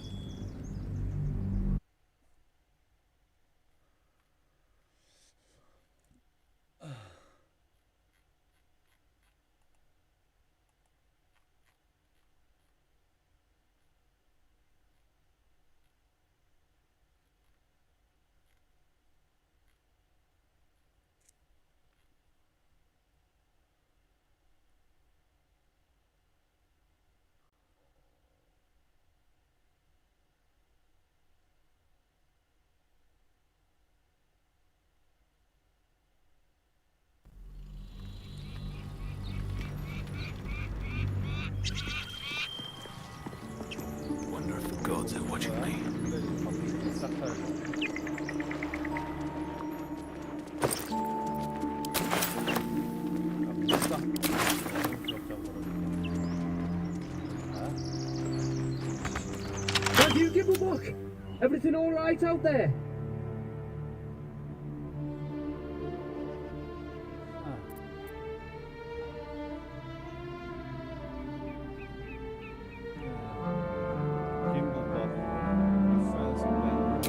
Wonder if the gods are watching me. Have you give a look? Everything all right out there?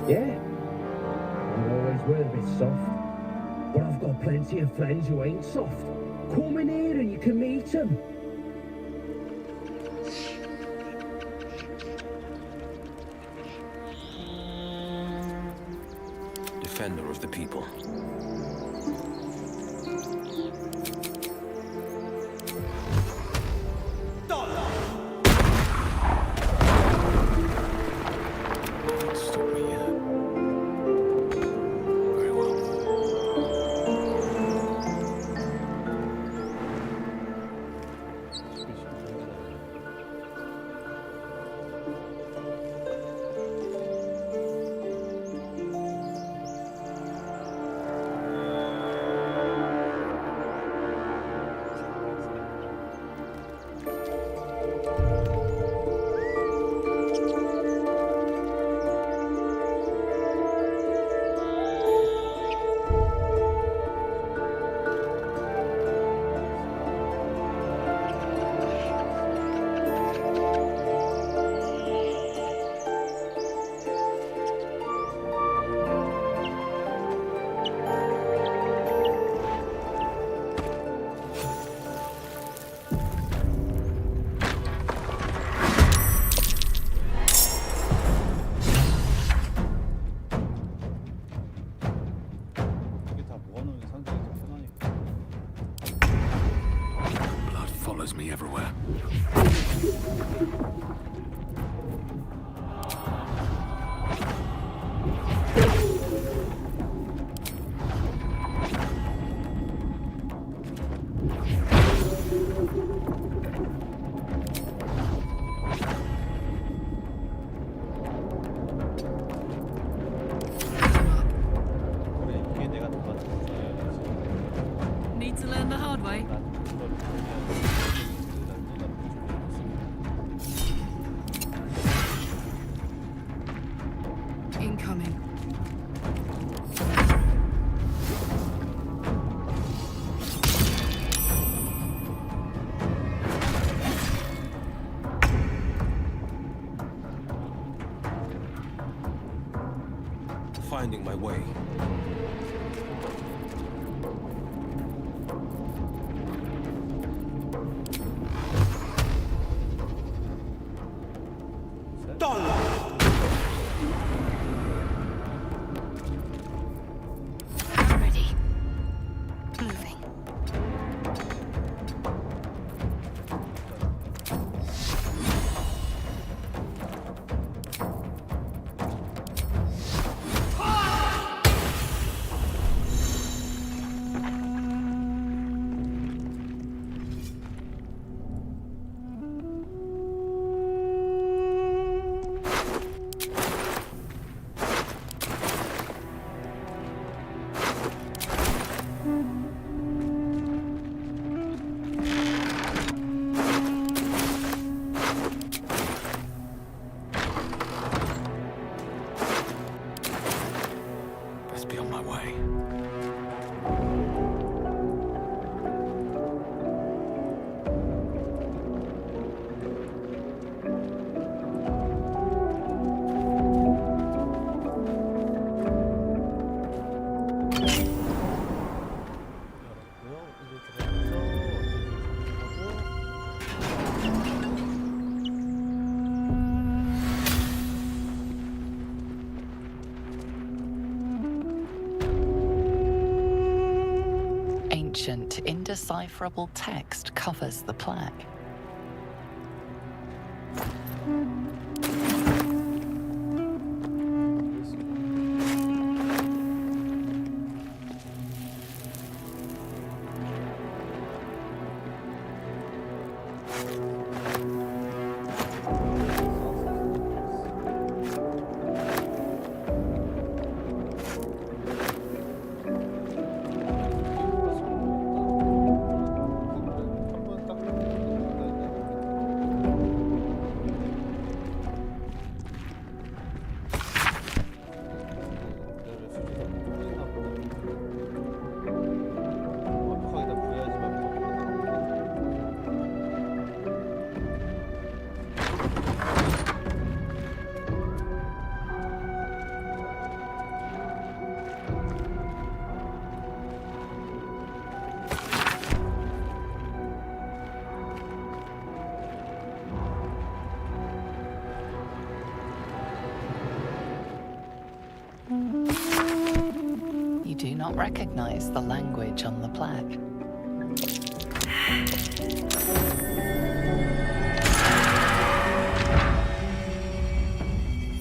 Yeah. I always were a bit soft, but I've got plenty of friends who ain't soft. Come in here and you can meet them. Defender of the people. Stop me yet. Very well. Blood follows me everywhere. Need to learn the hard way. way. Ready. Moving. Best be on my way. Ancient, indecipherable text covers the plaque. You do not recognize the language on the plaque.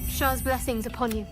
Shah's blessings upon you.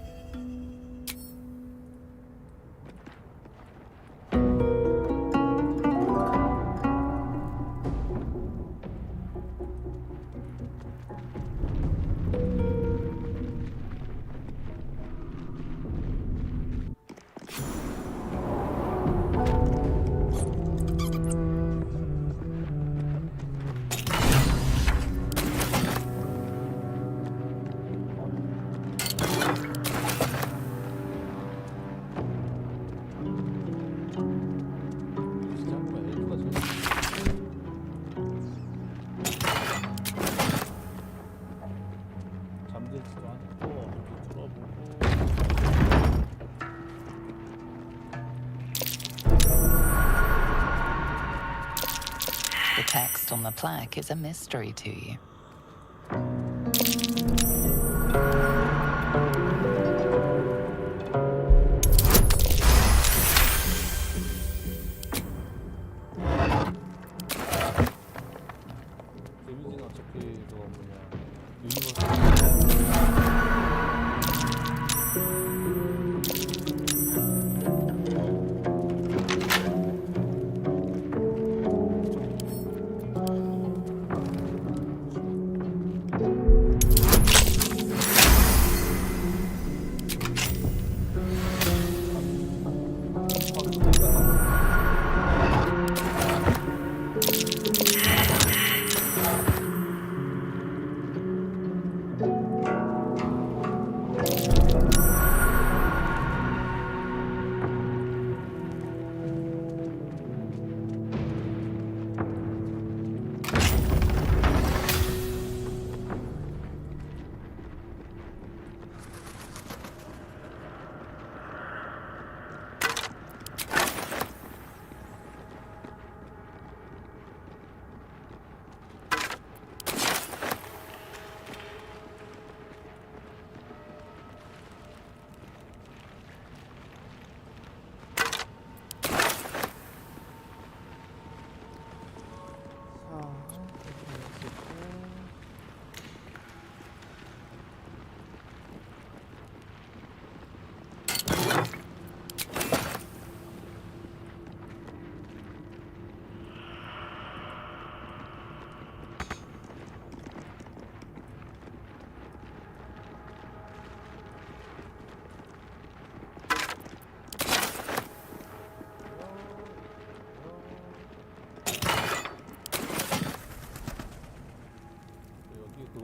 The text on the plaque is a mystery to you.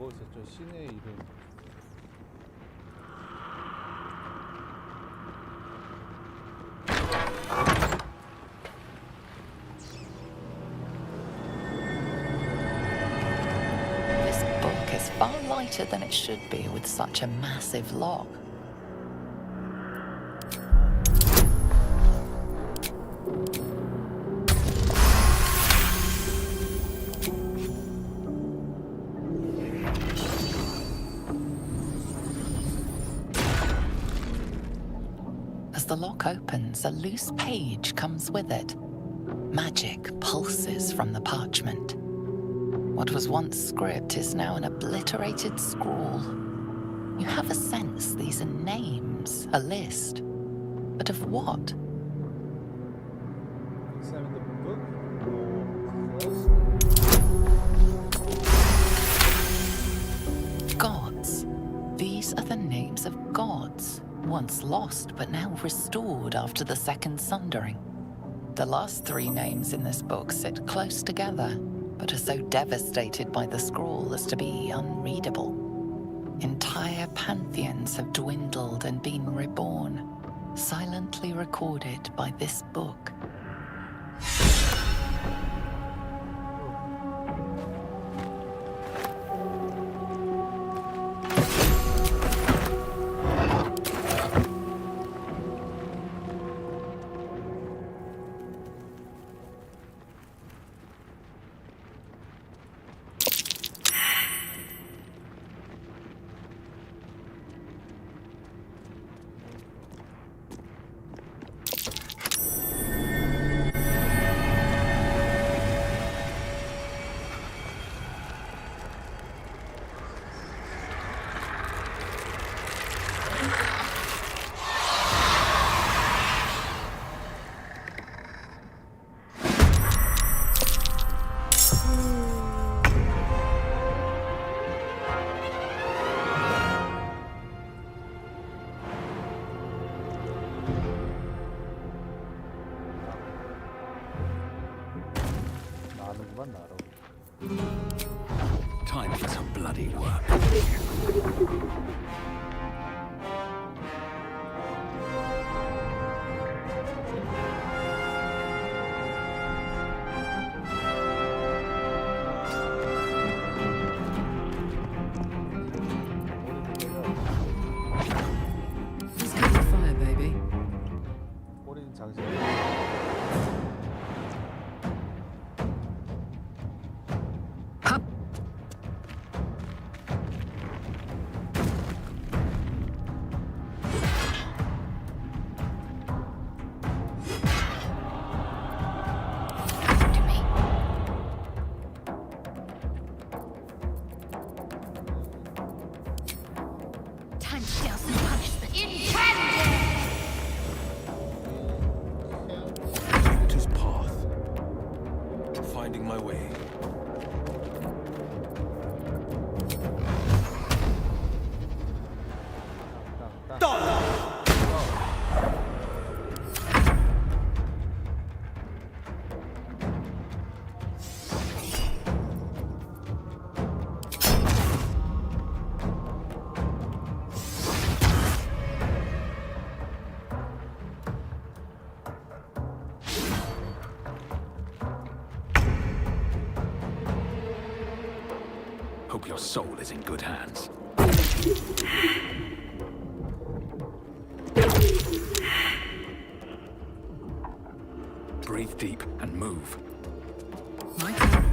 그거 있었죠. 신의 이름. This book is far lighter than it should be with such a massive log. As the lock opens, a loose page comes with it. Magic pulses from the parchment. What was once script is now an obliterated scrawl. You have a sense these are names, a list. But of what? Examine the book. Gods. These are the names of gods, once lost but now restored after the Second Sundering. The last three names in this book sit close together, but are so devastated by the scroll as to be unreadable. Entire pantheons have dwindled and been reborn, silently recorded by this book. Time for some bloody work. Let's get the fire, baby. 꼬리는 장식. Time to deal some punishment. Jupiter's path. Finding my way. Hope your soul is in good hands. Breathe deep and move. My turn.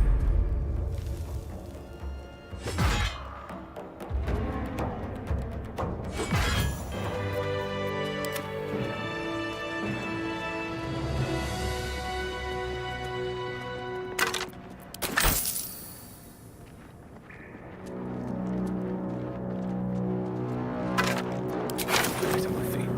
Right on my feet.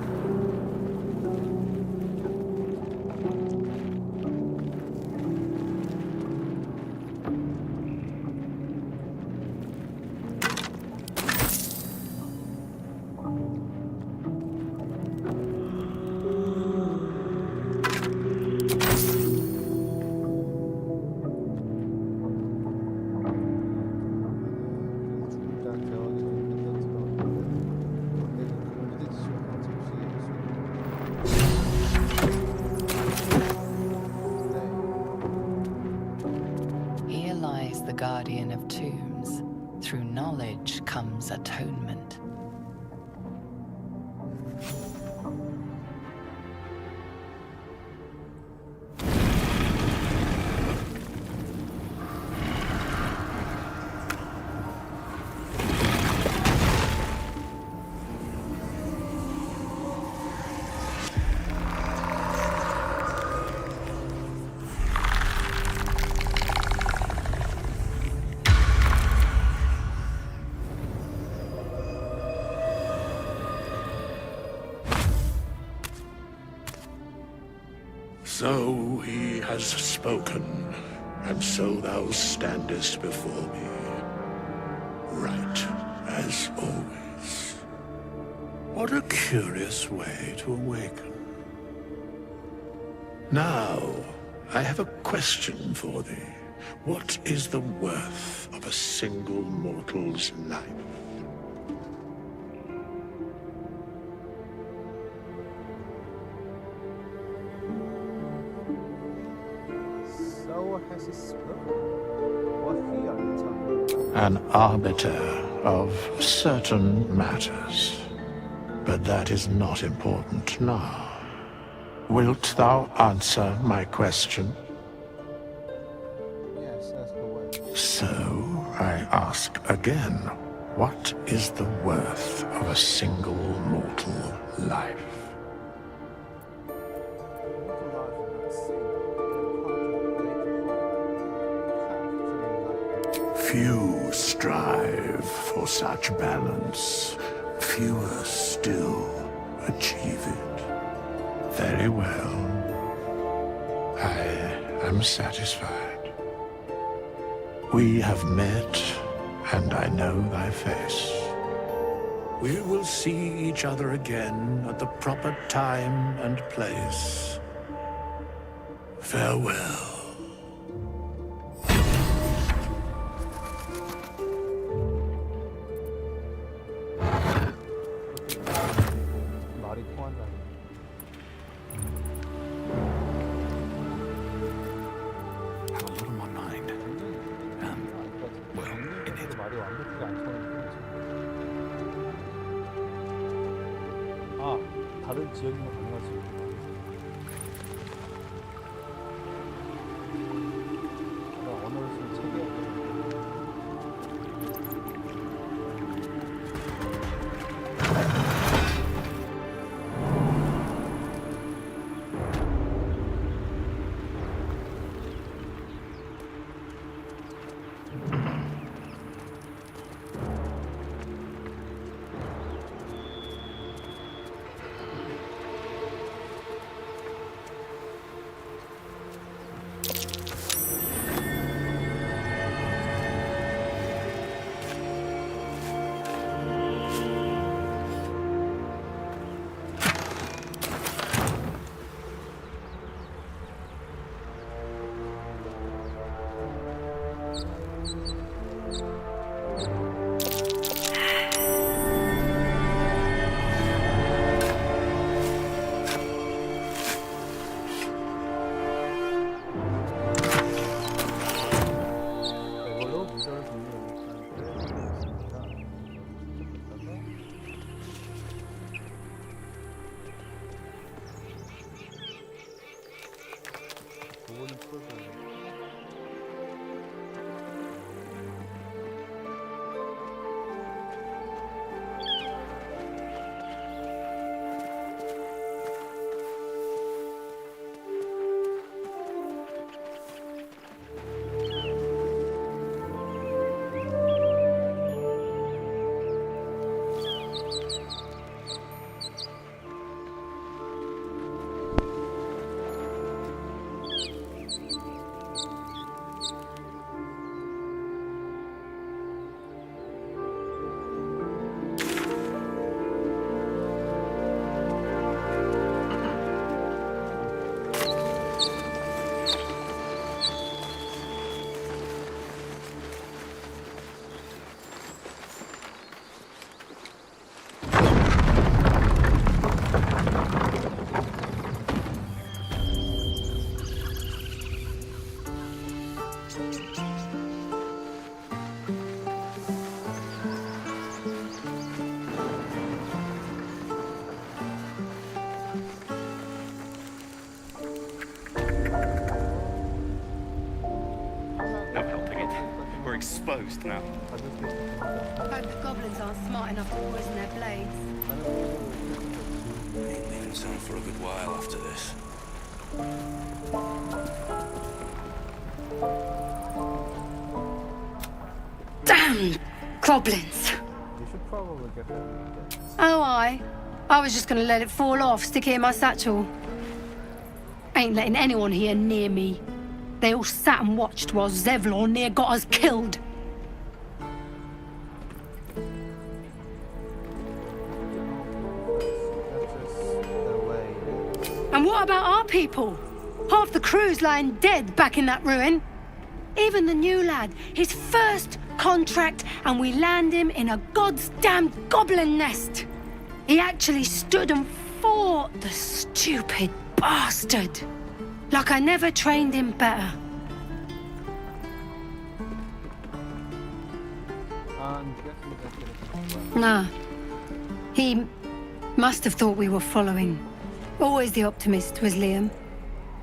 is the guardian of tombs. Through knowledge comes atonement. So he has spoken, and so thou standest before me, right as always. What a curious way to awaken. Now, I have a question for thee. What is the worth of a single mortal's life? An arbiter of certain matters. But that is not important now. Wilt thou answer my question? So, I ask again, what is the worth of a single mortal life? Few strive for such balance. Fewer still achieve it. Very well. I am satisfied. We have met, and I know thy face. We will see each other again at the proper time and place. Farewell. 말이 통한다. Have a lot on my mind. Well, in it. 말이 완벽히 안 통하는 아, 다른 지역이면 가능하지. 내가 언어를 쓰는 책이야. we're exposed now. Hope the goblins aren't smart enough to poison their blades. Ain't leaving town for a good while after this. Damn goblins! You should probably get that. Oh, I was just gonna let it fall off, stick it in my satchel. Ain't letting anyone here near me. They all sat and watched while Zevlor near got us killed. And what about our people? Half the crew's lying dead back in that ruin. Even the new lad, his first contract, and we land him in a goddamn goblin nest. He actually stood and fought, the stupid bastard. Like I never trained him better. Nah. He must have thought we were following. Always the optimist was Liam.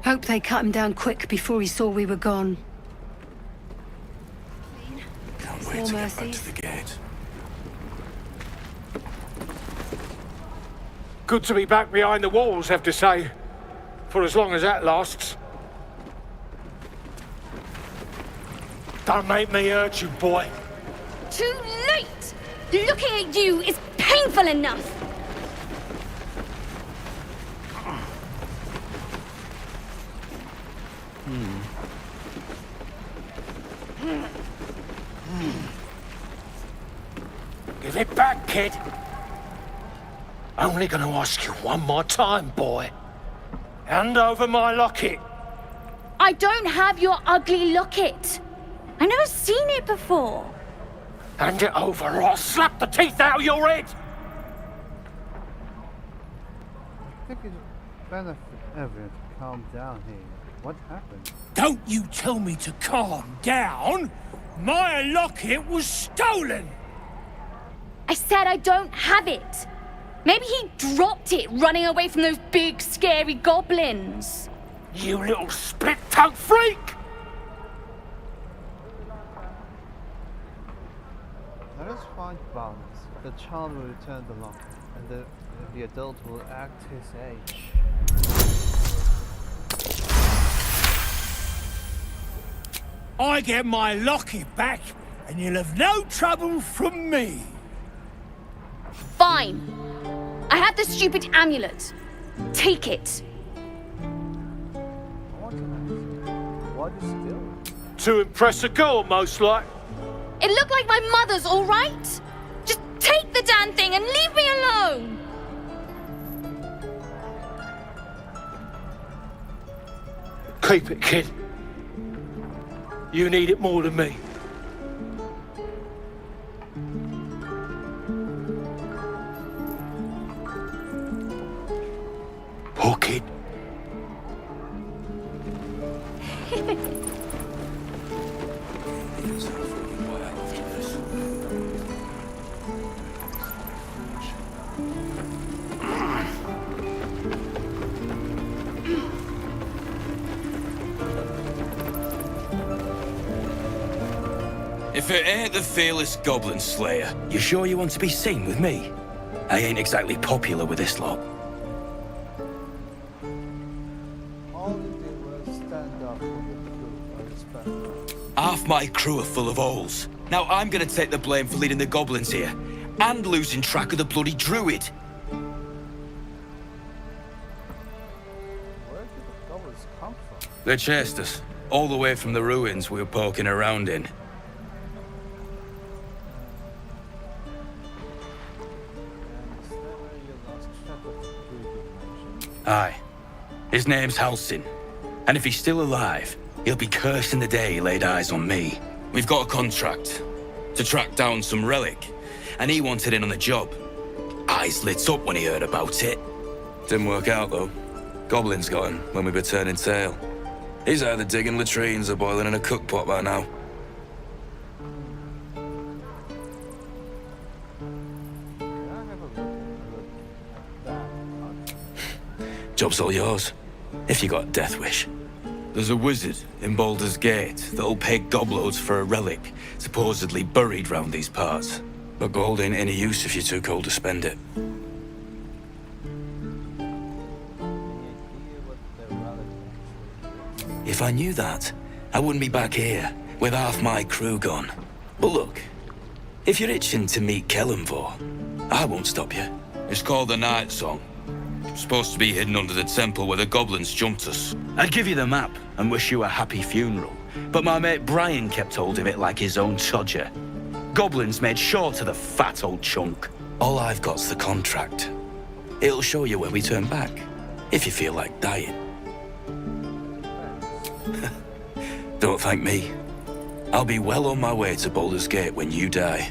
Hope they cut him down quick before he saw we were gone. Can't wait to get back to the gate. Good to be back behind the walls, have to say. For as long as that lasts. Don't make me hurt you, boy. Too late! Looking at you is painful enough! Give it back, kid. Only gonna ask you one more time, boy. Hand over my locket. I don't have your ugly locket. I've never seen it before. Hand it over or I'll slap the teeth out of your head. I think it's benefit everyone to calm down here. What happened? Don't you tell me to calm down. My locket was stolen. I said I don't have it. Maybe he dropped it running away from those big, scary goblins. You little split-tongued freak! Let us find balance. The child will return the locket, and the adult will act his age. I get my locket back, and you'll have no trouble from me. Fine. I have the stupid amulet. Take it. Why do you steal it? To impress a girl, most like. It looked like my mother's, all right? Just take the damn thing and leave me alone! Keep it, kid. You need it more than me. Poor kid. If it ain't the fearless Goblin Slayer, you sure you want to be seen with me? I ain't exactly popular with this lot. All you did was stand up for the truth. I respect that. Half my crew are full of holes. Now I'm gonna take the blame for leading the goblins here, and losing track of the bloody druid. Where did the goblins come from? They chased us, all the way from the ruins we were poking around in. Aye. His name's Halsin. And if he's still alive, he'll be cursing the day he laid eyes on me. We've got a contract to track down some relic, and he wanted in on the job. Eyes lit up when he heard about it. Didn't work out, though. Goblins got him when we were turning tail. He's either digging latrines or boiling in a cookpot by now. Job's all yours, if you got a death wish. There's a wizard in Baldur's Gate that'll pay gobloads for a relic, supposedly buried round these parts. But gold ain't any use if you're too cold to spend it. If I knew that, I wouldn't be back here, with half my crew gone. But look, if you're itching to meet Kellenvor, I won't stop you. It's called the Night Song. It's supposed to be hidden under the temple where the goblins jumped us. I'd give you the map and wish you a happy funeral, but my mate Brian kept hold of it like his own todger. Goblins made sure to the fat old chunk. All I've got's the contract. It'll show you where we turn back, if you feel like dying. Don't thank me. I'll be well on my way to Baldur's Gate when you die.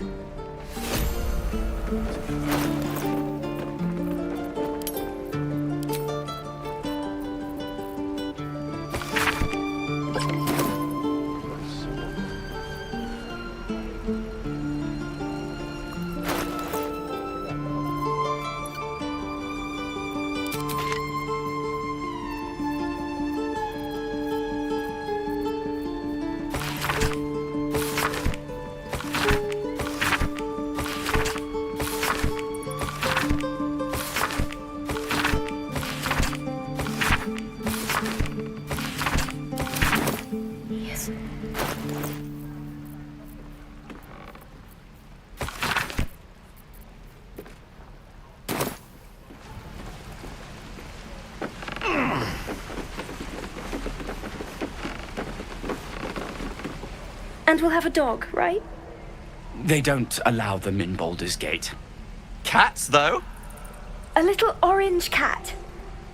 And we'll have a dog, right? They don't allow them in Baldur's Gate. Cats, though? A little orange cat.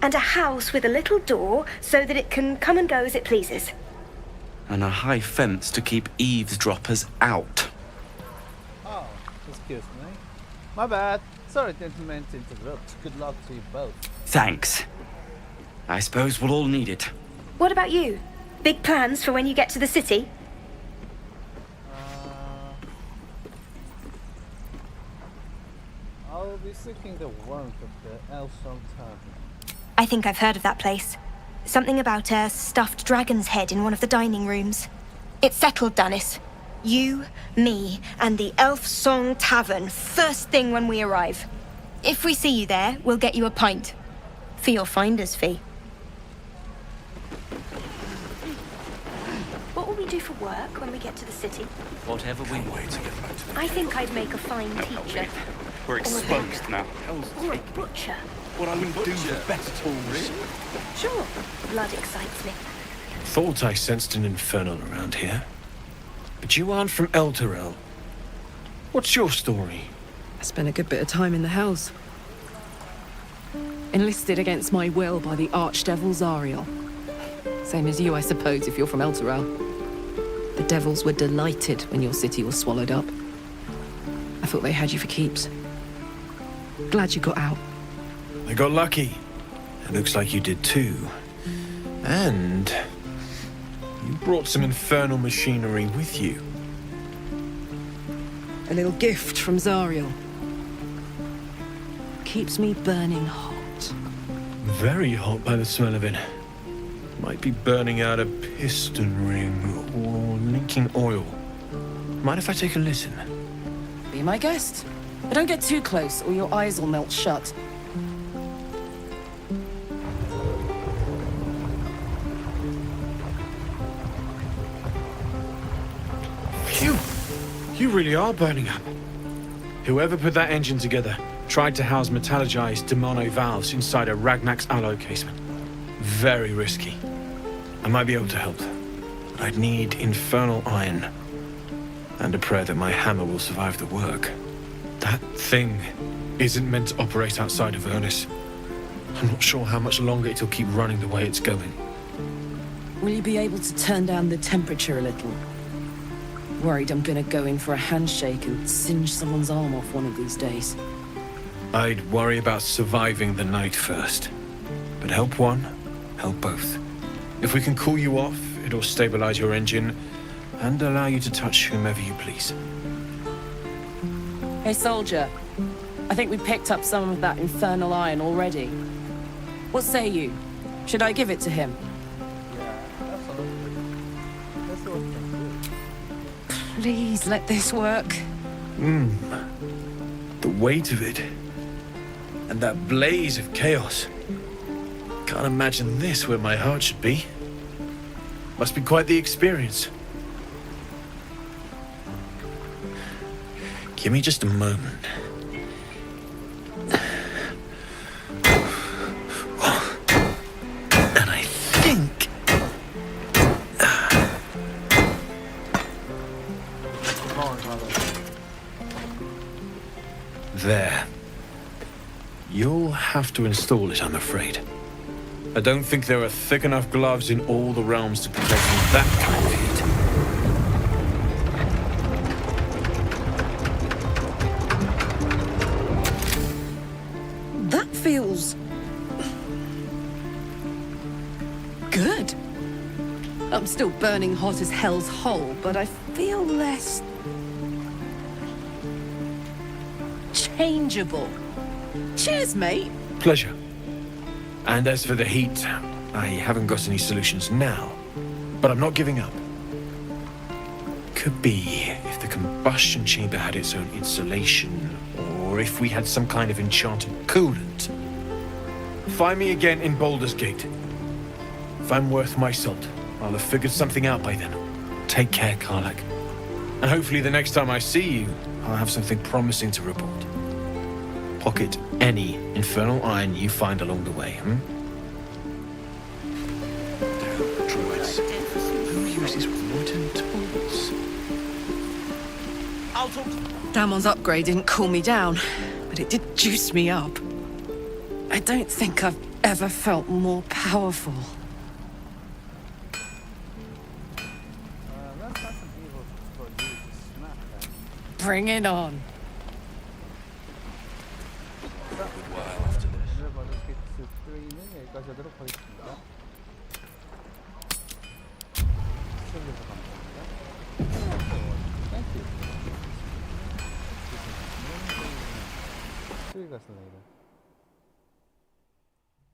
And a house with a little door so that it can come and go as it pleases. And a high fence to keep eavesdroppers out. Oh, excuse me. My bad. Sorry, didn't mean to interrupt. Good luck to you both. Thanks. I suppose we'll all need it. What about you? Big plans for when you get to the city? I'll be seeking the warmth of the Elfsong Tavern. I think I've heard of that place. Something about a stuffed dragon's head in one of the dining rooms. It's settled, Dennis. You, me, and the Elfsong Tavern first thing when we arrive. If we see you there, we'll get you a pint. For your finder's fee. What will we do for work when we get to the city? Whatever we wait to get back to I think I'd make a fine teacher. We're exposed now. Or a butcher. What I would do for better tools. Sure. Blood excites me. Thought I sensed an infernal around here. But you aren't from Elturel. What's your story? I spent a good bit of time in the Hells. Enlisted against my will by the Archdevil Zariel. Same as you, I suppose, if you're from Elturel. The devils were delighted when your city was swallowed up. I thought they had you for keeps. Glad you got out. I got lucky. It looks like you did too. And you brought some infernal machinery with you. A little gift from Zariel. Keeps me burning hot. Very hot by the smell of it. Might be burning out a piston ring or leaking oil. Mind if I take a listen? Be my guest. But don't get too close or your eyes will melt shut. Phew! You really are burning up. Whoever put that engine together tried to house metallurgized Demano valves inside a Ragnak's alloy casement. Very risky. I might be able to help, but I'd need infernal iron. And a prayer that my hammer will survive the work. That thing isn't meant to operate outside of Ernest. I'm not sure how much longer it'll keep running the way it's going. Will you be able to turn down the temperature a little? Worried I'm gonna go in for a handshake and singe someone's arm off one of these days. I'd worry about surviving the night first. But help one, help both. If we can cool you off, it'll stabilize your engine and allow you to touch whomever you please. Hey, soldier. I think we picked up some of that infernal iron already. What say you? Should I give it to him? Yeah, that's Please let this work. The weight of it. And that blaze of chaos. Can't imagine this where my heart should be. Must be quite the experience. Give me just a moment. And I think... There. You'll have to install it, I'm afraid. I don't think there are thick enough gloves in all the realms to protect from that kind of heat. That feels... good. I'm still burning hot as hell's hole, but I feel less... changeable. Cheers, mate. Pleasure. And as for the heat, I haven't got any solutions now, but I'm not giving up. Could be if the combustion chamber had its own insulation, or if we had some kind of enchanted coolant. Find me again in Baldur's Gate. If I'm worth my salt, I'll have figured something out by then. Take care, Karlak. And hopefully the next time I see you, I'll have something promising to report. Pocket any infernal iron you find along the way, Druids. Who uses wooden tools? I'll talk. Damon's upgrade didn't cool me down, but it did juice me up. I don't think I've ever felt more powerful. Bring it on. 오늘 Baldur's Gate 3는 여기까지 하도록 하겠습니다. 시청해주셔서 감사합니다. 땡큐. 수익 갔습니다.